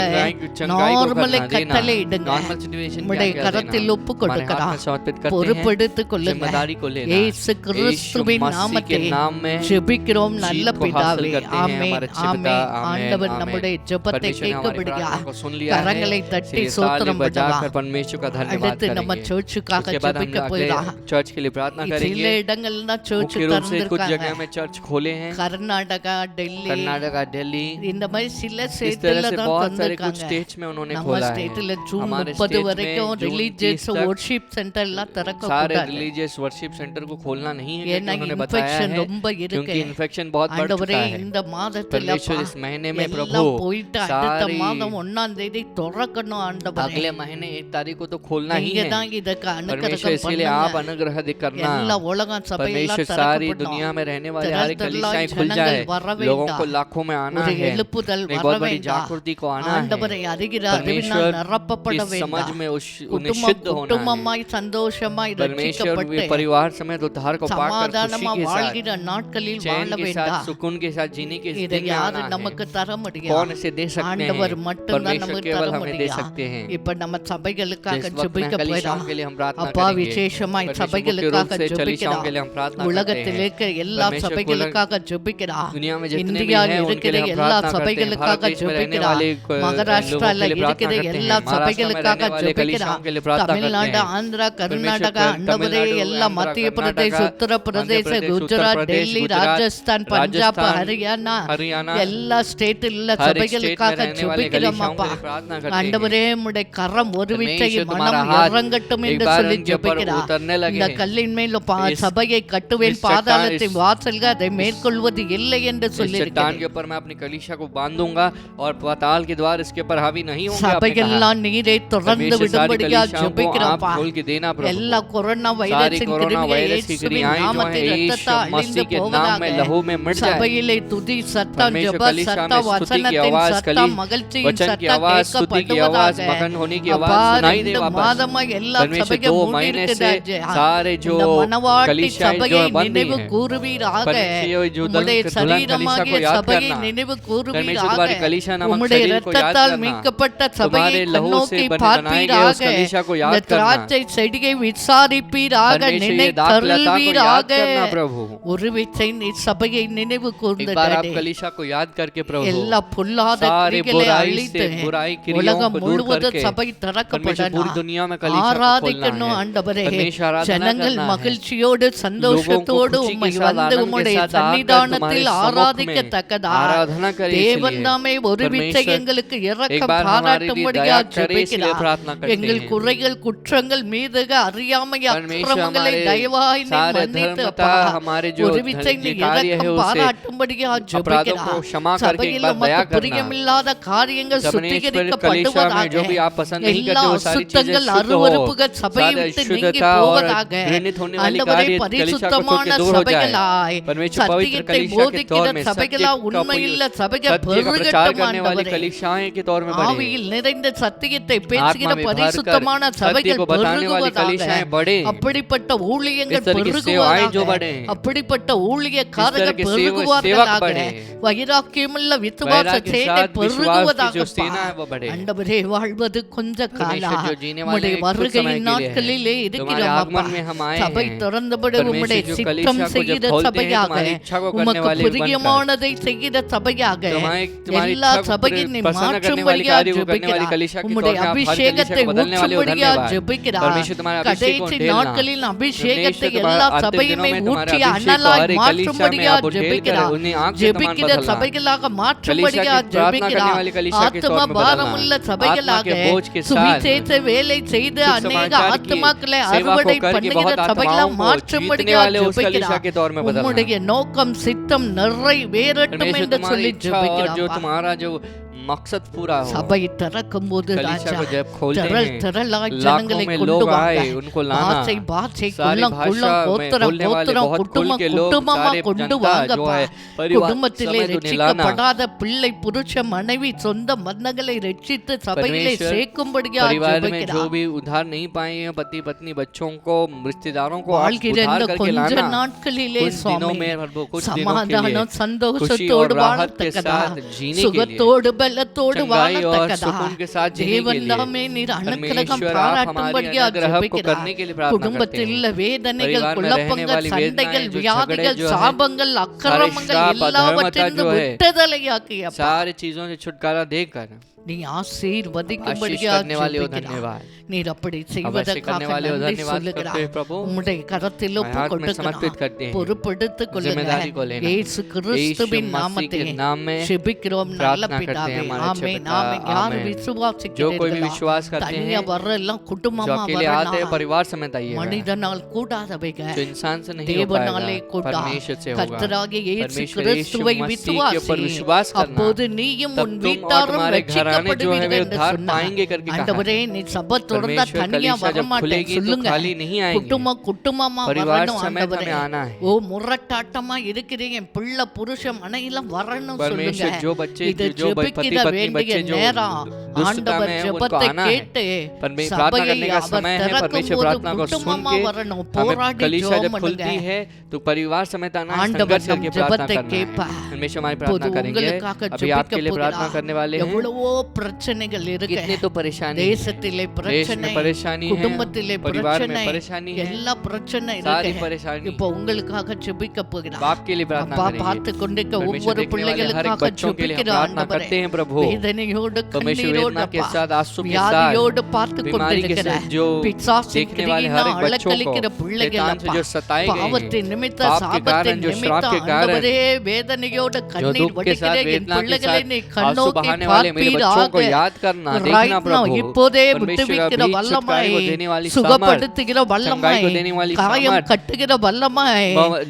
B: चंगाई को
A: நார்மலை
B: करना, देना,
A: கட்டளையிடுங்க
B: नॉर्मल सिचुएशन
A: உம்முடைய
B: क्या
A: கரத்தில்
B: देना,
A: ஒப்பு
B: हमारे हाथ
A: கொடுக்கிறார்
B: में समर्पित करते हैं,
A: பொறுப்பெடுத்துக் கொள்ளுங்க
B: जिम्मेदारी को लेना,
A: இயேசு கிறிஸ்துவின்
B: मसीह के
A: நாமத்தில்
B: नाम में
A: ஜெபிக்கிறோம்
B: जीत
A: நல்ல
B: को हासिल
A: பிதாவே
B: करते हैं।
A: ஆமென்,
B: हमारे अच्छे पिता।
A: ஆமென்.
B: आमेन
A: ஆண்டவர்
B: आमेन।
A: நம்முடைய ஜெபத்தை
B: परमेश्वर ने हमारी
A: கேட்கபடியா
B: प्रार्थना को सुन लिया है,
A: கரங்களை தட்டி
B: इसलिए ताली
A: சோத்திரம்
B: बजाकर
A: பண்ணலாம்.
B: परमेश्वर का धन्यवाद
A: அடுத்து நம்ம
B: करेंगे।
A: சர்ச்சுக்காக
B: उसके बाद हम
A: ஜெபிக்க
B: अगले
A: போயிடலாம்.
B: चर्च के लिए प्रार्थना
A: சில
B: करेंगे।
A: இடங்கள்ல சர்ச்
B: मुख्य रूप से कुछ
A: திறந்திருக்காங்க.
B: जगह में चर्च खोले हैं,
A: கர்நாடகா, டெல்லி,
B: कर्नाटका, दिल्ली,
A: இந்த மாதிரி சில
B: इस तरह
A: ஸ்டேட்ல
B: से
A: தான்
B: बहुत सारे कुछ
A: திறந்திருக்காங்க.
B: स्टेट्स में उन्होंने
A: நம்ம
B: खोला है।
A: ஸ்டேட்ல ஜூன்
B: हमारे
A: 30
B: स्टेट में
A: வரைக்கும்
B: जून
A: ரிலீஜியஸ்
B: 30 तक
A: வொர்ஷிப் சென்டர் எல்லாம் திறக்க
B: सारे
A: கூடாது.
B: रिलीजियस वर्शिप सेंटर को खोलना नहीं है,
A: ஏன்னா
B: क्योंकि उन्होंने बताया
A: இன்ஃபெக்ஷன்
B: है
A: ரொம்ப இருக்கு.
B: क्योंकि इन्फेक्शन बहुत बढ़
A: ஆண்டவரே
B: चुका है।
A: இந்த மாதத்துல
B: परमेश्वर इस महीने में
A: எல்லாம்
B: प्रभु
A: போயிட்டு அடுத்த
B: सारी
A: மாதம் 1ஆம் தேதி திறக்கணும் ஆண்டவரே.
B: अगले महीने 1 तारीख को तो खोलना ही
A: நீங்க
B: है।
A: தான் இதுக்கு
B: परमेश्वर
A: அனுக்கிரகம்
B: इसलिए आप
A: பண்ணுங்க.
B: अनुग्रह करना।
A: எல்லா உலகம் சபையெல்லாம்
B: परमेश्वर सारी
A: திறக்கப்படணும்.
B: दुनिया में रहने वाले हर
A: திரள்
B: कलीसियाएं
A: திரளாய்
B: खुल जाए,
A: ஜனங்கள் வர
B: लोगों को
A: வேண்டாம்.
B: लाखों में आना
A: ஒரு
B: है,
A: எழுப்புதல்
B: एक
A: வர
B: बहुत बड़ी
A: வேண்டாம்.
B: जागृति को आना
A: ஆண்டவரை
B: है।
A: அறிகிற அறிவினால்
B: परमेश्वर
A: நிரப்பப்பட
B: की समझ
A: வேண்டாம்.
B: में उन्हें
A: குடும்பம்
B: शुद्ध होना है।
A: குடும்பமாய் சந்தோஷமாய்
B: परमेश्वर
A: ரட்சிக்கப்பட்டு
B: परिवार समेत उद्धार को पाकर
A: சமாதானமா
B: खुशी के साथ,
A: வாழ்கிற நாட்களில்
B: चैन
A: வாழ
B: के साथ,
A: வேண்டாம்.
B: सुकून के साथ जीने के
A: இதை
B: दिन में
A: யாரு
B: आना
A: நமக்கு
B: है।
A: தர
B: कौन
A: முடியும்?
B: इसे दे सकते
A: ஆண்டவர்
B: हैं?
A: மட்டும்தான்
B: परमेश्वर
A: நமக்கு
B: केवल
A: தர
B: हमें दे
A: முடியும்.
B: सकते हैं।
A: இப்ப நம்ம
B: तो
A: சபைகளுக்காக
B: इस वक्त में
A: ஜெபிக்க
B: कलीसियाओं
A: போறோம்.
B: के लिए हम प्रार्थना
A: அப்பா
B: करेंगे।
A: விசேஷமாய்
B: परमेश्वर मुख्य
A: சபைகளுக்காக
B: रूप से कलीसियाओं
A: ஜெபிக்கிறோம்.
B: के लिए हम प्रार्थना करते
A: உலகத்தில்
B: हैं।
A: இருக்கிற எல்லா
B: परमेश्वर
A: சபைகளுக்காக ஜெபிக்கிறோம்.
B: दुनिया में जितने भी
A: இந்தியாவில்
B: हैं उनके
A: இருக்கிற
B: लिए हम
A: எல்லா
B: प्रार्थना करते हैं।
A: சபைகளுக்காக
B: भारत देश में रहने
A: ஜெபிக்கிறோம்.
B: वाले लोगों
A: மகாராஷ்டிரால
B: के लिए प्रार्थना
A: இருக்கிற
B: करते
A: எல்லா
B: हैं। महाराष्ट्र में
A: சபைகளுக்காக
B: रहने वाले कलीसियाओं
A: ஜெபிக்கிறோம்.
B: के लिए प्रार्थना करते
A: தமிழ்நாடு,
B: हैं।
A: ஆந்திரா, கர்நாடகா,
B: परमेश्वर
A: ஆண்டவரே
B: तमिलनाडु,
A: எல்லா
B: आंध्र,
A: மத்திய பிரதேஷ்,
B: कर्नाटका,
A: உத்தரப்பிரதேஷ்,
B: मध्य प्रदेश,
A: குஜராத்,
B: उत्तर प्रदेश,
A: டெல்லி,
B: गुजरात,
A: ராஜஸ்தான், பஞ்சாப்,
B: राजस्थान,
A: ஹரியானா
B: हरियाणा,
A: எல்லா ஸ்டேட்டில் உள்ள
B: हर एक स्टेट में
A: சபைகளுக்காக
B: रहने वाले
A: ஜெபிக்கிறோம்
B: कलीसियाओं
A: அப்பா.
B: के लिए प्रार्थना करते हैं।
A: ஆண்டவரே உம்முடைய கரம் ஒரு விச்சை
B: परमेश्वर
A: மனம்
B: तुम्हारा हाथ
A: இறங்கட்டும்
B: एक
A: என்று
B: बार
A: சொல்லி
B: उनके ऊपर
A: ஜெபிக்கிறார்.
B: उतरने लगे
A: இந்த
B: हैं।
A: கல்லின் மேல்
B: इस-
A: சபையை கட்டுவேன்,
B: इस चट्टान-
A: பாதாளத்தின் வாசல்கள் அதை மேற்கொள்வது இல்லை என்று
B: इस
A: சொல்லி
B: चट्टान के ऊपर मैं अपनी कलीसिया को बांधूंगा और पाताल के द्वार इसके ऊपर हावी नहीं होंगे। आपने कहा।
A: சபைகள்லாம் நீரை திறந்து
B: परमेश्वर सारी
A: விடும்படியா
B: कलीसियाओं को आप
A: ஜெபிக்கிறோம்ப்பா.
B: खोल के देना प्रभु।
A: எல்லா கொரோனா
B: सारी
A: வைரஸின்
B: कोरोना
A: கிருமிகள்
B: वायरस की
A: இயேசுவின்
B: क्रियाएं जो
A: நாமத்தில்
B: है यीशु
A: இரத்தத்தால் அழிந்து
B: मसीह के नाम में
A: போவதாக.
B: लहू में मिट जाए।
A: சபையிலே துதி சத்தம்,
B: परमेश्वर
A: ஜெப
B: कलीसिया में
A: சத்தம்,
B: स्तुति की
A: வசனத்தின்
B: आवाज,
A: சத்தம், மகிழ்ச்சியின்
B: वचन की
A: சத்தம்
B: आवाज, स्तुति की आवाज,
A: கேட்கப்படுவதாக.
B: मगन होने की
A: அப்பா,
B: आवाज सुनाई दे
A: 2
B: वापस।
A: மாதமா எல்லா
B: परमेश्वर
A: சபைகள்
B: 2
A: மூடி
B: महीने से
A: இருக்கிறது.
B: सारे जो
A: இந்த மணவாட்டி
B: कलीसियाएं जो
A: சபையை
B: है बंद
A: நினைவு
B: हैं।
A: கூறுவீராக.
B: परमेश्वर जो
A: உம்முடைய
B: दुल्हन कलीसिया
A: சரீரமாகிய
B: को याद
A: சபையை
B: करना।
A: நினைவு
B: परमेश्वर
A: கூறுவீராக.
B: तुम्हारी कलीसिया नामक
A: உம்முடைய
B: शरीर को याद
A: இரத்தத்தால்
B: करना।
A: மீட்கப்பட்ட சபையை
B: तुम्हारे लहू से
A: கண்ணோக்கி
B: बनाए गए उस
A: பார்ப்பீராக.
B: कलीसिया को
A: இந்த
B: याद करना।
A: திராட்சை செடியை விசாரிப்பீராக,
B: परमेश्वर ये दाखलता को याद
A: நினைத்தருள்வீராக.
B: करना प्रभु।
A: ஒரு விச்சை நீ சபையை நினைவு
B: एक बार आप
A: கூர்ந்தடே.
B: कलीसिया को याद करके प्रभु
A: எல்லா பொல்லாத
B: सारे
A: கிரிகளை
B: बुराई
A: அழித்து
B: से बुराई क्रियाओं
A: உலகம்
B: को दूर
A: முழுவதும்
B: करके
A: சபை
B: परमेश्वर
A: திறக்கப்படணும்.
B: पूरी दुनिया में कलीसिया को खोलना
A: ஆராதிக்கணும்
B: है।
A: ஆண்டவரே.
B: परमेश्वर आराधना
A: ஜனங்கள்
B: करना है।
A: மகிழ்ச்சியோடு சந்தோஷத்தோடு
B: लोगों को खुशी
A: உம்மை
B: के साथ,
A: வந்து
B: आनंद के
A: உம்முடைய
B: साथ आकर
A: சன்னிதானத்தில்
B: तुम्हारे सम्मुख में
A: ஆராதிக்கத்தக்கதா
B: आराधना करे
A: தேவன்
B: इसलिए।
A: தாமே ஒரு விச்சை
B: परमेश्वर
A: எங்களுக்கு
B: एक
A: இரக்கம்
B: बार हमारे लिए
A: பாராட்டும்படியா
B: दया करे इसलिए
A: ஜெபிக்கிறார்.
B: प्रार्थना करते
A: எங்கள்
B: हैं।
A: குறைகள் குற்றங்கள் மீதுக அறியாமை
B: परमेश्वर
A: அக்கிரமங்களை
B: हमारे
A: தயவாய் நீ
B: सारे
A: மன்னித்து
B: धर्मता
A: அப்பா.
B: हमारे जो
A: ஒரு விச்சை நீ
B: कार्य है
A: இரக்கம்
B: उसे
A: பாராட்டும்படியா
B: अपराधों को
A: ஜெபிக்கிறார்.
B: क्षमा करके एक
A: சபையில்
B: बार दया
A: உமக்கு
B: करना।
A: பிரியமில்லாத காரியங்கள்
B: परमेश्वर कलीसिया में जो भी आप पसंद नहीं
A: எல்லா
B: करते वो सारी चीजें
A: அசுத்தங்கள்
B: शुद्ध हो।
A: அருவருப்புகள் சபையை
B: सारे
A: விட்டு நீங்கி
B: शुद्धता और
A: போவதாக.
B: घृणित होने वाली
A: ஆண்டவரே,
B: कार्य कलीसिया को छोड़
A: பரிசுத்தமான
B: के दूर हो जाए।
A: சபைகளாய்
B: परमेश्वर पवित्र
A: சத்தியத்தை
B: कलीसिया के
A: போதிக்கிற
B: तौर में
A: சபைகளா
B: सत्य का
A: உண்மையுள்ள சபைகள்
B: सत्य का प्रचार
A: பெருகட்டும்
B: करने वाली
A: ஆண்டவரே.
B: कलीसियाएं के तौर में बढ़े।
A: ஆவியில் நிறைந்த சத்தியத்தை பேசுகிற
B: आत्मा में भरकर
A: பரிசுத்தமான
B: सत्य
A: சபைகள்
B: को बताने वाली
A: பெருகுவதாக.
B: कलीसियाएं बढ़े।
A: அப்படிப்பட்ட ஊழியங்கள்
B: इस तरह की सेवाएं जो बढ़े।
A: பெருகுவதாக. அப்படிப்பட்ட ஊழியக்காரர்கள்
B: इस तरह के सेवक
A: பெருகுவதாக.
B: बढ़े।
A: வைராக்கியமுள்ள விசுவாச
B: वैराग्य के
A: சேனை
B: साथ विश्वास की जो
A: பெருகுவதாக.
B: सेना है वो बढ़े।
A: ஆண்டவரே, வாழ்வது கொஞ்ச
B: परमेश्वर
A: காலம்.
B: जो जीने वाले
A: உம்முடைய
B: हैं, कुछ समय
A: வருகையின்
B: के लिए
A: நாட்களிலே
B: है।
A: இருக்கிறோம்
B: तुम्हारे
A: அப்பா.
B: आगमन में हम आए
A: சபை
B: हैं।
A: திறந்தபடி
B: परमेश्वर
A: உம்முடைய
B: जो
A: சித்தம்
B: कलीसिया को
A: செய்கிற
B: जब खोलते हैं,
A: சபையாக,
B: तुम्हारी इच्छा को करने
A: உமக்கு
B: वाले बनकर।
A: பிரியமானதை செய்கிற சபையாக,
B: तुम्हारी
A: எல்லா
B: इच्छा को
A: சபையின் நீ
B: प्रसन्न करने वाली
A: மாற்றும்படியா
B: कार्य को करने वाली
A: ஜெபிக்கிறார்.
B: कलीसिया के
A: உம்முடைய
B: तौर में आप हर
A: அபிஷேகத்தை
B: कलीसिया को बदलने वाले हो।
A: ஊற்றும்படியா
B: धन्यवाद।
A: ஜெபிக்கிறார்.
B: परमेश्वर तुम्हारे अभिषेक को
A: கடைசி
B: ढेलना।
A: நாட்களில் அபிஷேகத்தை
B: परमेश्वर
A: எல்லா
B: तुम्हारे अंतिम
A: சபையுமே
B: दिनों में तुम्हारे
A: ஊற்றி
B: अभिषेक को
A: அனலாய்
B: हर एक कलीसिया में
A: மாற்றும்படியா
B: आप ढेल कर
A: ஜெபிக்கிறார்.
B: उन्हें आग के समान
A: ஜெபிக்கிற
B: बदलना।
A: சபைகளாக
B: कलीसिया
A: மாற்றும்படியா
B: की प्रार्थना करने
A: ஜெபிக்கிறார்.
B: वाली कलीसिया के तौर
A: ஆத்ம
B: में
A: பாரமுள்ள
B: बदलना।
A: சபைகளாக
B: आत्मा के बोझ के साथ
A: சுவிசேஷ வேலை செய்து
B: सुसमाचार
A: அநேக
B: की
A: ஆத்மாக்களை
B: सेवा को
A: அறுவடை
B: करके
A: பண்ணுகிற
B: बहुत
A: சபைகளா
B: आत्माओं को
A: மாற்றும்படியா
B: जीतने वाले उस कलीसिया
A: ஜெபிக்கிறார்.
B: के तौर में बदलना।
A: உம்முடைய நோக்கம் சித்தம் நிறைவேறட்டும்
B: परमेश्वर
A: என்று
B: तुम्हारी
A: சொல்லி
B: इच्छा और जो
A: ஜெபிக்கிறார்.
B: तुम्हारा जो मकसद पूरा हो।
A: சபை திறக்கும் போது
B: कलीसिया
A: ராஜா
B: को जब खोलते
A: திரள்
B: हैं,
A: திரளாய்
B: लाखों
A: ஜனங்களை
B: में
A: கொண்டு
B: लोग
A: வாங்க.
B: आए, उनको लाना।
A: பாஷை பாஷை
B: सारी
A: குலம்
B: भाषा
A: குலம்
B: में
A: கோத்திரம்
B: बोलने वाले
A: கோத்திரம்
B: बहुत
A: குடும்பம்
B: खुल के लोग,
A: குடும்பமா
B: सारे
A: கொண்டு
B: जनता जो
A: வாங்கப்பா.
B: है, परिवार
A: குடும்பத்திலே
B: समेत उन्हें लाना।
A: ரட்சிக்கப்படாத பிள்ளை புருஷ மனைவி சொந்த பந்தங்களை ரட்சித்து சபையிலே
B: परमेश्वर
A: சேர்க்கும்படியா
B: परिवार में जो
A: ஜெபிக்கிறார்.
B: भी उधार नहीं पाए हैं, पति पत्नी बच्चों को रिश्तेदारों को आप
A: வாழ்கிற
B: उधार
A: இந்த
B: करके
A: கொஞ்ச
B: लाना।
A: நாட்களிலே
B: कुछ दिनों
A: சுவாமி
B: में प्रभु, कुछ दिनों के लिए
A: சமாதானம்
B: खुशी
A: சந்தோஷத்தோடு
B: और राहत के
A: வாழத்தக்கதா,
B: साथ जीने के लिए
A: சுகத்தோடு பலத்தோடு
B: चंगाई और
A: வாழத்தக்கதா
B: सुकून के साथ जीने के
A: தேவன்
B: लिए
A: தாமே நீர் அனுக்கிரகம்
B: परमेश्वर आप हमारे
A: பாராட்டும்படியா
B: अनुग्रह को
A: ஜெபிக்கிறார்.
B: करने के लिए प्रार्थना करते
A: குடும்பத்தில்
B: हैं।
A: வேதனைகள்,
B: परिवार में रहने
A: குழப்பங்கள்,
B: वाली
A: சண்டைகள்,
B: वेदनाएं, जो
A: வியாதிகள்,
B: झगड़े जो है,
A: சாபங்கள், அக்கிரமங்கள்
B: श्राप, अधर्मता
A: எல்லாவற்றிலிருந்து
B: जो है,
A: விடுதலையாக்கியப்பா
B: सारी चीजों से छुटकारा देकर
A: நீ
B: आशीष
A: ஆசீர்வதிக்கும்படியா
B: करने वाले हो
A: ஜெபிக்கிறார்.
B: धन्यवाद।
A: நீர் அப்படி
B: अवश्य
A: செய்வதற்காக
B: करने वाले हो
A: நன்றி
B: धन्यवाद करते
A: சொல்லுகிறார்.
B: हैं प्रभु।
A: உம்முடைய கரத்தில் ஒப்பு
B: हाथ में समर्पित करते
A: கொடுக்கிறோம்.
B: हैं।
A: பொறுப்பெடுத்துக் கொள்ளுங்க.
B: जिम्मेदारी को लेना।
A: இயேசு
B: यीशु
A: கிறிஸ்துவின்
B: मसीह
A: நாமத்தில்
B: के नाम में
A: ஜெபிக்கிறோம் நல்ல
B: प्रार्थना करते
A: பிதாவே.
B: हैं हमारे अच्छे
A: ஆமென்
B: पिता।
A: ஆமென். யார்
B: आमेन। जो कोई भी
A: விசுவாசிக்கிறீர்களோ
B: विश्वास करते
A: தனியா
B: हैं,
A: வர்ற எல்லாம்
B: जो
A: குடும்பமா
B: अकेले आते हैं
A: வரணும்.
B: परिवार समेत आइए,
A: மனிதனால் கூடாதவைங்க
B: जो इंसान से नहीं हो
A: தேவனாலே
B: पाएगा
A: கூடா.
B: परमेश्वर से होगा।
A: கர்த்தராகிய இயேசு
B: परमेश्वर
A: கிறிஸ்துவை
B: यीशु मसीह के ऊपर
A: விசுவாசி.
B: विश्वास करना,
A: அப்போது நீயும்
B: तब
A: உன்
B: तुम और
A: வீட்டாரும்
B: तुम्हारे घराने जो है वे
A: ரட்சிக்கப்படுவீர்கள் என்று
B: उद्धार
A: சொன்னார்.
B: पाएंगे करके कहा।
A: ஆண்டவரே நீ சபை திறந்தா
B: परमेश्वर
A: தனியா
B: कलीसिया जब
A: வரமாட்டேன்
B: खुलेगी तो
A: சொல்லுங்க.
B: खाली नहीं आएंगे,
A: குடும்பமா
B: परिवार
A: வரணும்
B: समेत
A: ஆண்டவரே.
B: हमें आना है।
A: ஓ முரட்டாட்டமா இருக்கிறீங்க என் பிள்ளை புருஷன் மனையெல்லாம் வரணும் சொல்லுங்க.
B: परमेश्वर जो बच्चे
A: இது
B: जो पति
A: ஜெபிக்கிற
B: पत्नी
A: வேண்டிய
B: बच्चे जो
A: நேரம்.
B: दुष्टता
A: ஆண்டவர்
B: में है उनको
A: ஜெபத்தை
B: आना है।
A: கேட்டு
B: प्रार्थना
A: சபையை
B: करने का
A: அவர்
B: समय है।
A: திறக்கும்
B: परमेश्वर
A: போது
B: प्रार्थना को सुन
A: குடும்பமா
B: के
A: வரணும்.
B: हमें
A: போராடி
B: कलीसिया
A: ஜெபம்
B: जब
A: பண்ணுங்க.
B: खुलती है तो परिवार समेत आना है,
A: ஆண்டவர்
B: संघर्ष करके
A: நம்
B: प्रार्थना
A: ஜெபத்தை
B: करना है।
A: கேட்பார்.
B: हमेशा हमारी
A: இப்போது
B: प्रार्थना करेंगे।
A: உங்களுக்காக
B: अभी
A: ஜெபிக்க
B: आपके लिए प्रार्थना
A: போகிறார்.
B: करने वाले हैं।
A: எவ்வளவோ பிரச்சனைகள் இருக்கு.
B: कितनी तो परेशानी है।
A: தேசத்திலே
B: देश
A: பிரச்சனை,
B: में परेशानी है,
A: குடும்பத்திலே
B: परिवार में
A: பிரச்சனை,
B: परेशानी है,
A: எல்லா பிரச்சனை
B: सारी
A: இருக்கு.
B: परेशानी
A: இப்போ உங்களுக்காக ஜெபிக்க போகிறார்.
B: बाप के लिए प्रार्थना
A: அப்பா
B: करेंगे।
A: பார்த்து கொண்டிருக்க
B: परमेश्वर
A: ஒவ்வொரு
B: देखने वाले हर एक
A: பிள்ளைகளுக்காக
B: बच्चों के लिए हम
A: ஜெபிக்கிற
B: प्रार्थना
A: ஆண்டவரே.
B: करते हैं प्रभु।
A: வேதனையோடு
B: परमेश्वर
A: கண்ணீரோடு
B: वेदना के
A: அப்பா,
B: साथ आंसू के
A: வியாதியோடு
B: साथ
A: பார்த்து
B: बीमारी के
A: கொண்டிருக்கிற
B: साथ जो
A: பிசாசின்
B: देखने वाले
A: கிரியினால்
B: हर एक बच्चों को
A: அலக்கழிக்கிற பிள்ளைகள்
B: शैतान से
A: அப்பா,
B: जो सताए गए
A: பாவத்தின்
B: हैं,
A: நிமித்த
B: पाप के
A: சாபத்தின்
B: कारण जो श्राप
A: நிமித்த
B: के कारण
A: ஆண்டவரே வேதனையோடு
B: जो
A: கண்ணீர்
B: दुख के साथ
A: வடிக்கிற என்
B: वेदना के
A: பிள்ளைகளை நீ
B: साथ आंसू
A: கண்ணோக்கி
B: बहाने वाले मेरे बच्चों को
A: பார்ப்பீராக.
B: याद करना, देखना
A: Right now,
B: प्रभु।
A: இப்போதே
B: परमेश्वर
A: விடுவிக்கிற
B: अभी
A: வல்லமாய்,
B: छुटकारे को देने वाली
A: சுகப்படுத்துகிற
B: सामर्थ,
A: வல்லமாய்,
B: चंगाई को देने वाली
A: காயம்
B: सामर्थ,
A: கட்டுகிற வல்லமாய்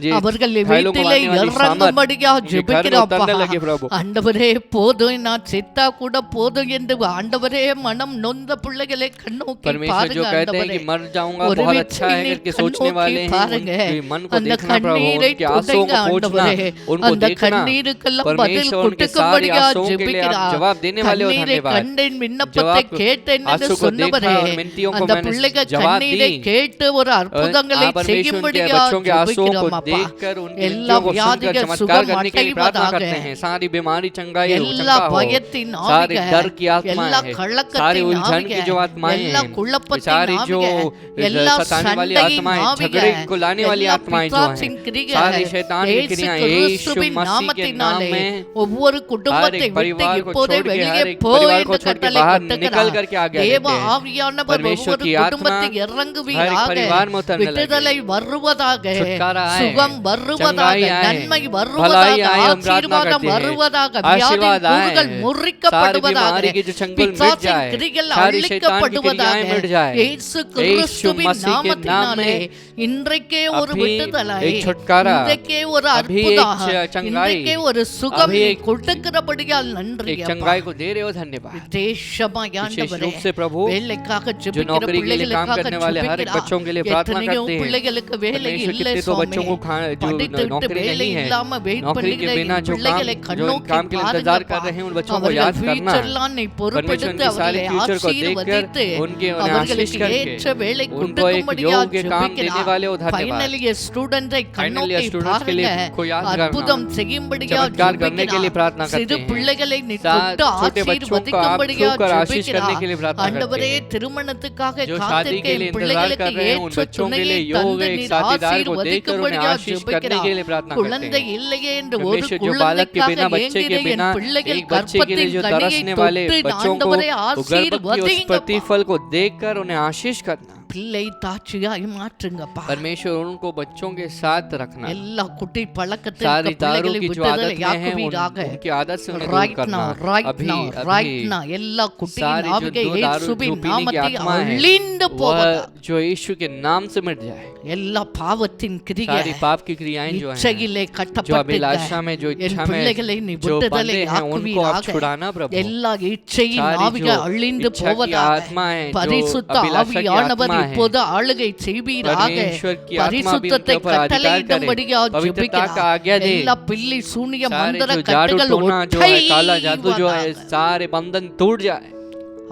B: ये
A: அவர்கள்
B: घायलों को
A: வீட்டிலே
B: बांधने वाली
A: இறங்கும்படியா
B: सामर्थ, ये घर में
A: ஜெபிக்கிறப்பா.
B: उतरने लगे प्रभु।
A: ஆண்டவரே போதும் நான் செத்தா கூட போதும் என்று ஆண்டவரே மனம் நொந்த பிள்ளைகளை கண்ணோக்கி
B: परमेश्वर जो
A: பாருங்க
B: कहते हैं कि
A: ஆண்டவரே.
B: मर जाऊंगा
A: ஒரு
B: बहुत अच्छा है
A: விச்சை
B: करके सोचने
A: கண்ணோக்கி
B: वाले हैं,
A: பாருங்க.
B: उनके मन को
A: அந்த
B: देखना प्रभु,
A: கண்ணீரை
B: उनके आंसुओं
A: துடைங்க
B: को पोंछना,
A: ஆண்டவரே.
B: उनको
A: அந்த
B: देखना।
A: கண்ணீருக்கெல்லாம் பதில்
B: परमेश्वर उनके सारे
A: கொடுக்கும்படியா
B: आंसुओं के लिए आप
A: ஜெபிக்கிறார்.
B: जवाब देने वाले हो,
A: கண்ணீரை
B: धन्यवाद।
A: கண்டேன் விண்ணப்பத்தை
B: जवाब
A: கேட்டேன் என்று
B: आंसू को
A: சொன்னவரே,
B: देखा और मिनतियों को
A: அந்த
B: मैंने
A: பிள்ளைகள்
B: जवाब
A: கண்ணீரை
B: दी।
A: கேட்டு ஒரு அற்புதங்களை
B: आप परमेश्वर उनके
A: செய்யும்படியா
B: बच्चों के आंसुओं को
A: ஜெபிக்கிறோம் அப்பா.
B: देखकर उनकी
A: எல்லா
B: विनतियों को सुनकर
A: வியாதிகள்
B: चमत्कार
A: சுகம்
B: करने के लिए प्रार्थना
A: அடைவதாக.
B: करते हैं। सारी बीमारी चंगाई हो,
A: எல்லா
B: चंगा हो,
A: பயத்தின்
B: सारे
A: ஆவிக,
B: डर की आत्माएं
A: எல்லா
B: हैं, सारी
A: கள்ளக்கத்தின்
B: उलझन
A: ஆவிக,
B: की जो आत्माएं
A: எல்லா
B: हैं,
A: குழப்பத்தின்
B: सारी जो
A: ஆவிக, எல்லா
B: सताने वाली
A: சண்டையின்
B: आत्माएं,
A: ஆவிக,
B: झगड़े को लाने वाली
A: எல்லா
B: आत्माएं जो
A: பிசாசின்
B: हैं,
A: கிரிகள்,
B: सारी शैतान की
A: இயேசு
B: क्रियाएं यीशु
A: கிறிஸ்துவின்
B: मसीह के नाम
A: நாமத்தினாலே
B: में
A: ஒவ்வொரு
B: हर
A: குடும்பத்தை
B: एक
A: விட்டு
B: परिवार को
A: இப்போதே
B: छोड़ के,
A: வெளியே
B: हर एक
A: போ
B: परिवार को
A: என்று
B: छोड़ के
A: கட்டளை
B: बाहर निकल
A: கட்டுகிறார்.
B: करके आगे
A: தேவ
B: देते हैं।
A: ஆவியானவர்
B: परमेश्वर
A: ஒவ்வொரு
B: की
A: குடும்பத்தை
B: आत्मा हर
A: இறங்குவீராக.
B: परिवार में उतरने लगे।
A: விடுதலை வருவதாக,
B: छुटकारा आए,
A: சுகம் வருவதாக,
B: चंगाई आए,
A: நன்மை
B: भलाई
A: வருவதாக,
B: आए, हम प्रार्थना
A: ஆசீர்வாதம்
B: करते हैं।
A: வருவதாக,
B: आशीर्वाद
A: வியாதியின்
B: आए,
A: கூறுகள்
B: सारी
A: முறிக்கப்படுவதாக,
B: बीमारी की जो चंगुल मिट
A: பிசாசின்
B: जाए,
A: கிரிகள்
B: सारी शैतान की क्रियाएं
A: அழிக்கப்படுவதாக.
B: मिट जाए,
A: இயேசு கிறிஸ்துவின்
B: मसीह के नाम
A: நாமத்தினாலே
B: में
A: இன்றைக்கே ஒரு
B: अभी
A: விடுதலை,
B: एक छुटकारा,
A: இன்றைக்கே ஒரு
B: अभी
A: அற்புதம்,
B: एक चंगाई,
A: இன்றைக்கே ஒரு சுகம்
B: अभी एक
A: கொடுக்கிறபடியால் நன்றி
B: एक
A: அப்பா.
B: चंगाई को दे रहे हो, धन्यवाद।
A: விசேஷமாய்
B: विशेष
A: ஆண்டவரே,
B: रूप से प्रभु
A: வேலைக்காக
B: जो
A: ஜெபிக்கிற
B: नौकरी के लिए काम
A: பிள்ளைகளுக்காக
B: करने वाले हर एक
A: ஜெபிக்கிறார்.
B: बच्चों के लिए प्रार्थना
A: எத்தனையோ
B: करते हैं।
A: பிள்ளைகளுக்கு வேலை
B: परमेश्वर
A: இல்லை
B: कितने तो
A: சுவாமி.
B: बच्चों को जो
A: படித்து விட்டு
B: नौकरी
A: வேலை
B: नहीं है,
A: இல்லாம வெயிட்
B: नौकरी के
A: பண்ணுகிற
B: बिना
A: என்
B: जो
A: பிள்ளைகளை
B: काम
A: கண்ணோக்கி
B: काम के लिए इंतजार कर
A: பாருங்கப்பா.
B: रहे हैं, उन बच्चों को
A: அவர்கள்
B: याद करना।
A: ஃபியூச்சர்லாம் நீ
B: परमेश्वर
A: பொறுப்பெடுத்து
B: उनकी सारी
A: அவர்களை
B: फ्यूचर को
A: ஆசீர்வதித்து
B: देखकर उनके उन्हें आशीष
A: அவர்களுக்கு
B: करके
A: ஏற்ற வேலை
B: उनको एक
A: கொடுக்கும்படியா
B: योग्य काम देने
A: ஜெபிக்கிறார்.
B: वाले हो, धन्यवाद।
A: ஃபைனலி ஸ்டூடெண்ட்ஸை
B: Finally,
A: கண்ணோக்கி
B: students के लिए
A: பாருங்க.
B: को याद
A: அற்புதம்
B: करना,
A: செய்யும்படியா
B: चमत्कार करने के लिए प्रार्थना
A: ஜெபிக்கிறார். சிறு
B: करते हैं।
A: பிள்ளைகளை நீ
B: साथ
A: தொட்டு
B: छोटे बच्चों को आप
A: ஆசீர்வதிக்கும்படியா
B: छूकर आशीष करने के लिए
A: ஜெபிக்கிறார்.
B: प्रार्थना करते
A: ஆண்டவரே
B: हैं।
A: திருமணத்துக்காக
B: जो शादी
A: காத்திருக்க
B: के
A: என்
B: लिए इंतजार
A: பிள்ளைகளுக்கு
B: कर रहे हैं, उन
A: ஏற்ற
B: बच्चों के
A: துணையை
B: लिए योग
A: தந்து
B: एक
A: நீர்
B: साथीदार को देकर उन्हें
A: ஆசீர்வதிக்கும்படியா
B: आशीष करने के
A: ஜெபிக்கிறார்.
B: लिए प्रार्थना करते
A: குழந்தை
B: हैं।
A: இல்லையே என்று ஒரு
B: परमेश्वर जो बालक के बिना
A: குழந்தைக்காக
B: बच्चे के
A: ஏங்குகிற
B: बिना
A: என் பிள்ளைகள்
B: एक बच्चे के लिए
A: கற்பத்தின்
B: जो
A: கனியை
B: तरसने वाले
A: தொட்டு
B: बच्चों को
A: ஆண்டவரே
B: गर्भ की उस
A: ஆசீர்வதிங்கப்பா.
B: प्रतिफल को देखकर उन्हें आशीष करना।
A: பிள்ளை தாட்சியாய் மாற்றுங்கப்பா.
B: परमेश्वर उनको बच्चों के साथ रखना।
A: எல்லா குட்டி பழக்கத்தில்
B: सारी
A: இருக்க
B: दारू
A: பிள்ளைகளை
B: की जो
A: விடுதலை
B: आदत में है
A: ஆக்குவீராக.
B: उनकी आदत से उन्हें दूर
A: Right
B: करना।
A: now, right
B: अभी
A: now, right
B: अभी
A: now. எல்லா குட்டியின்
B: सारी जो
A: ஆவிகை
B: दो दारू
A: இயேசுவின்
B: जो पीने की
A: நாமத்தில்
B: आत्मा है
A: அழிந்து போவதாக.
B: वह जो यीशु के नाम से मिट जाए।
A: எல்லா பாவத்தின் கிரியை
B: सारी पाप की क्रियाएं जो हैं,
A: இச்சையிலே
B: जो
A: கட்டப்பட்டிருக்க
B: अभिलाषा में जो
A: என்
B: इच्छा
A: பிள்ளைகளை நீ
B: में जो
A: விடுதலை
B: बंधे हैं उनको आप
A: ஆக்குவீராக.
B: छुड़ाना प्रभु।
A: எல்லா இச்சையின்
B: सारी
A: ஆவிகள்
B: जो
A: அழிந்து
B: इच्छा की
A: போவதாக.
B: आत्मा है, जो
A: பரிசுத்த
B: अभिलाषा की
A: ஆவியானவர்
B: आत्मा है,
A: இப்போது ஆளுகை செய்வீராக.
B: परमेश्वर की आत्मा भी उनके
A: பரிசுத்தத்தை
B: ऊपर अधिकार करे,
A: கட்டளையிடும்படியா
B: पवित्रता का
A: ஜெபிக்கிறார்.
B: आज्ञा दे।
A: எல்லா பில்லி சூனிய
B: सारे
A: மந்திர
B: जो जादू
A: கட்டுகள்
B: टोना जो है, काला जादू जो है,
A: ஒற்றைவதாக.
B: सारे बंधन टूट जाए।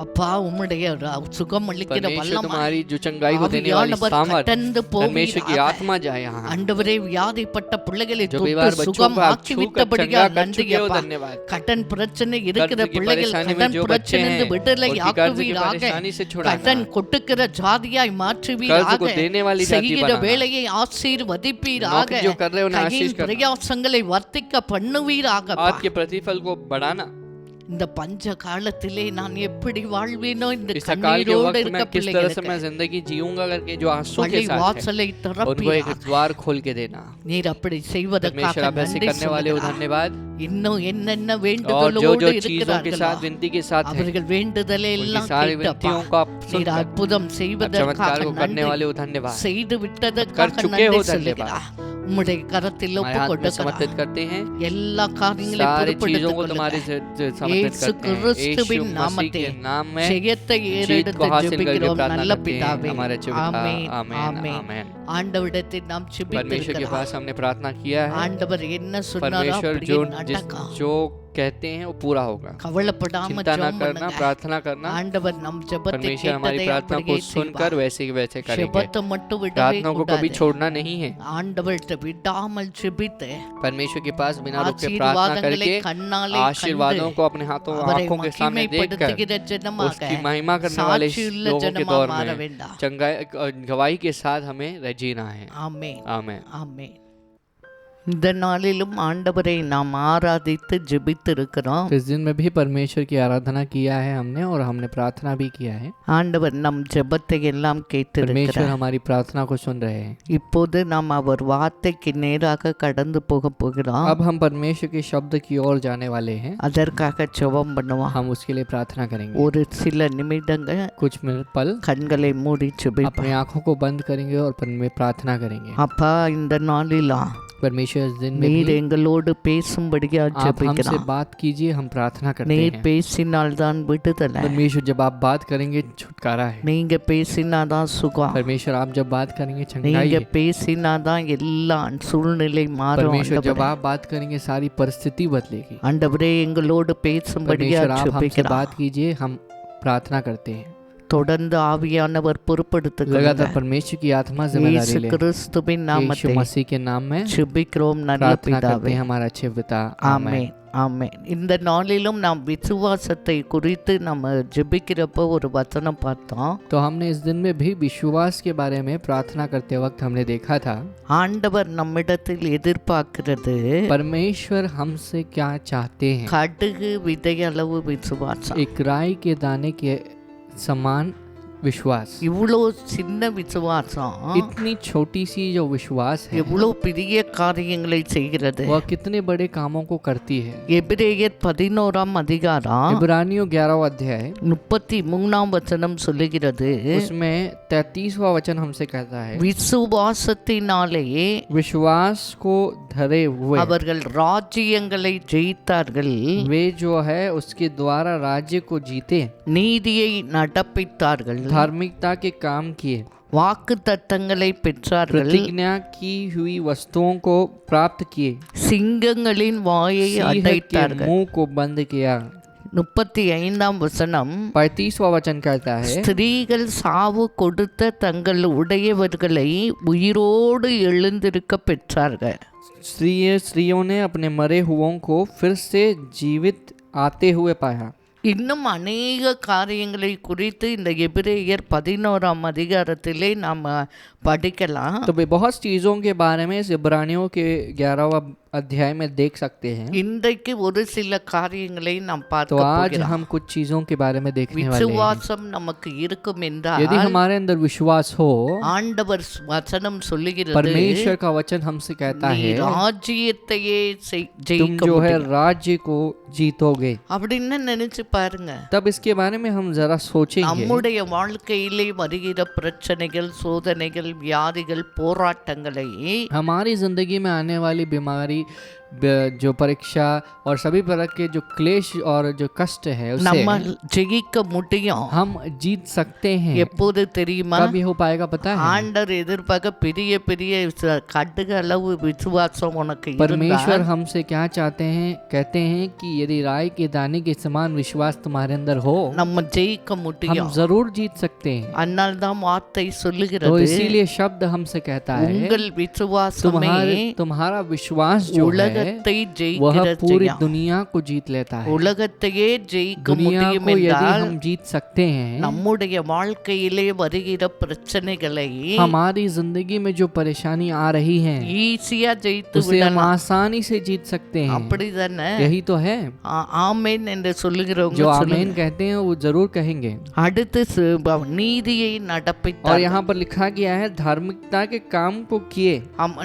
A: அப்பா உம்முடைய சுகம் அளிக்கிற
B: परमेश्वर
A: வல்லமை
B: तुम्हारी जो चंगाई को देने वाली
A: ஆவியானவர்
B: सामर्थ,
A: கடந்து
B: परमेश्वर की
A: போவீராக.
B: आत्मा जाए यहाँ,
A: ஆண்டவரே வியாதிப்பட்ட பிள்ளைகளை
B: जो
A: தொட்டு
B: बीमार बच्चों
A: சுகம்
B: को आप
A: ஆக்கி
B: छूकर
A: விட்டபடியா
B: चंगा कर
A: நன்றி
B: चुके हो,
A: அப்பா.
B: धन्यवाद।
A: கடன் பிரச்சனை இருக்கிற
B: कर्ज की
A: பிள்ளைகள்
B: परेशानी में
A: கடன்
B: जो बच्चे
A: பிரச்சனை
B: हैं,
A: விடுதலை
B: उनकी कर्ज की
A: ஆக்குவீராக.
B: परेशानी से छुड़ाना,
A: கடன் கொட்டுக்கிற ஜாதியாய்
B: कर्ज
A: மாற்றுவீராக.
B: को देने वाली जाति
A: செய்கிற
B: बनाना,
A: வேலையை ஆசீர்வதிப்பீராக.
B: नौकरी जो कर रहे हो उन्हें आशीष
A: கையின்
B: करना,
A: பிரயாசங்களை வர்த்திக்க பண்ணுவீராக.
B: आपके प्रतिफल को बढ़ाना।
A: இந்த பஞ்ச காலத்திலே நான் எப்படி வாழ்வேனோ இந்த
B: इस अकाल के
A: கண்ணீரோடு
B: वक्त
A: இருக்க
B: में किस तरह से
A: பிள்ளைகளுக்கு
B: मैं जिंदगी जीऊंगा करके जो आंसू
A: பள்ளி
B: के साथ है,
A: வாசலை
B: उनको एक
A: திறப்பீராக.
B: द्वार खोल के देना।
A: நீர் அப்படி
B: परमेश्वर
A: செய்வதற்காக
B: आप ऐसे
A: நன்றி
B: करने वाले हो,
A: சொல்லுகிறார்.
B: धन्यवाद।
A: இன்னும் என்னென்ன
B: और जो
A: வேண்டுதலோடு
B: जो चीजों के
A: இருக்கிறார்களோ
B: साथ विनती के साथ है,
A: அவர்கள் வேண்டுதலை
B: उनकी
A: எல்லாம்
B: सारी
A: கேட்டப்பா.
B: विनतियों को आप
A: நீர்
B: सुनकर
A: அற்புதம்
B: आप
A: செய்வதற்காக
B: चमत्कार को करने
A: நன்றி.
B: वाले हो, धन्यवाद।
A: செய்து
B: कर
A: விட்டதற்காக
B: चुके हो,
A: நன்றி
B: धन्यवाद।
A: சொல்லுகிறார். உம்முடைய கரத்தில்
B: हमारे
A: ஒப்பு
B: हाथ में
A: கொடுக்கிறார்.
B: समर्पित करते हैं,
A: எல்லா காரியங்களையும்
B: सारी चीजों
A: பொறுப்படுத்திக்
B: को तुम्हारे
A: கொள்ளுங்கள்.
B: समर्पित
A: இயேசு
B: करते हैं।
A: கிறிஸ்துவின்
B: यीशु मसीह
A: நாமத்தில்
B: के नाम में
A: ஜெயத்தை
B: जीत
A: ஏறெடுத்து
B: को हासिल करके
A: ஜெபிக்கிறோம்
B: प्रार्थना
A: நல்ல
B: करते हैं,
A: பிதாவே.
B: हमारे अच्छे पिता।
A: ஆமென்,
B: आमेन,
A: ஆமென்.
B: आमेन।
A: ஆண்டவரிடத்தில் நாம்
B: परमेश्वर के
A: ஜெபித்திருக்கிறோம்.
B: पास हमने प्रार्थना किया है,
A: ஆண்டவர் என்ன சொன்னாரோ
B: परमेश्वर
A: அப்படியே
B: जो
A: நடக்கும்.
B: जो कहते हैं वो पूरा होगा।
A: கவலைப்படாம
B: चिंता ना
A: ஜெபம்
B: करना,
A: பண்ணுங்க.
B: प्रार्थना करना।
A: ஆண்டவர் நம் ஜெபத்தை
B: परमेश्वर हमारी
A: கேட்டதை
B: प्रार्थना को
A: அப்படியே
B: सुनकर
A: செய்வார்.
B: वैसे ही वैसे करेंगे।
A: ஜெபத்தை மட்டும் விடவே
B: प्रार्थना को कभी
A: கூடாது.
B: छोड़ना नहीं है।
A: ஆண்டவர்கிட்ட விடாமல் ஜெபித்து
B: परमेश्वर के पास बिना रुके प्रार्थना
A: ஆசீர்வாதங்களை
B: करके
A: கண்ணாலே
B: आशीर्वादों
A: கண்டு
B: को अपने हाथों
A: அவரை
B: आंखों के सामने देखकर
A: மகிமைப்படுத்துகிற ஜனமாக
B: उसकी महिमा करने वाले
A: சாட்சியுள்ள
B: लोगों के
A: ஜனமா
B: दौर
A: மாற
B: में
A: வேண்டாம்.
B: चंगाई गवाही के साथ हमें जीना है।
A: ஆமென்,
B: आमेन।
A: ஆமென். இந்த நாளிலும் ஆண்டவரை நாம் ஆராதித்து ஜெபித்திருக்கிறோம்.
B: इस दिन में भी परमेश्वर की आराधना किया है हमने, और हमने प्रार्थना भी किया है।
A: ஆண்டவர் நம் ஜெபத்தை எல்லாம்
B: परमेश्वर
A: கேட்டிருக்கிறார்.
B: हमारी प्रार्थना को सुन रहे हैं।
A: இப்போது நாம் அவர் வார்த்தைக்கு நேராக கடந்து போக போகிறோம்.
B: अब हम परमेश्वर के शब्द की ओर जाने वाले हैं।
A: அதற்காக ஜெபம் பண்ணுவோம்.
B: हम उसके लिए प्रार्थना करेंगे।
A: ஒரு சில நிமிடங்கள்
B: कुछ मिनट पल
A: கண்களை மூடி ஜெபிப்போம்.
B: अपनी आंखों को बंद करेंगे और प्रार्थना करेंगे।
A: அப்பா இந்த நாளிலா
B: परमेश्वर इस दिन में
A: நீர்
B: भी
A: எங்களோடு பேசும்படியா
B: आप हमसे
A: ஜெபிக்கிறோம்.
B: बात कीजिए, हम प्रार्थना करते
A: நீர்
B: हैं।
A: பேசினால்தான் விடுதலை.
B: परमेश्वर जब आप बात करेंगे छुटकारा है।
A: நீங்க பேசினாதான் சுகம்.
B: परमेश्वर आप जब बात करेंगे चंगाई
A: நீங்க
B: है।
A: பேசினாதான் எல்லா சூழ்நிலை மாறும்.
B: परमेश्वर जब
A: ஆண்டவரே.
B: आप बात करेंगे सारी परिस्थिति बदलेगी।
A: ஆண்டவரே எங்களோடு பேசும்படியா
B: परमेश्वर आप हमसे
A: ஜெபிக்கிறோம்.
B: बात कीजिए, हम प्रार्थना करते हैं।
A: தொடர்ந்து ஆவியானவர் பொறுப்படுத்துகிறார்.
B: लगातार परमेश्वर की आत्मा जिम्मेदारी
A: இயேசு
B: ले।
A: கிறிஸ்துவின்
B: यीशु
A: நாமத்தில்
B: मसीह के नाम में
A: ஜெபிக்கிறோம் நல்ல
B: प्रार्थना करते
A: பிதாவே.
B: हैं हमारा अच्छे पिता।
A: ஆமென், ஆமென். இந்த நாளிலும் நாம் விசுவாசத்தை குறித்து நம்ம ஜெபிக்கிறப்போ ஒரு வசனம் பார்த்தோம்.
B: तो हमने इस दिन में भी विश्वास के बारे में प्रार्थना करते वक्त हमने देखा था,
A: ஆண்டவர் நம்மிடத்தில் எதிர்பார்க்கிறது
B: परमेश्वर हमसे क्या चाहते हैं।
A: கடுகு விதை அளவு விசுவாசம்.
B: एक राई के दाने के समान विश्वास।
A: இவ்வளோ சின்ன விசுவாசம்
B: इतनी छोटी सी जो विश्वास है
A: எவ்வளோ பெரிய காரியங்களை செய்கிறது.
B: वह कितने बड़े कामों को करती है।
A: எபிரேயர் 11ஆம் அதிகாரம்
B: इब्रानियों 11वां अध्याय
A: 33ஆம் வசனம் சொல்லுகிறது,
B: उसमें 33वां वचन हमसे कहता है,
A: விசுவாசத்தினாலே
B: विश्वास को धरे हुए
A: அவர்கள் ராஜ்யங்களை ஜெயித்தார்கள்,
B: वे जो है उसके द्वारा राज्य को जीते,
A: நீதியை நடப்பித்தார்கள்,
B: धार्मिकता के काम किए,
A: வாக்கு தத்தங்களை பெற்றார்கள்,
B: प्रतिज्ञा की हुई वस्तुओं को प्राप्त किए,
A: சிங்கங்களின் வாயை
B: सिंह के
A: அடைத்தார்கள்.
B: मुंह को बंद किया।
A: 35ஆம் வசனம்,
B: 35वां वचन कहता है,
A: ஸ்திரீகள் சாவு கொடுத்த தங்கள் உடையவர்களை உயிரோடு எழுந்திருக்க பெற்றார்கள்.
B: स्त्रियों ने अपने मरे हुओं को फिर से जीवित आते हुए पाया।
A: இன்னும் அநேக காரியங்களை குறித்து இந்த எபிரேயர் 11ஆம் அதிகாரத்திலே நாம் படிக்கலாம்.
B: तो वे बहुत चीजों के बारे में इस इब्रानियों के 11वां अध्याय में देख सकते हैं।
A: இன்றைக்கு ஒரு சில காரியங்களை நாம்
B: तो
A: பார்க்க
B: आज
A: போகிறோம்.
B: हम कुछ चीजों के बारे में देखने वाले हैं।
A: விசுவாசம் நமக்கு இருக்கும்
B: यदि
A: என்றால்
B: हमारे अंदर विश्वास हो,
A: ஆண்டவர் வசனம் சொல்லுகிறது,
B: परमेश्वर का वचन हमसे कहता
A: நீ
B: है,
A: ராஜ்யத்தையே
B: तुम
A: ஜெயிக்க
B: जो है
A: முடியும்.
B: राज्य को जीतोगे।
A: அப்படின்னு நினைச்சு பாருங்க.
B: तब इसके बारे में हम जरा सोचेंगे।
A: நம்முடைய வாழ்க்கையிலே வருகிற பிரச்சனைகள், சோதனைகள், வியாதிகள், போராட்டங்களை
B: हमारी जिंदगी में आने वाली बीमारी, जो परीक्षा और सभी प्रकार के जो क्लेश और जो कष्ट है
A: நம்ம
B: उससे
A: ஜெயிக்க முடியும்.
B: हम जीत सकते हैं।
A: எப்போது தெரியுமா?
B: कब ये हो पाएगा पता है?
A: ஆண்டவர் எதிர்பார்க்க பெரிய பெரிய கடுகு அளவு விசுவாசம் உனக்கு
B: परमेश्वर
A: இருந்தா
B: हमसे क्या चाहते हैं? कहते हैं कि यदि राई के दाने के समान विश्वास तुम्हारे अंदर हो,
A: நம்ம ஜெயிக்க
B: हम
A: முடியும்.
B: जरूर जीत सकते हैं।
A: அதனால தான் வார்த்தை
B: तो
A: சொல்லுகிறது,
B: इसीलिए शब्द हमसे कहता है
A: உங்கள் விசுவாசமே
B: तुम्हारा विश्वास जो है
A: உலகத்தை
B: वह
A: ஜெயிக்கிற
B: पूरी
A: ஜெயம்.
B: दुनिया को जीत लेता है।
A: உலகத்தையே ஜெயிக்க
B: दुनिया
A: முடியும்
B: को यदि
A: என்றால்
B: हम जीत सकते हैं,
A: நம்முடைய வாழ்க்கையிலே வருகிற பிரச்சனைகளை
B: हमारी जिंदगी में जो परेशानी आ रही है
A: ஈஸியா ஜெயித்து
B: उसे हम
A: விடலாம்.
B: आसानी से जीत सकते हैं।
A: அப்படிதானே?
B: यही तो है
A: ஆமென் என்று சொல்லுகிறவங்க
B: जो
A: சொல்லுங்க.
B: आमीन कहते हैं वो जरूर कहेंगे।
A: அடுத்து நீதியை நடப்பித்தார்.
B: और यहाँ पर लिखा गया है धार्मिकता के काम को किए।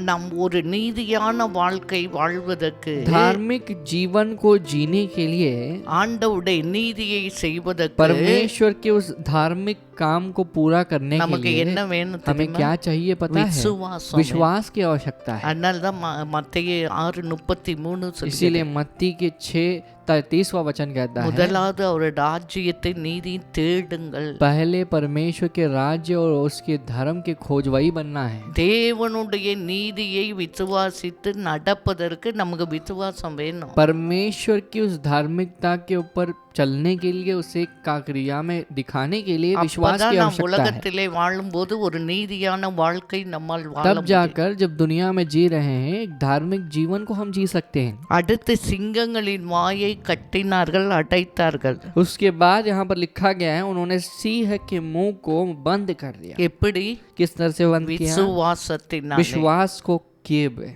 A: நம் ஒரு நீதியான வாழ்க்கை வாழ்வதற்கு
B: धार्मिक जीवन को जीने के लिए
A: ஆண்டவருடைய நீதியை செய்வதற்கு
B: परमेश्वर के उस धार्मिक काम को पूरा करने के
A: நமக்கு
B: लिए
A: என்ன வேணும்
B: हमें
A: தெரியுமா?
B: क्या चाहिए पता है?
A: விசுவாசம்.
B: विश्वास की आवश्यकता है।
A: அதனால தான் மத்தேயு 6:33 சொல்லுகிறது.
B: इसीलिए मत्ती के 6:33वां वचन कहता है,
A: முதலாவது அவருடைய ராஜ்யத்தை நீதி தேடுங்கள்.
B: पहले परमेश्वर के राज्य और उसके धर्म के खोजवई बनना है।
A: தேவனுடைய நீதியை விசுவாசித்து நடப்பதற்கு நமக்கு விசுவாசம் வேணும்.
B: परमेश्वर की उस धार्मिकता के ऊपर चलने के लिए उसे का क्रिया में दिखाने के लिए विश्वास
A: அப்பதான்
B: की
A: நாம்
B: आवश्यकता है।
A: உலகத்திலே வாழும்போது ஒரு நீதியான வாழ்க்கை நம்மால் வாழ
B: तब
A: முடியும்.
B: जाकर जब दुनिया में जी रहे हैं एक धार्मिक जीवन को हम जी सकते हैं।
A: அடுத்து சிங்கங்களின் வாயை கட்டினார்கள், அடைத்தார்கள்.
B: उसके बाद यहाँ पर लिखा गया है उन्होंने सिंह के मुंह को बंद कर दिया।
A: எப்படி?
B: किस तरह से बंद किया?
A: விசுவாசத்தினாலே.
B: विश्वास को किए हुए।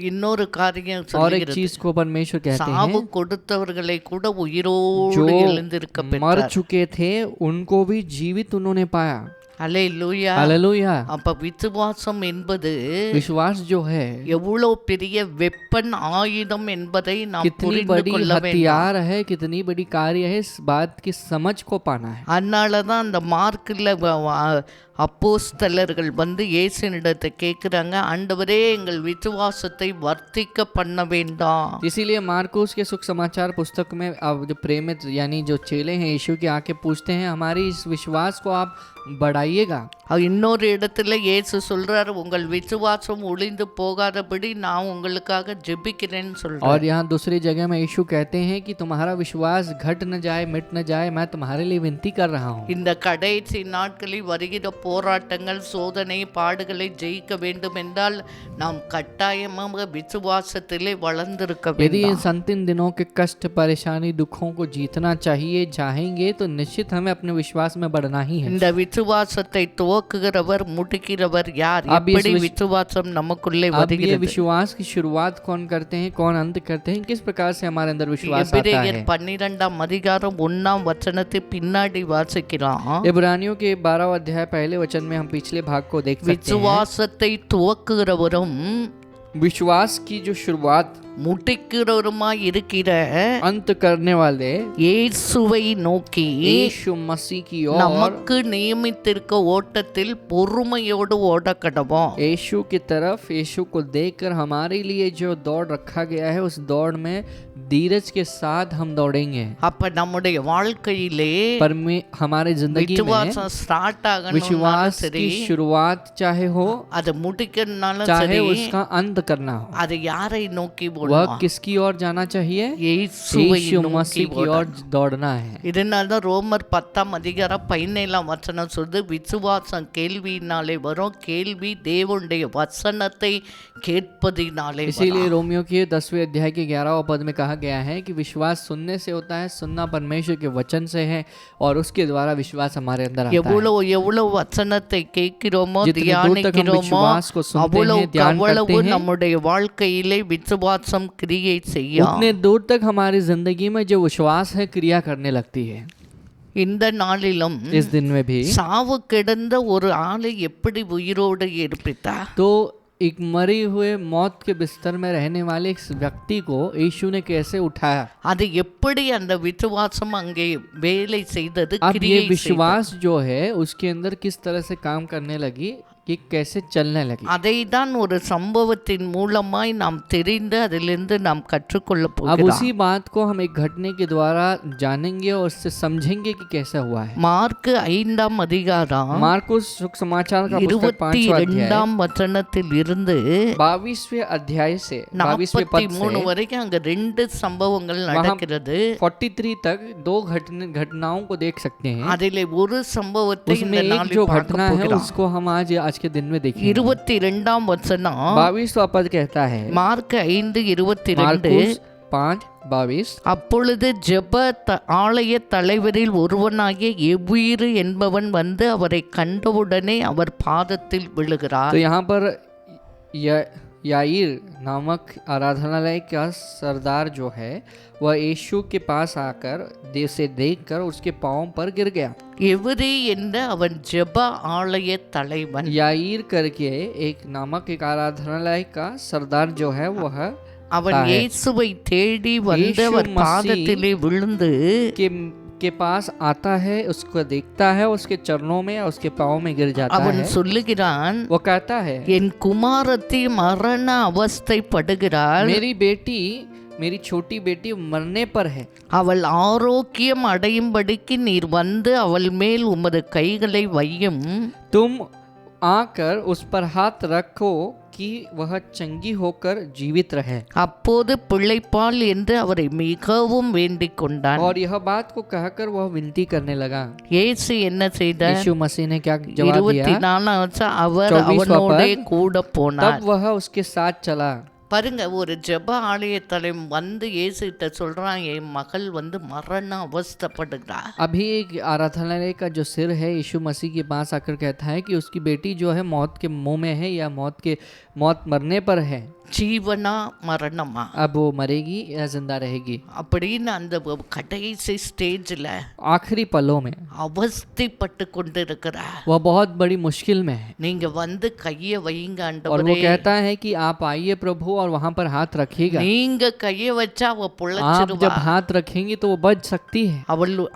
A: இன்னொரு காரியம்
B: और एक
A: சொல்லுகிறது.
B: चीज को परमेश्वर कहते
A: சாவு
B: हैं
A: கொடுத்தவர்களை கூட உயிரோடு
B: जो
A: எழுந்திருக்க
B: मर
A: பெற்றார்.
B: चुके थे उनको भी जीवित उन्होंने पाया।
A: அல்லேலூயா.
B: हालेलुया।
A: அப்ப விசுவாசம் என்பது
B: विश्वास जो है
A: எவ்வளவு பெரிய வெப்பன் ஆயுதம் என்பதை நாம்
B: कितनी
A: புரிந்து
B: बड़ी
A: கொள்ள வேண்டும்.
B: हथियार है, कितनी बड़ी कार्य है, इस बात की समझ को पाना है।
A: அதனால தான் அந்த மார்க்கில் அப்போஸ்தலர்கள் வந்து இயேசுனிடத்தை கேட்குறாங்க, ஆண்டவரே எங்கள் விசுவாசத்தை வர்த்திக்க பண்ண வேண்டாம்.
B: इसीलिए मार्कुस के सुख समाचार पुस्तक में अब जो प्रेमित यानी जो चेले हैं यीशु के आके पूछते हैं हमारी इस विश्वास को आप बढ़ाइएगा।
A: இன்னொரு இடத்துல இயேசு சொல்றாரு, உங்கள் விசுவாசம் ஒளிந்து போகாதபடி நான் உங்களுக்காக ஜெபிக்கிறேன்னு
B: और
A: சொல்றாரு.
B: यहाँ दूसरी जगह में यीशु कहते हैं कि तुम्हारा विश्वास घट न जाए, मिट न जाए, मैं तुम्हारे लिए विनती कर रहा हूँ।
A: இந்த கடைசி नाட்களில் வருகிற போராட்டங்கள், சோதனை, பாடுகளை ஜெயிக்க வேண்டும் என்றால் நாம் கட்டாயமாக விசுவாசத்திலே வளர்ந்திருக்க
B: यदि इन
A: வேண்டும்.
B: अंतिम दिनों के कष्ट, परेशानी, दुखों को जीतना चाहिए, चाहेंगे तो निश्चित हमें अपने विश्वास में बढ़ना ही है।
A: இந்த விசுவாசத்தை துவக்குகிறவர் முடிக்கிறவர் யார்?
B: अब इस
A: எப்படி விசுவாசம் நமக்குள்ளே
B: अब ये
A: வருகிறது?
B: विश्वास की शुरुआत कौन करते हैं, कौन अंत करते हैं, किस प्रकार से हमारे अंदर विश्वास आता
A: எபிரேயர்
B: है?
A: 12 அதிகாரம் 1 वचனத்தை பின்னாடி வாசிக்கிறோம்.
B: इब्रानियों के 12 अध्याय पहले वचन में हम पिछले भाग को देख सकते हैं।
A: விசுவாசத்தை துவக்குகிறவரும்
B: विश्वास की जो शुरुआत,
A: முடிக்கிறவருமாய் இருக்கிற
B: अंत करने वाले
A: இயேசுவை நோக்கி
B: यीशु मसीह की ओर,
A: நமக்கு நியமித்திருக்க ஓட்டத்தில் பொறுமையோடு ஓட கடவோம்.
B: यीशु की तरफ, यीशु को देखकर हमारे लिए जो दौड़ रखा गया है उस दौड़ में धीरज के साथ हम दौड़ेंगे।
A: அப்ப நம்முடைய வாழ்க்கையிலே
B: पर में हमारे जिंदगी में
A: விசுவாசம் ஸ்டார்ட் ஆகணும்னாலும்
B: विश्वास
A: சரி,
B: की शुरुआत चाहे हो,
A: அதை முடிக்கணும்னாலும்
B: चाहे
A: சரி,
B: उसका अंत करना हो,
A: அது யாரை நோக்கி
B: वह
A: ஓடணும்?
B: किसकी ओर जाना चाहिए?
A: இயேசுவை
B: यीशु
A: நோக்கி
B: मसीह की ओर
A: ஓடணும்.
B: दौड़ना है।
A: இதனால்தான் ரோமர் 10 அதிகாரம் 17 வசனம் சொல்லுது, விசுவாசம் கேள்வியினாலே வரும், கேள்வி தேவனுடைய வசனத்தை கேட்பதினாலே
B: इसीलिए
A: வரும்.
B: रोमियो के 10वें अध्याय के 11वें पद में कहा गया है कि विश्वास सुनने से होता है, सुनना परमेश्वर के वचन से है और उसके द्वारा विश्वास हमारे अंदर आता है।
A: எவ்வளவு வசனத்தை கேட்கிறோமோ,
B: जितनी दूर तक हम
A: தியானிக்கிறோமோ,
B: विश्वास को सुनते हैं,
A: அவ்வளவு
B: ध्यान
A: அவ்வளவு
B: करते हैं,
A: நம்முடைய வாழ்க்கையிலே விசுவாசம் கிரியை செய்யும்.
B: उतने दूर तक हमारी जिंदगी में जो विश्वास है क्रिया करने लगती है।
A: இந்த நாளிலும்
B: इस दिन में भी
A: சாவு கிடந்த ஒரு ஆளை எப்படி உயிரோடு இருப்பித்தா?
B: तो एक मरे हुए मौत के बिस्तर में रहने वाले इस व्यक्ति को यीशु ने कैसे उठाया?
A: அது எப்படி அந்த விசுவாசம் அங்கே வேலை செய்தது,
B: अब ये
A: கிரியை செய்தது?
B: विश्वास जो है उसके अंदर किस तरह से काम करने लगी, कि कैसे चलने लगी।
A: அதை தான் ஒரு சம்பவத்தின் மூலமாய் நாம் தெரிந்து அதிலிருந்து நாம் கற்றுக்கொள்ள
B: अब
A: போகிறோம்.
B: उसी बात को हम एक घटने के द्वारा जानेंगे और उससे समझेंगे कि कैसा हुआ है।
A: மார்க்கு 5ஆம் அதிகாரம்
B: मार्कुस सुसमाचार का पुस्तक 5वां अध्याय
A: 22ஆம் வசனத்தில் இருந்து
B: 22वें अध्याय से 22वें पद
A: 43
B: से
A: வரைக்கும் அங்க ரெண்டு சம்பவங்கள் நடக்கிறது.
B: 43 तक दो घटनाओं को देख सकते हैं।
A: அதிலே ஒரு சம்பவத்தை
B: उसमें
A: இந்த
B: एक
A: நாளில்
B: जो
A: பார்க்க
B: घटना है
A: போகிறோம்.
B: उसको हम आज के दिन में देखेंगे।
A: 22ஆம் வசனம்
B: 22वां पद कहता है,
A: மார்க் 5:22
B: मार्कुस 5:22
A: அப்பொழுது ஜெப ஆலய தலைவரில் ஒருவனாகிய எவ்வீரு என்பவன் வந்து அவரை கண்டவுடனே அவர் பாதத்தில் விழுகிறார்.
B: तो यहाँ पर याईर नामक आराधनालय का सरदार जो है वह यीशु के पास आकर से देखकर उसके पांव पर गिर गया।
A: எவரி என்ற அவன் ஜெப ஆலய தலைவன்.
B: याईर करके एक नामक एक आराधनालय का सरदार जो है वह
A: அவன் இயேசுவை தேடி வந்து அவர் பாதத்திலே விழுந்து
B: के पास आता है, उसको देखता है, उसके चरणों में उसके पाँव में गिर जाता
A: அவன்
B: है।
A: சொல்லுகிறான்,
B: वो कहता है,
A: என் குமாரத்தி மரண அவஸ்தை படுகிறாள்,
B: मेरी बेटी मेरी छोटी बेटी मरने पर है,
A: அவள் ஆரோக்கியம் அடையும்படிக்கு நீர் வந்து அவள் மேல் உமது கைகளை வையும்,
B: तुम आकर उस पर हाथ रखो कि वह चंगी होकर जीवित रहे।
A: அப்போது பிள்ளைப்பால் என்று அவரை மிகவும் வேண்டிக் கொண்டான்.
B: और यह बात को कहकर वह विनती करने लगा।
A: இயேசு என்ன செய்தார்?
B: यीशु मसीह ने क्या जवाब दिया?
A: 24 அவர் அவனோட கூட போனார்.
B: तब वह उसके साथ चला।
A: பாருங்க, ஒரு ஜெப ஆலயத்தில் வந்து இயேசுகிட்ட சொல்றான், என் மகள் வந்து மரண அவஸ்தைப்படுகிறா.
B: अभी एक आराधनालय का जो सिर है यीशु मसीह के पास आकर कहता है कि उसकी बेटी जो है मौत के मुंह में है या मौत मरने पर है।
A: ஜீவனா மரணமா?
B: अब वो मरेगी या जिंदा रहेगी?
A: அப்படின்னு அந்த கடைசி ஸ்டேஜ்ல
B: आखिरी पलों में
A: அவஸ்தைப்பட்டு கொண்டு இருக்கிறார்.
B: वह बहुत बड़ी मुश्किल में है।
A: நீங்க வந்து கைய வைங்க
B: और
A: ஆண்டவரே.
B: वो कहता है कि आप आइए प्रभु और वहां पर हाथ रखिएगा।
A: நீங்க கைய வச்சா அவ
B: आप
A: பொழைச்சிருவா.
B: जब हाथ रखेंगे तो वो बच सकती है।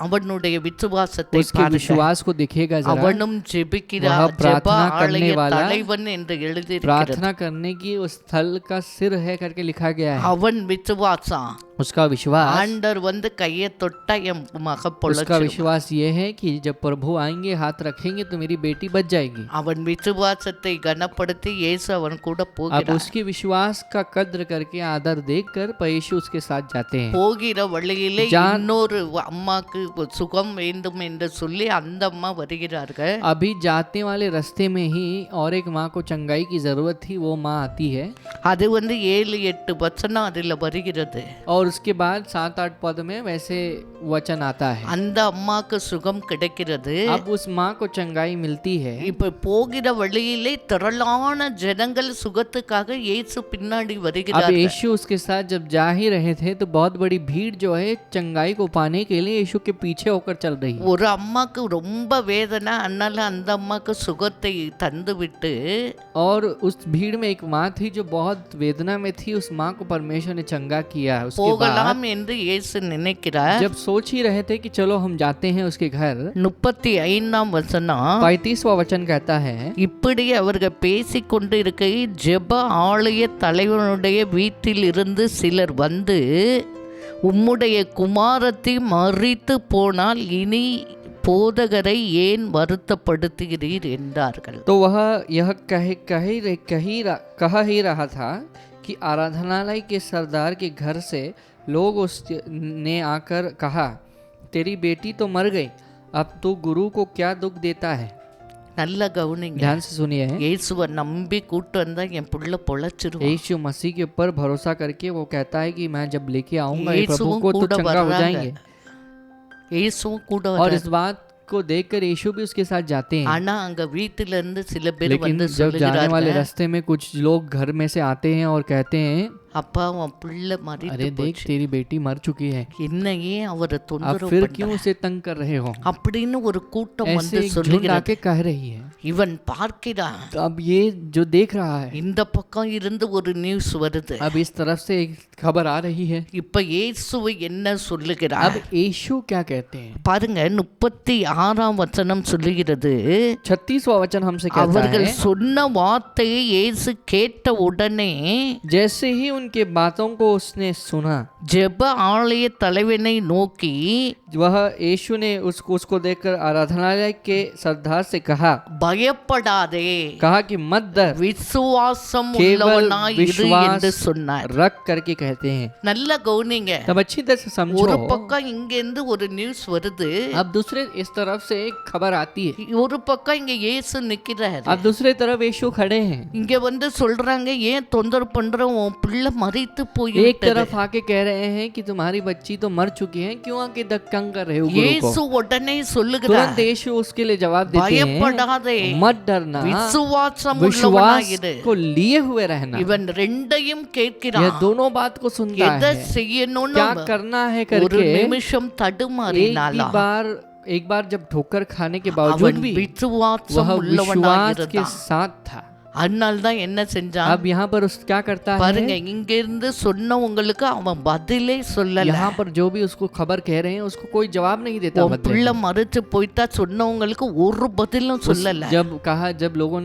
A: அவனுடைய விசுவாசத்தை
B: उसके विश्वास को देखिएगा जरा।
A: அவனும் ஜெபிக்கிறார்.
B: वह प्रार्थना
A: ஜெப ஆலய
B: करने वाला,
A: தலைவன் என்று எழுதியிருக்கிறது.
B: प्रार्थना करने की उस स्थल का सिर है करके लिखा गया है।
A: அவன் விசுவாசம்,
B: उसका विश्वास,
A: ஆண்டவர் வந்து கையை தொட்டா என் மக
B: उसका
A: பொழைச்சிருவா.
B: विश्वास ये है कि जब प्रभु आएंगे हाथ रखेंगे तो मेरी बेटी बच जाएगी।
A: அவன் விசுவாசத்தை கனப்படுத்தி இயேசு அவன் கூட
B: अब
A: போகிறார்.
B: उसके विश्वास का कद्र करके आदर देखकर यीशु उसके साथ जाते हैं।
A: போகிற வழியிலே இன்னொரு அம்மாக்கு சுகம் வேண்டும் என்று சொல்லி அந்த அம்மா வருகிறார்கள்.
B: अभी जाने वाले रास्ते में ही और एक माँ को चंगाई की जरूरत थी, वो माँ आती है।
A: அது வந்து 7-8 வசனம் அதுல வருகிறது.
B: और उसके बाद 7-8 पद में वैसे वचन आता है।
A: அந்த அம்மாக்கு சுகம் கிடைக்கிறது.
B: अब उस माँ को चंगाई मिलती है।
A: இப்ப போகிற வழியிலே திரளான ஜனங்கள் சுகத்துக்காக இயேசு பின்னாடி
B: अब
A: வருகிறார்கள்.
B: यीशु उसके साथ जब जा ही रहे थे तो बहुत बड़ी भीड़ जो है चंगाई को पाने के लिए यीशु के पीछे होकर चल रही है।
A: ஒரு அம்மாக்கு ரொம்ப வேதனை, அதனால அந்த அம்மாக்கு சுகத்தை தந்து விட்டு,
B: और उस भीड़ में एक माँ थी जो बहुत वेदना में थी, उस माँ को परमेश्वर ने चंगा किया। उसके बाद
A: போகலாம் என்று இயேசு நினைக்கிறார்.
B: जब सोच ही रहे थे कि चलो हम जाते हैं उसके घर,
A: 35ஆம் வசனம்
B: 35वां वचन कहता है,
A: இப்படி அவர்கள் பேசிக் கொண்டு இருக்கையில் ஜெப ஆலய தலைவனுடைய வீட்டில் இருந்து சிலர் வந்து, உம்முடைய குமாரத்தை மரித்து போனால் இனி போதகரை ஏன் வருத்தப்படுத்துகிறீர் என்றார்கள்.
B: तो वह यह कह ही रहा था कि आराधनालय के सरदार के घर से लोग उसने आकर कहा, तेरी बेटी तो मर गई, अब तू गुरु को क्या दुख देता है?
A: நல்ல கவனிங்க.
B: ध्यान से सुनिए।
A: இயேசுவை நம்பி கூட்டு வந்தா என் புள்ள பொழைச்சிருவான்.
B: यीशु मसीह के ऊपर भरोसा करके वो कहता है कि मैं जब लेके आऊंगा
A: यीशु
B: प्रभु को तो
A: கூட
B: चंगा हो
A: வர்றாங்க.
B: जाएंगे।
A: இயேசுவும் கூட
B: और
A: வர்றாரு.
B: इस बात को देखकर यीशु भी उसके साथ जाते हैं।
A: ஆனா அங்க வீட்டில இருந்து சில பேர்
B: लेकिन
A: வந்து
B: जब जाने वाले
A: சொல்லுகிறார்கள்,
B: रास्ते में कुछ लोग घर में से आते हैं और कहते हैं,
A: அப்பா உன் பிள்ளை
B: अरे
A: மறித்து
B: देख
A: போச்சு,
B: तेरी बेटी मर चुकी है,
A: என்னையே அவரை
B: अब
A: தொந்தரவு
B: फिर
A: பண்ற
B: क्यों उसे तंग कर रहे हो?
A: அப்படின்னு ஒரு கூட்டம்
B: ऐसे
A: வந்து
B: एक झुंड
A: சொல்லுகிறது.
B: आके कह रही है।
A: இவன் பார்க்கிறான்,
B: तो अब ये जो देख रहा है,
A: இந்த பக்கம் இருந்து ஒரு நியூஸ் வருது.
B: अब इस तरफ से एक खबर आ रही है।
A: இப்ப இயேசுவை என்ன சொல்லுகிறார்
B: अब यीशु क्या कहते हैं?
A: பாருங்க, 36ஆம் வசனம் சொல்லுகிறது,
B: 36वां वचन हमसे कहता
A: அவர்கள்
B: है,
A: சொன்ன வார்த்தையை இயேசு கேட்ட உடனே
B: जैसे ही उनके बातों को उसने सुना,
A: ஜெப ஆலய தலைவனை நோக்கி
B: वह यीशु ने उसको देखकर आराधनालय के सरदार से कहा
A: பயப்படாதே,
B: कि मत डर,
A: விசுவாசம்
B: केवल
A: உள்ளவனாய் இரு என்று
B: विश्वास
A: சொன்னார்.
B: रख करके कहते हैं।
A: நல்ல கவனிங்க,
B: तब अच्छी तरह से
A: ஒரு
B: समझो।
A: பக்கம் இங்க இருந்து ஒரு நியூஸ் வருது,
B: अब दूसरे इस तरफ से एक खबर आती है,
A: ஒரு பக்கம் இங்க இயேசு நிக்கிறாரு.
B: अब दूसरे तरफ यीशु खड़े हैं।
A: இங்க வந்து சொல்றாங்க, ஏன் தொந்தரவு பண்ற, உன் பிள்ளை மறித்து
B: एक
A: போயிட்டது.
B: तरफ आके कह रहे हैं कि तुम्हारी बच्ची तो मर चुकी है, क्यों आके तंग कर रहे हो गुरु
A: இயேசு
B: को?
A: உடனே சொல்லுகிறார்,
B: तुरंत यीशु उसके लिए जवाब देते हैं,
A: பயப்படாதே,
B: मत डरना,
A: விசுவாசம்
B: विश्वास
A: உள்ளவனாய் இரு.
B: को लिए हुए रहना।
A: இவன் ரெண்டையும்
B: यह
A: கேட்கிறான்,
B: दोनों बात को सुनता
A: எதை
B: है,
A: செய்யணும்னு
B: क्या करना है
A: ஒரு
B: करके
A: நிமிஷம் தடுமாறினாலா.
B: एक बार जब ठोकर खाने के बावजूद
A: அவன்
B: भी
A: விசுவாசம்
B: वह
A: உள்ளவனாய்
B: विश्वास के
A: இருந்தான்.
B: साथ था।
A: அதனால தான் என்ன செஞ்சான்
B: अब यहाँ पर उस क्या करता
A: பாருங்க,
B: है,
A: இங்க இருந்து சொன்னவங்களுக்கு அவன் பதிலே சொல்லல.
B: यहाँ पर जो भी उसको खबर कह रहे हैं उसको कोई जवाब नहीं देता
A: உன்
B: बदले
A: பிள்ளை
B: में।
A: மறிச்சு போயிட்டா சொன்னவங்களுக்கு ஒரு பதிலும் சொல்லல.
B: जब लोगों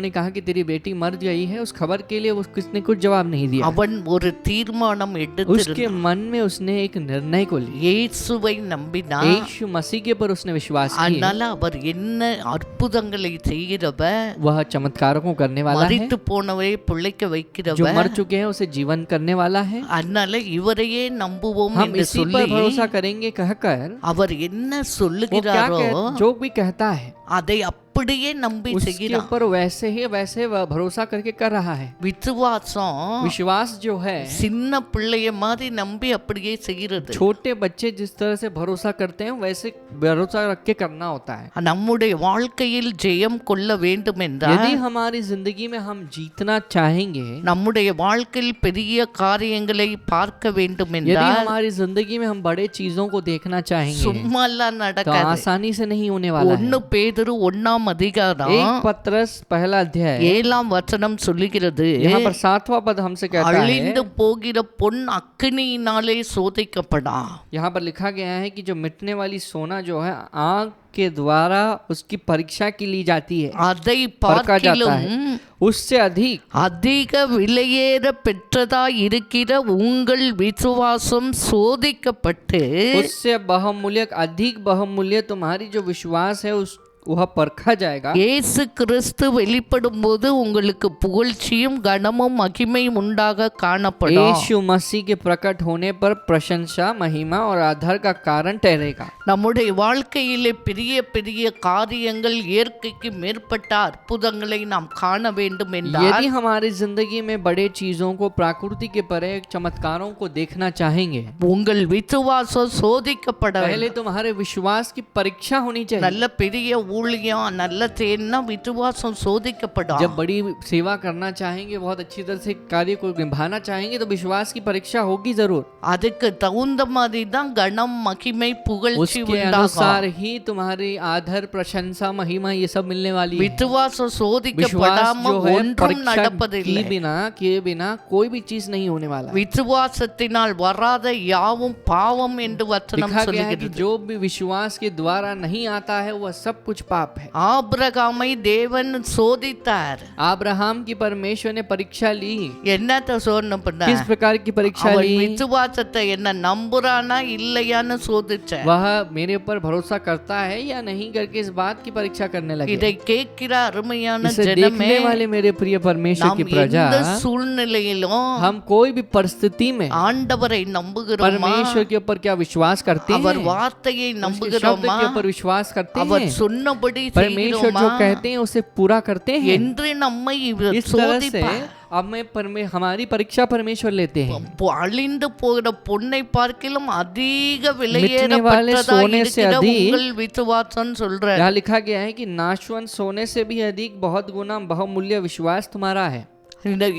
B: ने कहा कि तेरी बेटी मर गई है, उस खबर के लिए किसने कुछ जवाब नहीं दिया।
A: அவன் ஒரு தீர்மானம்
B: उसके
A: எடுத்திருந்தான்,
B: मन में उसने एक निर्णय को लिया,
A: இயேசுவை நம்பினான்.
B: यीशु मसीह के पर उसने विश्वास किया।
A: அதனால அவர் என்ன அற்புதங்களை செய்கிறவர்,
B: वह चमत्कारों को करने वाला है,
A: மறித்து போனவரை பிழைக்க
B: जो
A: வைக்கிறவர்.
B: मर चुके हैं उसे जीवन करने वाला है।
A: அதனால இவரையே நம்புவோம்
B: हम
A: என்று
B: इसी
A: சொல்லி
B: पर भरोसा करेंगे कहकर
A: அவர் என்ன
B: वो क्या
A: சொல்லுகிறாரோ
B: जो भी कहता है
A: அதை அப்படியே நம்பி
B: उसके
A: செய்கிறான்.
B: ऊपर वैसे वह भरोसा करके कर रहा है।
A: விசுவாசம்
B: विश्वास जो है
A: சின்ன பிள்ளைய மாதிரி நம்பி அப்படியே செய்கிறது.
B: छोटे बच्चे जिस तरह से भरोसा करते हैं वैसे भरोसा रख के करना होता है।
A: நம்முடைய வாழ்க்கையில் ஜெயம் கொள்ள வேண்டும் என்றால்,
B: यदि हमारी जिंदगी में हम जीतना चाहेंगे,
A: நம்முடைய வாழ்க்கையில் பெரிய காரியங்களை பார்க்க வேண்டும்
B: यदि
A: என்றால்,
B: हमारी जिंदगी में हम बड़े चीजों को देखना चाहेंगे,
A: சும்மாலாம்
B: तो
A: நடக்காது.
B: आसानी से नहीं होने वाला है।
A: 1 பேதுரு 1ஆம் அதிகாரம்
B: एक पत्रस पहला अध्याय
A: 7ஆம் வசனம் சொல்லுகிறது,
B: यहाँ पर 7वां पद हमसे कहता
A: அழிந்து
B: है,
A: போகிற பொன் அக்கினியினாலே சோதிக்கப்படா.
B: यहाँ पर लिखा गया है कि जो मिटने वाली सोना जो है आग के द्वारा उसकी परीक्षा की ली जाती है,
A: அதை
B: परखा जाता
A: பார்க்கிலும்
B: है, उससे अधिक
A: அதிக விலையேற பெற்றதாய் இருக்கிற உங்கள் விசுவாசம் சோதிக்கப்பட்டு
B: उससे बहुमूल्य अधिक बहुमूल्य तुम्हारी जो विश्वास है उस वह परखा जाएगा।
A: இயேசு கிறிஸ்து வெளிப்படும் போது உங்களுக்கு புகழ்ச்சியும் கனமும் மகிமையும் உண்டாக காணப்படும்.
B: यीशु मसीह के प्रकट होने पर प्रशंसा महिमा और आधार का कारण ठहरेगा।
A: நம்முடைய வாழ்க்கையிலே பெரிய பெரிய காரியங்கள், இயற்கைக்கு மேற்பட்ட அற்புதங்களை நாம் காண வேண்டும் என்றால்,
B: यदि हमारी जिंदगी में बड़े चीजों को प्रकृति के परे चमत्कारों को देखना चाहेंगे,
A: உங்கள் விசுவாசம் சோதிக்கப்பட
B: पहले
A: வேண்டும்.
B: तुम्हारे विश्वास की परीक्षा होनी चाहिए।
A: நல்ல பெரிய ஊழியம், நல்ல தேன்னா விசுவாசம் சோதிக்கப்படும்.
B: जब बड़ी सेवा करना चाहेंगे, बहुत अच्छी तरह से कार्य को निभाना चाहेंगे, तो विश्वास की परीक्षा होगी जरूर।
A: அதுக்கு தகுந்த மாதிரி தான் கனம் மகிமை புகழ்ச்சி
B: उसके अनुसार ही तुम्हारी आदर प्रशंसा महिमा ये सब मिलने वाली है।
A: விசுவாசம்
B: विश्वास
A: சோதிக்கப்படாம
B: जो है
A: ஒன்றும்
B: परीक्षा
A: நடப்பதில்லை.
B: किए बिना कोई भी चीज नहीं होने वाला।
A: விசுவாசத்தினால் வராத யாவும் பாவம் என்று வசனம்
B: लिखा गया है कि
A: சொல்லுகிறது.
B: जो भी विश्वास के द्वारा नहीं आता है वह सब कुछ पाप है।
A: ஆபிரகாமை தேவன் சோதித்தார்.
B: अब्राहम की परमेश्वर ने परीक्षा ली।
A: என்னத்த சோதனை பண்ணார்?
B: किस प्रकार की परीक्षा
A: அவன்
B: ली?
A: விசுவாசத்தை என்ன நம்புறானா இல்லையான்னு சோதிச்சார்.
B: वह मेरे ऊपर भरोसा करता है या नहीं करके इस बात की परीक्षा करने लगे।
A: இதை கேட்கிற அருமையான
B: इसे
A: ஜனமே,
B: देखने वाले मेरे प्रिय परमेश्वर
A: நாம்
B: की प्रजा,
A: எந்த சூழ்நிலையிலும்
B: हम कोई भी परिस्थिति में
A: ஆண்டவரை நம்புகிறோமா?
B: परमेश्वर के ऊपर क्या विश्वास करते हैं?
A: அவர் வார்த்தையை
B: उसके शब्द
A: நம்புகிறோமா?
B: के ऊपर विश्वास करते
A: அவர்
B: हैं?
A: சொன்னபடி
B: परमेश्वर
A: செய்கிறோமா
B: जो कहते हैं उसे पूरा करते हैं?
A: என்று நம்மை
B: इस तरह से
A: சோதிப்பார்.
B: हमारी परीक्षा परमेश्वर लेते हैं।
A: அழிந்து போகிற பொன்னை பார்க்கிலும் அதிக
B: मिटने वाले
A: விலையேறப்பட்டதா
B: सोने से
A: இருக்கிற
B: अधिक
A: உங்கள் விசுவாசம் சொல்ற.
B: यहाँ लिखा गया है कि नाशवन सोने से भी अधिक बहुत गुना बहुमूल्य विश्वास तुम्हारा है।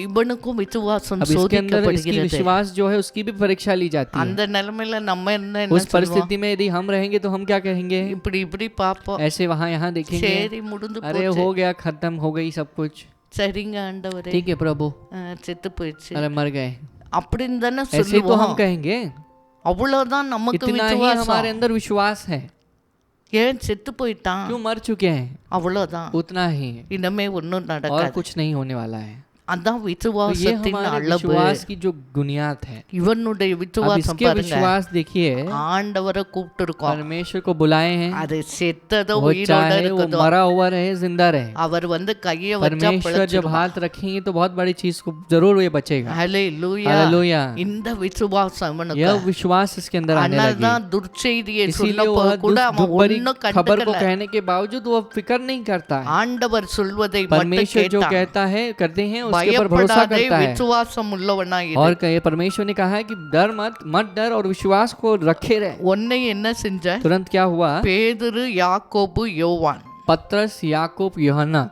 A: இவனுக்கும் விசுவாசம்
B: अब इसके अंदर इसकी
A: சோதிக்கப்படுகிறது.
B: विश्वास जो है उसकी भी परीक्षा ली जाती है।
A: அந்த நிலைமையில நம்ம என்ன
B: उस
A: சொல்லுவோம்?
B: परिस्थिति में यदि हम रहेंगे तो हम क्या कहेंगे?
A: இப்படி இப்படி பாப்போம்.
B: ऐसे वहाँ यहाँ देखेंगे,
A: சரி முடிஞ்சு
B: अरे
A: போச்சு.
B: हो गया, खत्म हो गई सब कुछ,
A: சரிங்க ஆண்டவரே,
B: ठीक है प्रभु,
A: செத்து போயிடுச்சு
B: अरे मर गए,
A: அப்படின்னு தானே
B: ऐसे ही तो
A: சொல்லுவோம்.
B: हम कहेंगे।
A: அவ்வளவுதான் நமக்கு
B: इतना ही
A: விசுவாசம்.
B: हमारे अंदर विश्वास है।
A: ஏன் செத்து போயிட்டான்,
B: क्यों मर चुके हैं,
A: அவ்வளவுதான்,
B: उतना ही,
A: இனிமே ஒன்னும்
B: और
A: நடக்காது.
B: कुछ नहीं होने वाला है।
A: அதான்
B: तो ये
A: விசுவாசத்தின்
B: हमारे
A: அளவு.
B: विश्वास की जो बुनियाद है।
A: இவனுடைய
B: अब
A: விசுவாசம்
B: इसके
A: பாருங்க,
B: विश्वास देखिए,
A: ஆண்டவரை கூப்பிட்டு இருக்கோம்.
B: परमेश्वर को बुलाए हैं,
A: அது செத்ததோ
B: वो
A: உயிரோட
B: चाहे वो
A: இருக்குதோ,
B: मरा हुआ रहे जिंदा रहे,
A: அவர் கையை வச்சா
B: परमेश्वर जब हाथ रखेंगे तो बहुत बड़ी चीज को जरूर ये बचेगा।
A: ஹல்லேலூயா.
B: हालेलुया।
A: இந்த விசுவாசம் அவனுக்கு.
B: यह विश्वास इसके अंदर आने लगी।
A: அதனால்தான் துர்ச்செய்தியை
B: इसीलिए
A: சொன்னப்போ
B: वह
A: கூட அவன்
B: दुखभरी
A: ஒன்னும்
B: खबर को
A: கண்டுக்கல.
B: कहने के बावजूद वह फिक्र नहीं करता है।
A: ஆண்டவர் சொல்வதை மட்டும்
B: परमेश्वर जो
A: கேட்டான்.
B: कहता है करते हैं उसके ऊपर भरोसा
A: பயப்படாதே,
B: करता है।
A: விசுவாசம் உள்ளவனா இரு.
B: और कहे परमेश्वर ने कहा है कि डर मत, मत डर और विश्वास को रखे रहे।
A: உன்னை என்ன செஞ்ச?
B: तुरंत क्या हुआ?
A: பேதுரு, யாக்கோபு, யோவான்.
B: पतरस, याकूब, यूहन्ना।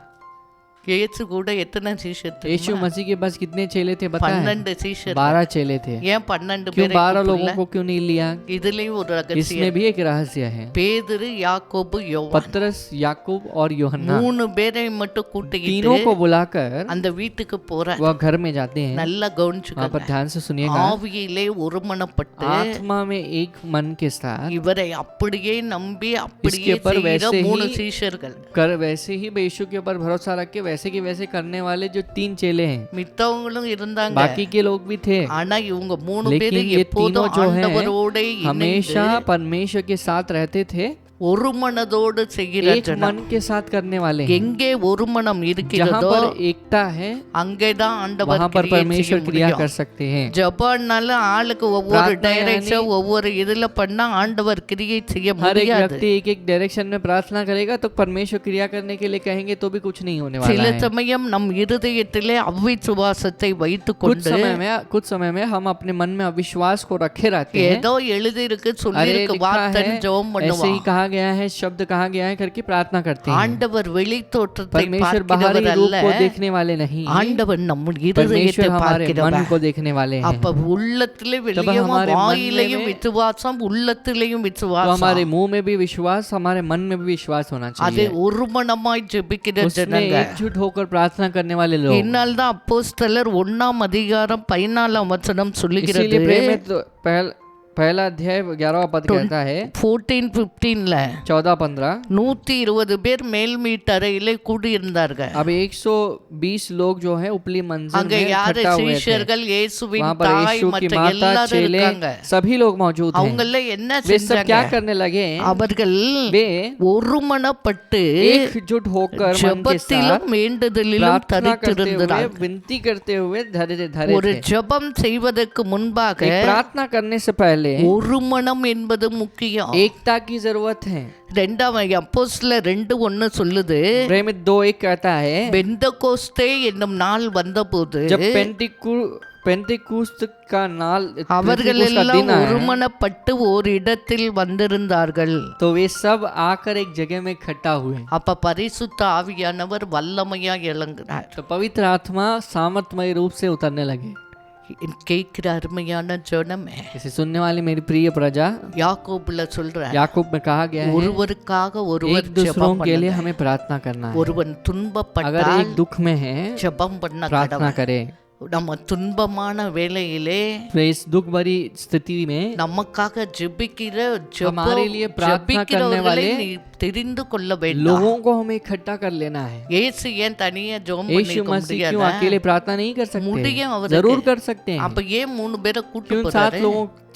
A: இயேசு கூட எத்தனை சீஷர்?
B: यीशु मसीह के पास कितने चेले थे पता है?
A: 12 சீஷர்.
B: 12 चेले थे।
A: ஏன் 12
B: क्यों
A: பேரை
B: 12 लोगों
A: கூப்பிடல?
B: को क्यों नहीं लिया?
A: இதுலயும் ஒரு
B: इसमें
A: ரகசியம்.
B: भी एक रहस्य है।
A: பேதுரு, யாக்கோபு, யோவான்,
B: पतरस, याकूब और यूहन्ना,
A: 3 பேரை மட்டும் கூட்டிக்கிட்டு
B: तीनों को बुलाकर
A: அந்த வீட்டுக்கு போற.
B: वह घर में जाते हैं।
A: நல்லா
B: वहाँ
A: கவனிச்சுக்கோங்க.
B: पर ध्यान से सुनिएगा।
A: ஆவியிலே ஒருமனப்பட்டு
B: आत्मा में एक मन के साथ
A: இவரை அப்படியே நம்பி அப்படியே
B: इसके ऊपर
A: செய்கிற
B: वैसे
A: 3
B: ही
A: சீஷர்கள்.
B: कर वैसे ही यीशु के ऊपर भरोसा रख के वैसे के वैसे करने वाले जो 3 चेले हैं,
A: மித்தவங்களும் இருந்தாங்க.
B: बाकी के लोग भी थे,
A: ஆனா இவங்க 3
B: लेकिन
A: பேரும்
B: ये
A: எப்போதும்
B: तीनों जो हैं,
A: ஆண்டவரோட
B: हमेशा
A: இணைந்து
B: परमेश्वर के साथ रहते थे,
A: ஒரு மனதோடு செய்கிற
B: एक
A: ஜனம்.
B: मन के साथ करने वाले हैं।
A: எங்கே ஒரு மனம்
B: जहाँ
A: இருக்கிறதோ
B: पर एकता है
A: அங்கேதான் ஆண்டவர்
B: वहाँ पर
A: கிரியை செய்ய
B: परमेश्वर क्रिया
A: முடியும்.
B: कर सकते हैं।
A: ஜபான்னால ஆளுக்கு ஒவ்வொரு
B: प्रार्थना
A: டைரக்ஷன்
B: यानी-
A: ஒவ்வொரு இதுல பண்ணா ஆண்டவர் கிரியை செய்ய
B: हर एक
A: முடியாது.
B: व्यक्ति एक एक डायरेक्शन में प्रार्थना करेगा तो परमेश्वर क्रिया करने के लिए कहेंगे तो भी कुछ नहीं होने वाला
A: சில
B: है।
A: சமயம் நம் இருதயத்திலே அவ்விசுவாசத்தை வைத்துக்
B: कुछ
A: கொண்டு
B: समय में हम अपने मन में अविश्वास को रखे रहते हैं।
A: ஏதோ எழுதிருக்கு
B: अरे
A: சொல்லிருக்கு
B: लिखा
A: வார்த்தைன்னு
B: है,
A: ஜெபம்
B: ऐसे ही
A: பண்ணுவான்.
B: कहा गया है, शब्द कहा गया है करके प्रार्थना करते हैं।
A: ஆண்டவர் வெளி தோற்றத்தை
B: परमेश्वर बाहरी
A: பார்க்கிறவர்
B: रूप
A: அல்ல,
B: को देखने वाले नहीं,
A: ஆண்டவர் நம்ம
B: परमेश्वर
A: இருதயத்தை
B: हमारे मन
A: பார்க்கிறவர்.
B: को देखने वाले हैं।
A: அப்ப உள்ளத்திலே வெளியே
B: हमारे मन
A: வாயிலையும்
B: में-
A: விசுவாசம், உள்ளத்திலேயும்
B: तो
A: விசுவாசம்.
B: हमारे मुंह में भी विश्वास, हमारे मन में भी विश्वास होना
A: அது
B: चाहिए।
A: ஒரு மனமாய் ஜெபிக்கிற
B: उसमें
A: ஜனங்க.
B: एकजुट होकर प्रार्थना करने वाले लोग।
A: இதனால்தான் அப்போஸ்தலர் 1:14 சொல்லுகிறது.
B: इसीलिए प्रेम में तो पहला अध्याय 11वां पद कहता है
A: 14:15
B: 14-15
A: 120 பேர் மேல் மீட் அறையிலே கூடியிருந்தார்கள்.
B: अब 120 लोग जो है उपली मंजिल
A: அங்க
B: में
A: யாரு
B: इकट्ठा हुए थे।
A: சீஷர்கள், இயேசுவின்
B: वहाँ पर
A: தாய்
B: यीशु की
A: மற்ற
B: माता,
A: எல்லாரும்
B: चेले
A: இருக்காங்க.
B: सभी लोग मौजूद हैं।
A: அவங்கள என்ன
B: वे सब
A: செஞ்சாங்க?
B: क्या करने लगे?
A: அவர்கள்
B: वे
A: ஒருமனப்பட்டு
B: एकजुट होकर मन के
A: ஜெபத்திலும்
B: साथ
A: வேண்டுதலிலும்
B: प्रार्थना करते हुए,
A: தரித்திருந்தார்கள்.
B: विनती करते हुए धरे
A: ஒரு
B: थे।
A: ஜெபம் செய்வதற்கு முன்பாக
B: एक प्रार्थना करने से पहले
A: ஒரு மனம் என்பது முக்கியம்.
B: एकता की जरूरत है।
A: 2 அப்போஸ்தலர் 2:1 சொல்லுது,
B: प्रेम 2:1 कहता है
A: பெந்தகோஸ்தே என்னும் நாள் வந்தபோது
B: जब पेंटिकुस्त का नाल
A: அவர்கள்
B: पेंटिकुस्त का
A: எல்லாம்
B: दिन आया,
A: ஒருமனப்பட்டு ஒரு இடத்தில் வந்திருந்தார்கள்.
B: तो वे सब आकर एक जगह में इकट्ठा हुए।
A: அப்ப பரிசுத்த ஆவியானவர் வல்லமையா இறங்குறார்.
B: तो पवित्र आत्मा सामर्थमय रूप से उतरने लगे।
A: கேட்கிற அருமையான ஜனமே,
B: इसे सुनने वाली मेरी प्रिय प्रजा,
A: யாக்கோபுல சொல்றார்,
B: याकूब में कहा गया है
A: ஒருவருக்காக ஒருவர்
B: एक दूसरों
A: ஜெபம்
B: के लिए
A: பண்ணுங்க.
B: हमें प्रार्थना करना है।
A: ஒருவன்
B: अगर
A: துன்பப்பட்டால்
B: एक दुख में है
A: ஜெபம் பண்ண
B: प्रार्थना
A: கடவுள்.
B: करे।
A: நம்ம துன்பமான வேளையிலே
B: तो इस दुख भरी स्थिति में
A: நமக்காக ஜெபிக்கிற
B: हमारे लिए प्रार्थना करने वाले
A: நீ தெரிந்து கொள்ள வேண்டும்.
B: लोगों को हमें इकट्ठा कर लेना है।
A: இயேசு ஏன் தனியா ஜெபம்
B: यीशु
A: பண்ணிக்க
B: मसीह क्यों
A: முடியாது?
B: अकेले प्रार्थना नहीं कर सकते?
A: முடியும் அவருக்கு.
B: जरूर कर सकते हैं।
A: அப்ப ஏன் 3 பேரை கூட்டி
B: क्यों
A: போறாரு?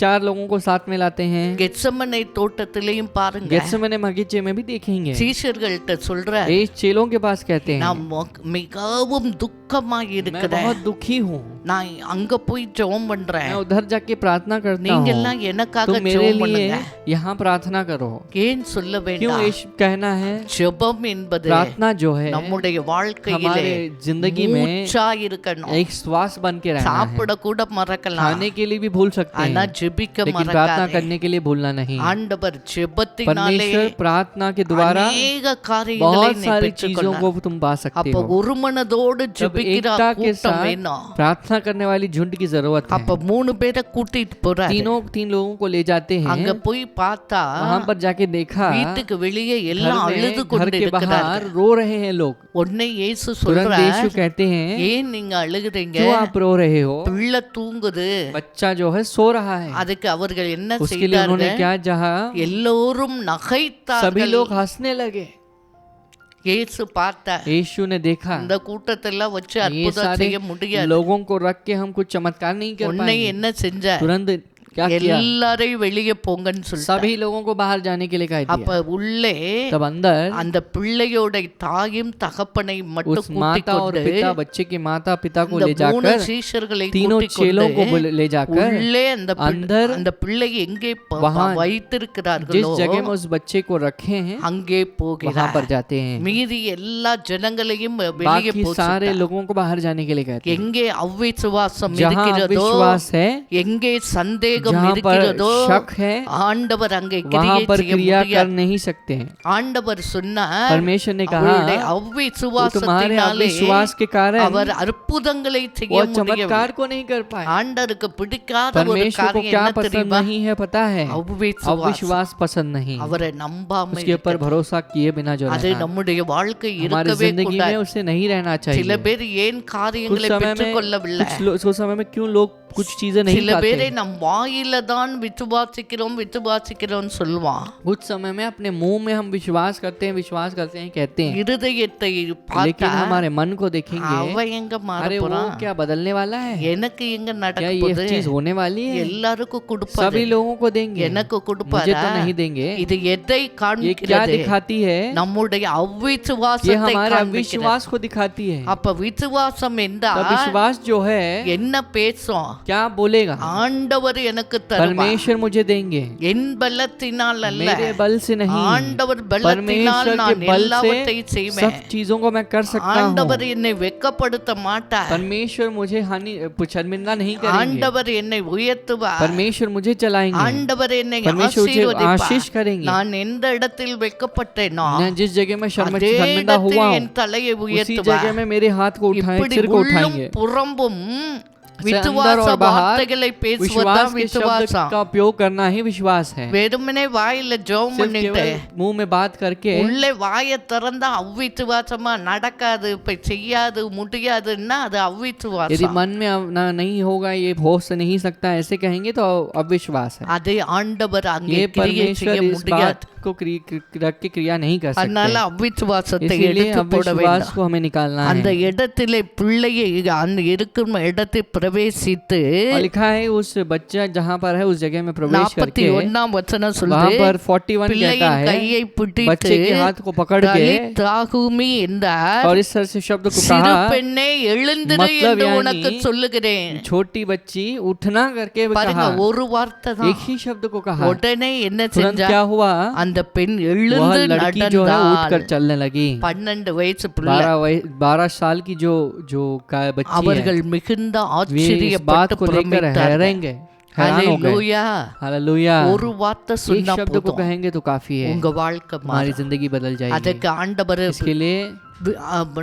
B: 4 लोगों को साथ में लाते हैं?
A: கெத்செமனே தோட்டத்திலேயும் பாருங்க,
B: गेत्सेमने बगीचे में भी देखेंगे।
A: சீஷர்கள்ட்ட சொல்றார்,
B: ये चेलों के पास कहते हैं
A: நான் மிகவும் துக்கமாய்
B: मैं
A: இருக்கிறேன்.
B: बहुत दुखी हूँ।
A: நான் அங்க போய் ஜெபம் பண்றேன்,
B: मैं उधर जाके प्रार्थना करता
A: நீங்க
B: हूँ,
A: எல்லாம் எனக்காக
B: तुम मेरे
A: ஜெபம்
B: लिए
A: பண்ணுங்க.
B: यहाँ प्रार्थना करो।
A: ஏன் சொல்ல
B: क्यों
A: வேண்டாம்?
B: यीशु कहना है?
A: ஜெபம் என்பது
B: प्रार्थना जो है
A: நம்முடைய வாழ்க்கையிலே
B: हमारे जिंदगी में
A: மூச்சா இருக்கணும்.
B: एक श्वास बन के रहना है।
A: சாப்பிட கூட மறக்கலாம்,
B: खाने के लिए भी भूल सकते
A: ஆனா
B: हैं,
A: ஜெபிக்க
B: लेकिन प्रार्थना
A: மறக்காதே.
B: करने के लिए भूलना नहीं।
A: ஆண்டவர் ஜெபத்தினாலே
B: परमेश्वर प्रार्थना के द्वारा
A: அநேக காரியங்களை
B: बहुत
A: நீ
B: सारी चीजों
A: பெற்றுக்கொள்ளலாம்.
B: को तुम पा सकते
A: அப்ப
B: हो।
A: ஒரு மனதோடு
B: जब
A: ஜெபிக்கிற
B: एकता के
A: கூட்டம்
B: साथ
A: வேணும்.
B: प्रार्थना करने वाली झुंड की जरूरत है।
A: அப்ப 3 பேரை கூட்டிட்டு போறாரு.
B: तीन लोगों को ले जाते
A: அங்க
B: हैं,
A: போய் பார்த்தா
B: वहां पर जाके देखा
A: வீட்டுக்கு வெளியே
B: घर
A: எல்லாம்
B: में,
A: அழுது
B: घर
A: கொண்டு
B: के बाहर
A: இருக்கிறார்கள்.
B: रो रहे हैं लोग।
A: உடனே இயேசு
B: तुरंत
A: சொல்றார்,
B: यीशु कहते हैं,
A: ஏன் நீங்க அழுகுறீங்க?
B: क्यों आप रो रहे हो?
A: பிள்ளை தூங்குது.
B: बच्चा जो है सो रहा है।
A: அதுக்கு அவர்கள் என்ன
B: उसके लिए उन्होंने
A: செய்தார்கள்?
B: क्या चाहा?
A: எல்லோரும்
B: सभी
A: நகைத்தார்கள்.
B: लोग हंसने लगे।
A: இயேசு பார்த்தார்,
B: यीशु ने देखा
A: இந்த கூட்டத்தெல்லாம் வச்சு
B: ये
A: அற்புதம்
B: सारे
A: செய்ய முடியாது.
B: लोगों को रख के हम कुछ चमत्कार नहीं कर
A: உன்னை
B: पाएंगे।
A: என்ன செஞ்சார்?
B: तुरंत क्या किया?
A: எல்லாரையும் வெளியே போங்கன்னு சொல்லிட்டார்.
B: सभी लोगों को बाहर जाने के लिए कह
A: அப்ப
B: दिया।
A: உள்ளே
B: तब अंदर
A: அந்த பிள்ளையோட தாயும் தகப்பனை மட்டும்
B: उस माता और
A: கூட்டிக்கொண்டு
B: पिता, बच्चे के माता पिता को
A: இந்த
B: ले
A: 3
B: जाकर,
A: சீஷர்களை
B: तीनों चेलों को
A: கூட்டிக்கொண்டு
B: ले जाकर
A: உள்ளே
B: अंदर
A: அந்த பிள்ளை எங்கே
B: वहाँ जिस
A: வைத்திருக்கிறார்களோ
B: जगह में उस बच्चे को रखे हैं
A: அங்கே
B: वहां
A: போகிறார்.
B: पर जाते हैं।
A: மீதி எல்லா ஜனங்களையும் வெளியே
B: बाकी सारे
A: போச்சு.
B: लोगों को बाहर जाने के लिए कहते हैं।
A: எங்கே அவ்விசுவாசம்
B: जहाँ
A: இருக்கிறதோ,
B: विश्वास है,
A: எங்கே சந்தேகம்
B: जहाँ पर
A: இருக்கிறதோ,
B: शक है,
A: ஆண்டவர் அங்கே
B: वहां
A: கிரியை
B: पर
A: செய்ய
B: क्रिया कर
A: முடியாது.
B: नहीं सकते हैं।
A: ஆண்டவர் சொன்னார்,
B: परमेश्वर ने कहा,
A: அவருடைய
B: वो तुम्हारे
A: அவ்விசுவாசத்தினாலே
B: अविश्वास के कारण
A: அவர் அற்புதங்களை செய்ய
B: वो
A: முடியவில்லை.
B: चमत्कार को नहीं कर पाए।
A: ஆண்டவருக்கு பிடிக்காத ஒரு
B: परमेश्वर को
A: காரியம்
B: क्या
A: என்ன
B: पसंद
A: தெரியுமா?
B: नहीं है पता है?
A: அவ்விசுவாசம்.
B: अविश्वास पसंद नहीं।
A: அவரை நம்பாம
B: उसके ऊपर
A: இருக்கிறது.
B: भरोसा किए बिना जो
A: அது
B: रहना,
A: நம்முடைய வாழ்க்கை
B: हमारी
A: இருக்கவே
B: जिंदगी में
A: கூடாது.
B: उससे नहीं रहना
A: சில
B: चाहिए।
A: பேர் ஏன்
B: कुछ
A: காரியங்களை
B: समय में
A: பெற்றுக்கொள்ளவில்லை?
B: कुछ समय में क्यों लोग कुछ चीजें नहीं
A: சில பேரை
B: पाते?
A: நம் வாயில தான் விசுவாசிக்கிறோம் சொல்லுவான்.
B: कुछ समय में अपने मुंह में हम विश्वास करते हैं कहते हैं,
A: இருதயத்தை
B: लेकिन
A: பார்த்தா
B: हमारे मन को देखेंगे,
A: அவன் எங்க
B: अरे वो
A: மாறப்போறான்?
B: क्या बदलने वाला है?
A: எனக்கு எங்க
B: क्या
A: நடக்க
B: ये
A: போகுது?
B: चीज होने वाली है?
A: எல்லாருக்கும் கொடுப்பாரு,
B: सभी लोगों को देंगे,
A: எனக்கு
B: मुझे
A: கொடுப்பாரா?
B: तो नहीं देंगे।
A: இது எதை
B: ये क्या
A: காண்பிக்கிறது?
B: दिखाती है?
A: நம்முடைய
B: ये
A: அவ்விசுவாசத்தை
B: हमारे
A: காண்பிக்கிறது.
B: अविश्वास को दिखाती है।
A: அப்ப விசுவாசம்
B: तब
A: என்றால்
B: विश्वास जो है
A: என்ன பேசும்?
B: क्या बोलेगा?
A: ஆண்டவர் எனக்கு தருவார்,
B: परमेश्वर मुझे देंगे,
A: என் பலத்தினால் அல்ல,
B: मेरे बल से नहीं,
A: ஆண்டவர் பலத்தினால்
B: परमेश्वर के
A: நான்
B: बल
A: எல்லாவற்றையும்
B: से
A: செய்வேன்.
B: सब चीजों को मैं कर सकता हूँ।
A: ஆண்டவர் என்னை வெட்கப்படுத்த மாட்டார்.
B: परमेश्वर मुझे शर्मिंदा नहीं करेंगे।
A: ஆண்டவர் என்னை உயர்த்துவார்.
B: परमेश्वर मुझे चलाएंगे।
A: ஆண்டவர் என்னை
B: परमेश्वर मुझे
A: ஆசீர்வதிப்பார்.
B: आशीष करेंगे।
A: நான் எந்த இடத்தில் வெட்கப்பட்டேனோ
B: मैं जिस जगह में
A: அதே
B: शर्मिंदा हुआ
A: இடத்தில்
B: हूँ,
A: என் தலையை
B: उसी
A: உயர்த்துவார்.
B: जगह में मेरे हाथ को उठाएं,
A: இப்படி
B: सिर को
A: உள்ளும்
B: उठाएंगे।
A: புறம்பும்
B: से अंदर
A: விசுவாச
B: और बाहर
A: வார்த்தைகளை பேசுவதுதான்
B: विश्वास के शब्द
A: விசுவாசம்.
B: का उपयोग करना ही विश्वास है।
A: வெறுமனே வாயில ஜெபம்
B: सिर्फ
A: பண்ணிட்டு
B: केवल मुंह में बात करके
A: உள்ளே வாயை திறந்தா அவ்விசுவாசமா நடக்காது, இப்ப செய்யாது, முடியாதுன்னா அது
B: यदि
A: அவ்விசுவாசம்.
B: मन में नहीं होगा, ये हो नहीं सकता, ऐसे कहेंगे तो अविश्वास है।
A: அதை ஆண்டவர் அங்கே
B: ये
A: கிரியை செய்ய
B: परमेश्वर इस
A: முடியாது.
B: बात को रख के क्रिया नहीं कर
A: அதனால
B: सकते।
A: அவ்விசுவாசத்தை
B: इसीलिए
A: எடுத்து போட
B: अविश्वास
A: வேண்டும்.
B: को हमें निकालना
A: அந்த
B: है।
A: இடத்திலே பிள்ளையை அந்த இருக்கும் இடத்தை பிரவேசித்து
B: और लिखा है उस बच्चा जहाँ पर है उस जगह में प्रवेश करके
A: 41 वचனம்
B: वहाँ
A: சொல்லுது,
B: पर 41 कहता
A: பிள்ளையின்
B: है,
A: கையை பிடித்து
B: बच्चे के हाथ को पकड़ के
A: தாகுமி என்றார்.
B: और इस तरह से शब्द को
A: சிறு
B: कहा,
A: பெண்ணே எழுந்திரு
B: मतलब
A: என்று
B: यानी
A: உனக்கு சொல்லுகிறேன்.
B: छोटी बच्ची उठना करके
A: பாருங்க,
B: कहा,
A: ஒரு வார்த்தை தான்.
B: एक ही शब्द को कहा।
A: உடனே என்ன
B: तुरंत
A: செஞ்சா?
B: क्या हुआ?
A: அந்த பெண்
B: वह
A: எழுந்து
B: लड़की जो है उठकर
A: நடந்தாள்.
B: चलने लगी।
A: 12 वयசு பிள்ளை.
B: 12 साल की जो बच्ची है,
A: அவர்கள் மிகுந்த
B: वे इस बात
A: ஆச்சரியப்பட்டு
B: को लेकर
A: பிரமித்தார்கள்.
B: हैरेंगे, हैरान हो गए।
A: हालेलुया.
B: हालेलुया।
A: ஒரு வார்த்தை
B: एक
A: சொன்னா
B: शब्द को
A: போதும்,
B: कहेंगे तो काफी है,
A: உங்க வாழ்க்கை
B: हमारी
A: மாறும்.
B: जिंदगी बदल जाएगी।
A: அதுக்கு ஆண்டவர்
B: इसके लिए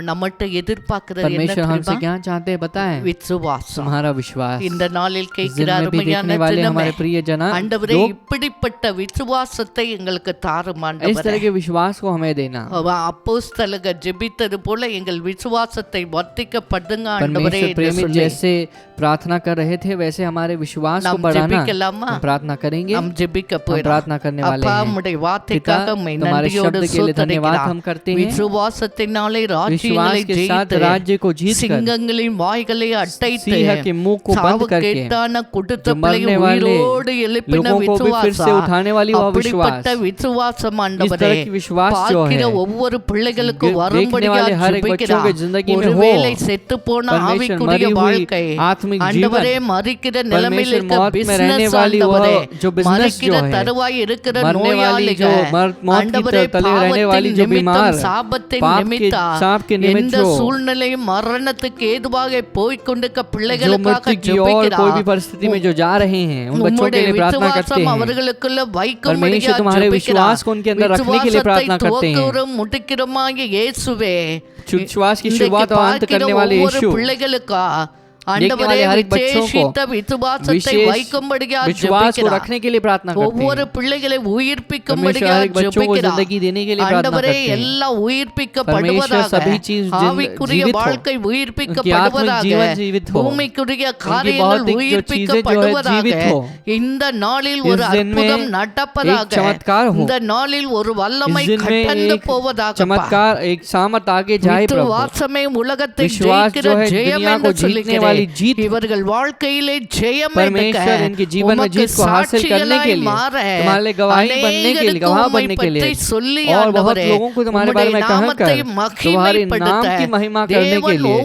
A: நம்மகிட்ட எதிர்பார்க்கிறது என்ன
B: परमेश्वर हमसे
A: தெரியுமா?
B: क्या चाहते हैं पता है?
A: விசுவாசம்.
B: तुम्हारा विश्वास।
A: இந்த நாளில்
B: इस
A: கேட்கிற
B: दिन में भी
A: அருமையான
B: देखने वाले
A: ஜனமே,
B: हमारे प्रिय जना,
A: ஆண்டவரே
B: लोग
A: இப்படிப்பட்ட விசுவாசத்தை எங்களுக்கு தாரும்
B: इस
A: ஆண்டவரே.
B: तरह के विश्वास को हमें देना।
A: அப்போஸ்தலர்கள் ஜெபித்தது போல எங்கள் விசுவாசத்தை வர்த்திக்கப்படுங்க ஆண்டவரே
B: परमेश्वर
A: என்று
B: प्रेमी
A: சொல்லி
B: जैसे प्रार्थना कर रहे थे, वैसे हमारे विश्वास को
A: நாம்
B: बढ़ाना।
A: ஜெபிக்கலாமா?
B: हम प्रार्थना करेंगे,
A: நாம் ஜெபிக்க
B: हम
A: போறோம்.
B: प्रार्थना करने वाले
A: அப்பா
B: हैं।
A: உம்முடைய
B: पिता,
A: வார்த்தைக்காக உம்மை
B: तुम्हारे
A: நன்றியோடு
B: शब्द के लिए धन्यवाद हम
A: ஸ்தோத்திரிக்கிறோம்.
B: करते हैं।
A: விசுவாசத்தினாலே விசுவாசத்தினாலே ராஜ்யங்களை
B: विश्वास के साथ
A: ஜெயித்து
B: राज्य को जीत कर
A: சிங்கங்களின் வாய்களை அடைத்து
B: सिंह के मुंह को बंद करके
A: சாவுக்கேட்டான கொடுத்த
B: जो
A: பிள்ளை
B: मरने वाले
A: உயிரோடு எழுப்பின
B: लोगों को भी फिर से
A: விசுவாசம்
B: उठाने वाली वह
A: அப்படிப்பட்ட
B: विश्वास
A: விசுவாசம்
B: इस
A: ஆண்டவரே
B: तरह की विश्वास जो
A: பார்க்கிற
B: है
A: ஒவ்வொரு பிள்ளைகளுக்கும்
B: देखने
A: வரும்படியா
B: वाले हर एक बच्चों के जिंदगी में हो
A: ஒருவேளை செத்து போன
B: परमेश्वर
A: ஆவிக்குரிய
B: मरी हुई
A: வாழ்க்கை
B: आत्मिक
A: ஆண்டவரே
B: जीवन
A: மறிக்கிற நிலைமையில்
B: परमेश्वर
A: இருக்க
B: मौत में रहने
A: பிசினஸ்
B: वाली
A: ஆண்டவரே
B: वह जो बिजनेस
A: மறிக்கிற
B: जो है
A: தருவாய் இருக்கிற
B: मरने वाली जो
A: நோயாளிகள்
B: मौत की
A: ஆண்டவரே
B: तले रहने वाली
A: பாவத்தின்
B: जो
A: நிமித்தம்
B: बीमार
A: சாபத்தின்
B: पाप के
A: நிமித்தம்
B: सांप के
A: எந்த
B: निमित्त जो
A: சூழ்நிலையும் மரணத்துக்கு ஏதுவாக போய்க் கொண்டிருக்க
B: जो
A: பிள்ளைகளுக்காக
B: मृत्यु की और कोई भी परिस्थिति में जो जा रहे हैं उन बच्चों के
A: உம்முடைய
B: लिए प्रार्थना करते
A: விசுவாசம்
B: हैं
A: அவர்களுக்குள்ள வைக்கும்படியா
B: परमेश्वर तुम्हारे
A: ஜெபிக்கிறோம்
B: विश्वास को उनके अंदर रखने के लिए प्रार्थना करते हैं
A: துவக்குறோம் முடிக்கிறோமாகிய இயேசுவே
B: विश्वास की
A: இன்றைக்கு
B: शुरुआत और अंत
A: பார்க்கிற
B: करने वाले
A: ஒவ்வொரு
B: यीशु
A: பிள்ளைகளுக்கா
B: देखने वाले हर एक बच्चों को
A: விசேஷித்த விசுவாசத்தை
B: विशेष
A: வைக்கும்படியா
B: विश्वास को
A: ஜெபிக்கிறோம்
B: रखने के लिए प्रार्थना करते
A: ஒவ்வொரு
B: हैं
A: பிள்ளைகளை
B: परमेश्वर
A: உயிர்ப்பிக்கும்படியா
B: हर एक बच्चों को
A: ஜெபிக்கிறோம்
B: जिंदगी देने के लिए प्रार्थना
A: ஆண்டவரே
B: करते हैं
A: எல்லாம்
B: परमेश्वर
A: உயிர்ப்பிக்கப்படுவதாக
B: सभी चीज
A: ஆவிக்குரிய
B: जीवित हो
A: வாழ்க்கை
B: उनकी आत्मिक
A: உயிர்ப்பிக்கப்படுவதாக
B: जीवन जीवित हो
A: பூமிக்குரிய
B: उनकी
A: காரியங்கள்
B: भौतिक जो चीजें जो है
A: உயிர்ப்பிக்கப்படுவதாக
B: जीवित हो
A: இந்த நாளில்
B: इस
A: ஒரு
B: दिन में
A: அற்புதம்
B: एक
A: நடப்பதாக
B: चमत्कार हो
A: இந்த நாளில் ஒரு வல்லமை
B: इस दिन में
A: கடந்து
B: एक
A: போவதாக
B: चमत्कार एक सामर्थ आगे जाए प्रभु
A: விசுவாசமே உலகத்தை
B: विश्वास
A: ஜெயிக்கிற
B: जो है
A: ஜெயம்
B: दुनिया
A: என்று
B: को जीतने वाली
A: சொல்லுகிறேன்
B: जीत
A: இவர்கள் வாழ்க்கையிலே ஜெயம்
B: परमेश्वर इनके जीवन में जीत को हासिल करने के लिए तुम्हारे लिए गवाही बनने के लिए गवाह बनने के लिए और बहुत लोगों को तुम्हारे बारे में कहकर तुम्हारे नाम की महिमा करने के लिए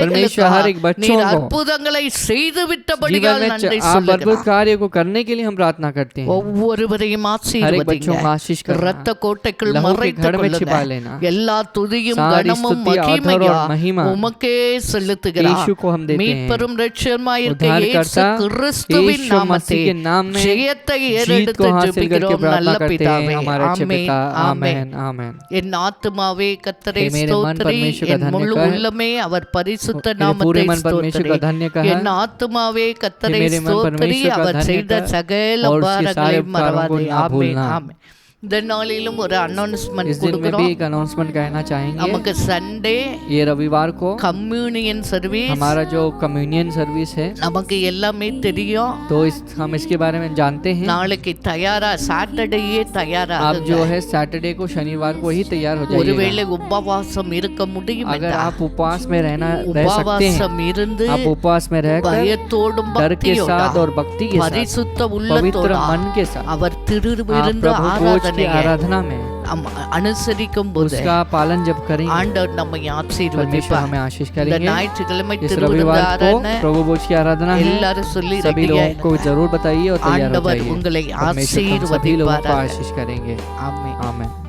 B: परमेश्वर हर एक बच्चों को
A: அற்புதங்களை செய்து
B: जीवन में
A: நன்றி
B: आप अद्भुत
A: சொல்லுகிறோம்
B: कार्य को करने के लिए हम प्रार्थना करते हैं
A: ஒவ்வொருவரையும்
B: हर एक बच्चों को आशीष करना
A: இரத்த கோட்டைக்குள்
B: लहू के
A: மறைத்துக்
B: घर में छिपा
A: கொள்ளுங்க
B: लेना
A: எல்லா துதியும்
B: सारी
A: கனமும்
B: स्तुति आदर और महिमा
A: உமக்கே செலுத்துகிறோம்
B: यीशु को हम देते हैं
A: மீட்பெரும் இரட்சகருமாய் இருக்க இயேசு
B: उद्धारकर्ता
A: கிறிஸ்துவின்
B: यीशु मसीह
A: நாமத்தில்
B: के नाम में
A: ஜெயத்தை
B: जीत
A: ஏறெடுத்து
B: को हासिल करके
A: ஜெபிக்கிறோம்
B: प्रार्थना
A: நல்ல
B: करते
A: பிதாவே
B: हैं हमारे अच्छे
A: ஆமென்
B: पिता
A: ஆமென்
B: आमेन आमेन
A: என் ஆத்துமாவே கர்த்தரை
B: हे मेरे मन
A: ஸ்தோத்திரி
B: परमेश्वर का
A: என்
B: धन्य
A: முழு
B: कह
A: உள்ளமே அவர் பரிசுத்த
B: मेरे पूरे
A: நாமத்தை
B: मन परमेश्वर
A: ஸ்தோத்திரி
B: का धन्य कह
A: என் ஆத்துமாவே கர்த்தரை
B: मेरे मन
A: ஸ்தோத்திரி
B: परमेश्वर का
A: அவர்
B: धन्य
A: செய்த
B: कह
A: சகல
B: और उसके सारे
A: உபகாரங்களையும்
B: उपकारों को
A: மறவாதே
B: ना
A: ஆமென்
B: भूलना
A: ஆமென் இந்த நாளிலும் ஒரு அனௌன்ஸ்மெண்ட்
B: इस दिन में भी
A: கொடுக்கிறோம்
B: एक अनाउंसमेंट कहना चाहेंगे
A: நமக்கு சண்டே
B: ये रविवार को
A: கம்யூனியன் சர்வீஸ்
B: हमारा जो कम्युनियन सर्विस है
A: நமக்கு எல்லாமே தெரியும்
B: तो हम इसके बारे में जानते हैं
A: நாளைக்கு தயாரா சாட்டர்டேயே தயாரா
B: आप जो है सैटरडे को शनिवार को ही तैयार हो जाइएगा
A: ஒருவேளை உபவாசம் இருக்க முடியும்
B: अगर आप उपवास में रह सकते हैं
A: உபவாசம் இருந்து
B: आप उपवास में रहकर
A: பயத்தோடும்
B: डर के
A: பக்தியோட
B: साथ और भक्ति के साथ
A: பரிசுத்த
B: पवित्र
A: உள்ளத்தோட
B: मन के साथ
A: அவர்
B: आप
A: திருவிருந்து
B: प्रभु भोज की
A: ஆராதனையை
B: आराधना में
A: அனுசரிக்கும் போது
B: उसका पालन जब करेंगे
A: ஆண்டவர் நம்மை
B: परमेश्वर
A: ஆசீர்வதிப்பார்
B: हमें आशीष
A: இந்த
B: करेंगे
A: ஞாயிற்றுக்கிழமை
B: इस
A: திருவிருந்து
B: रविवार को
A: ஆராதனை
B: प्रभु भोज की आराधना है
A: எல்லாரும் சொல்லி
B: सभी
A: ரெடியா
B: लोगों को जरूर बताइए और तैयार हो
A: ஆண்டவர்
B: जाइए
A: உங்களை
B: परमेश्वर हम सभी लोगों को
A: ஆசீர்வதிப்பார்
B: आशीष करेंगे
A: ஆமென்
B: आमेन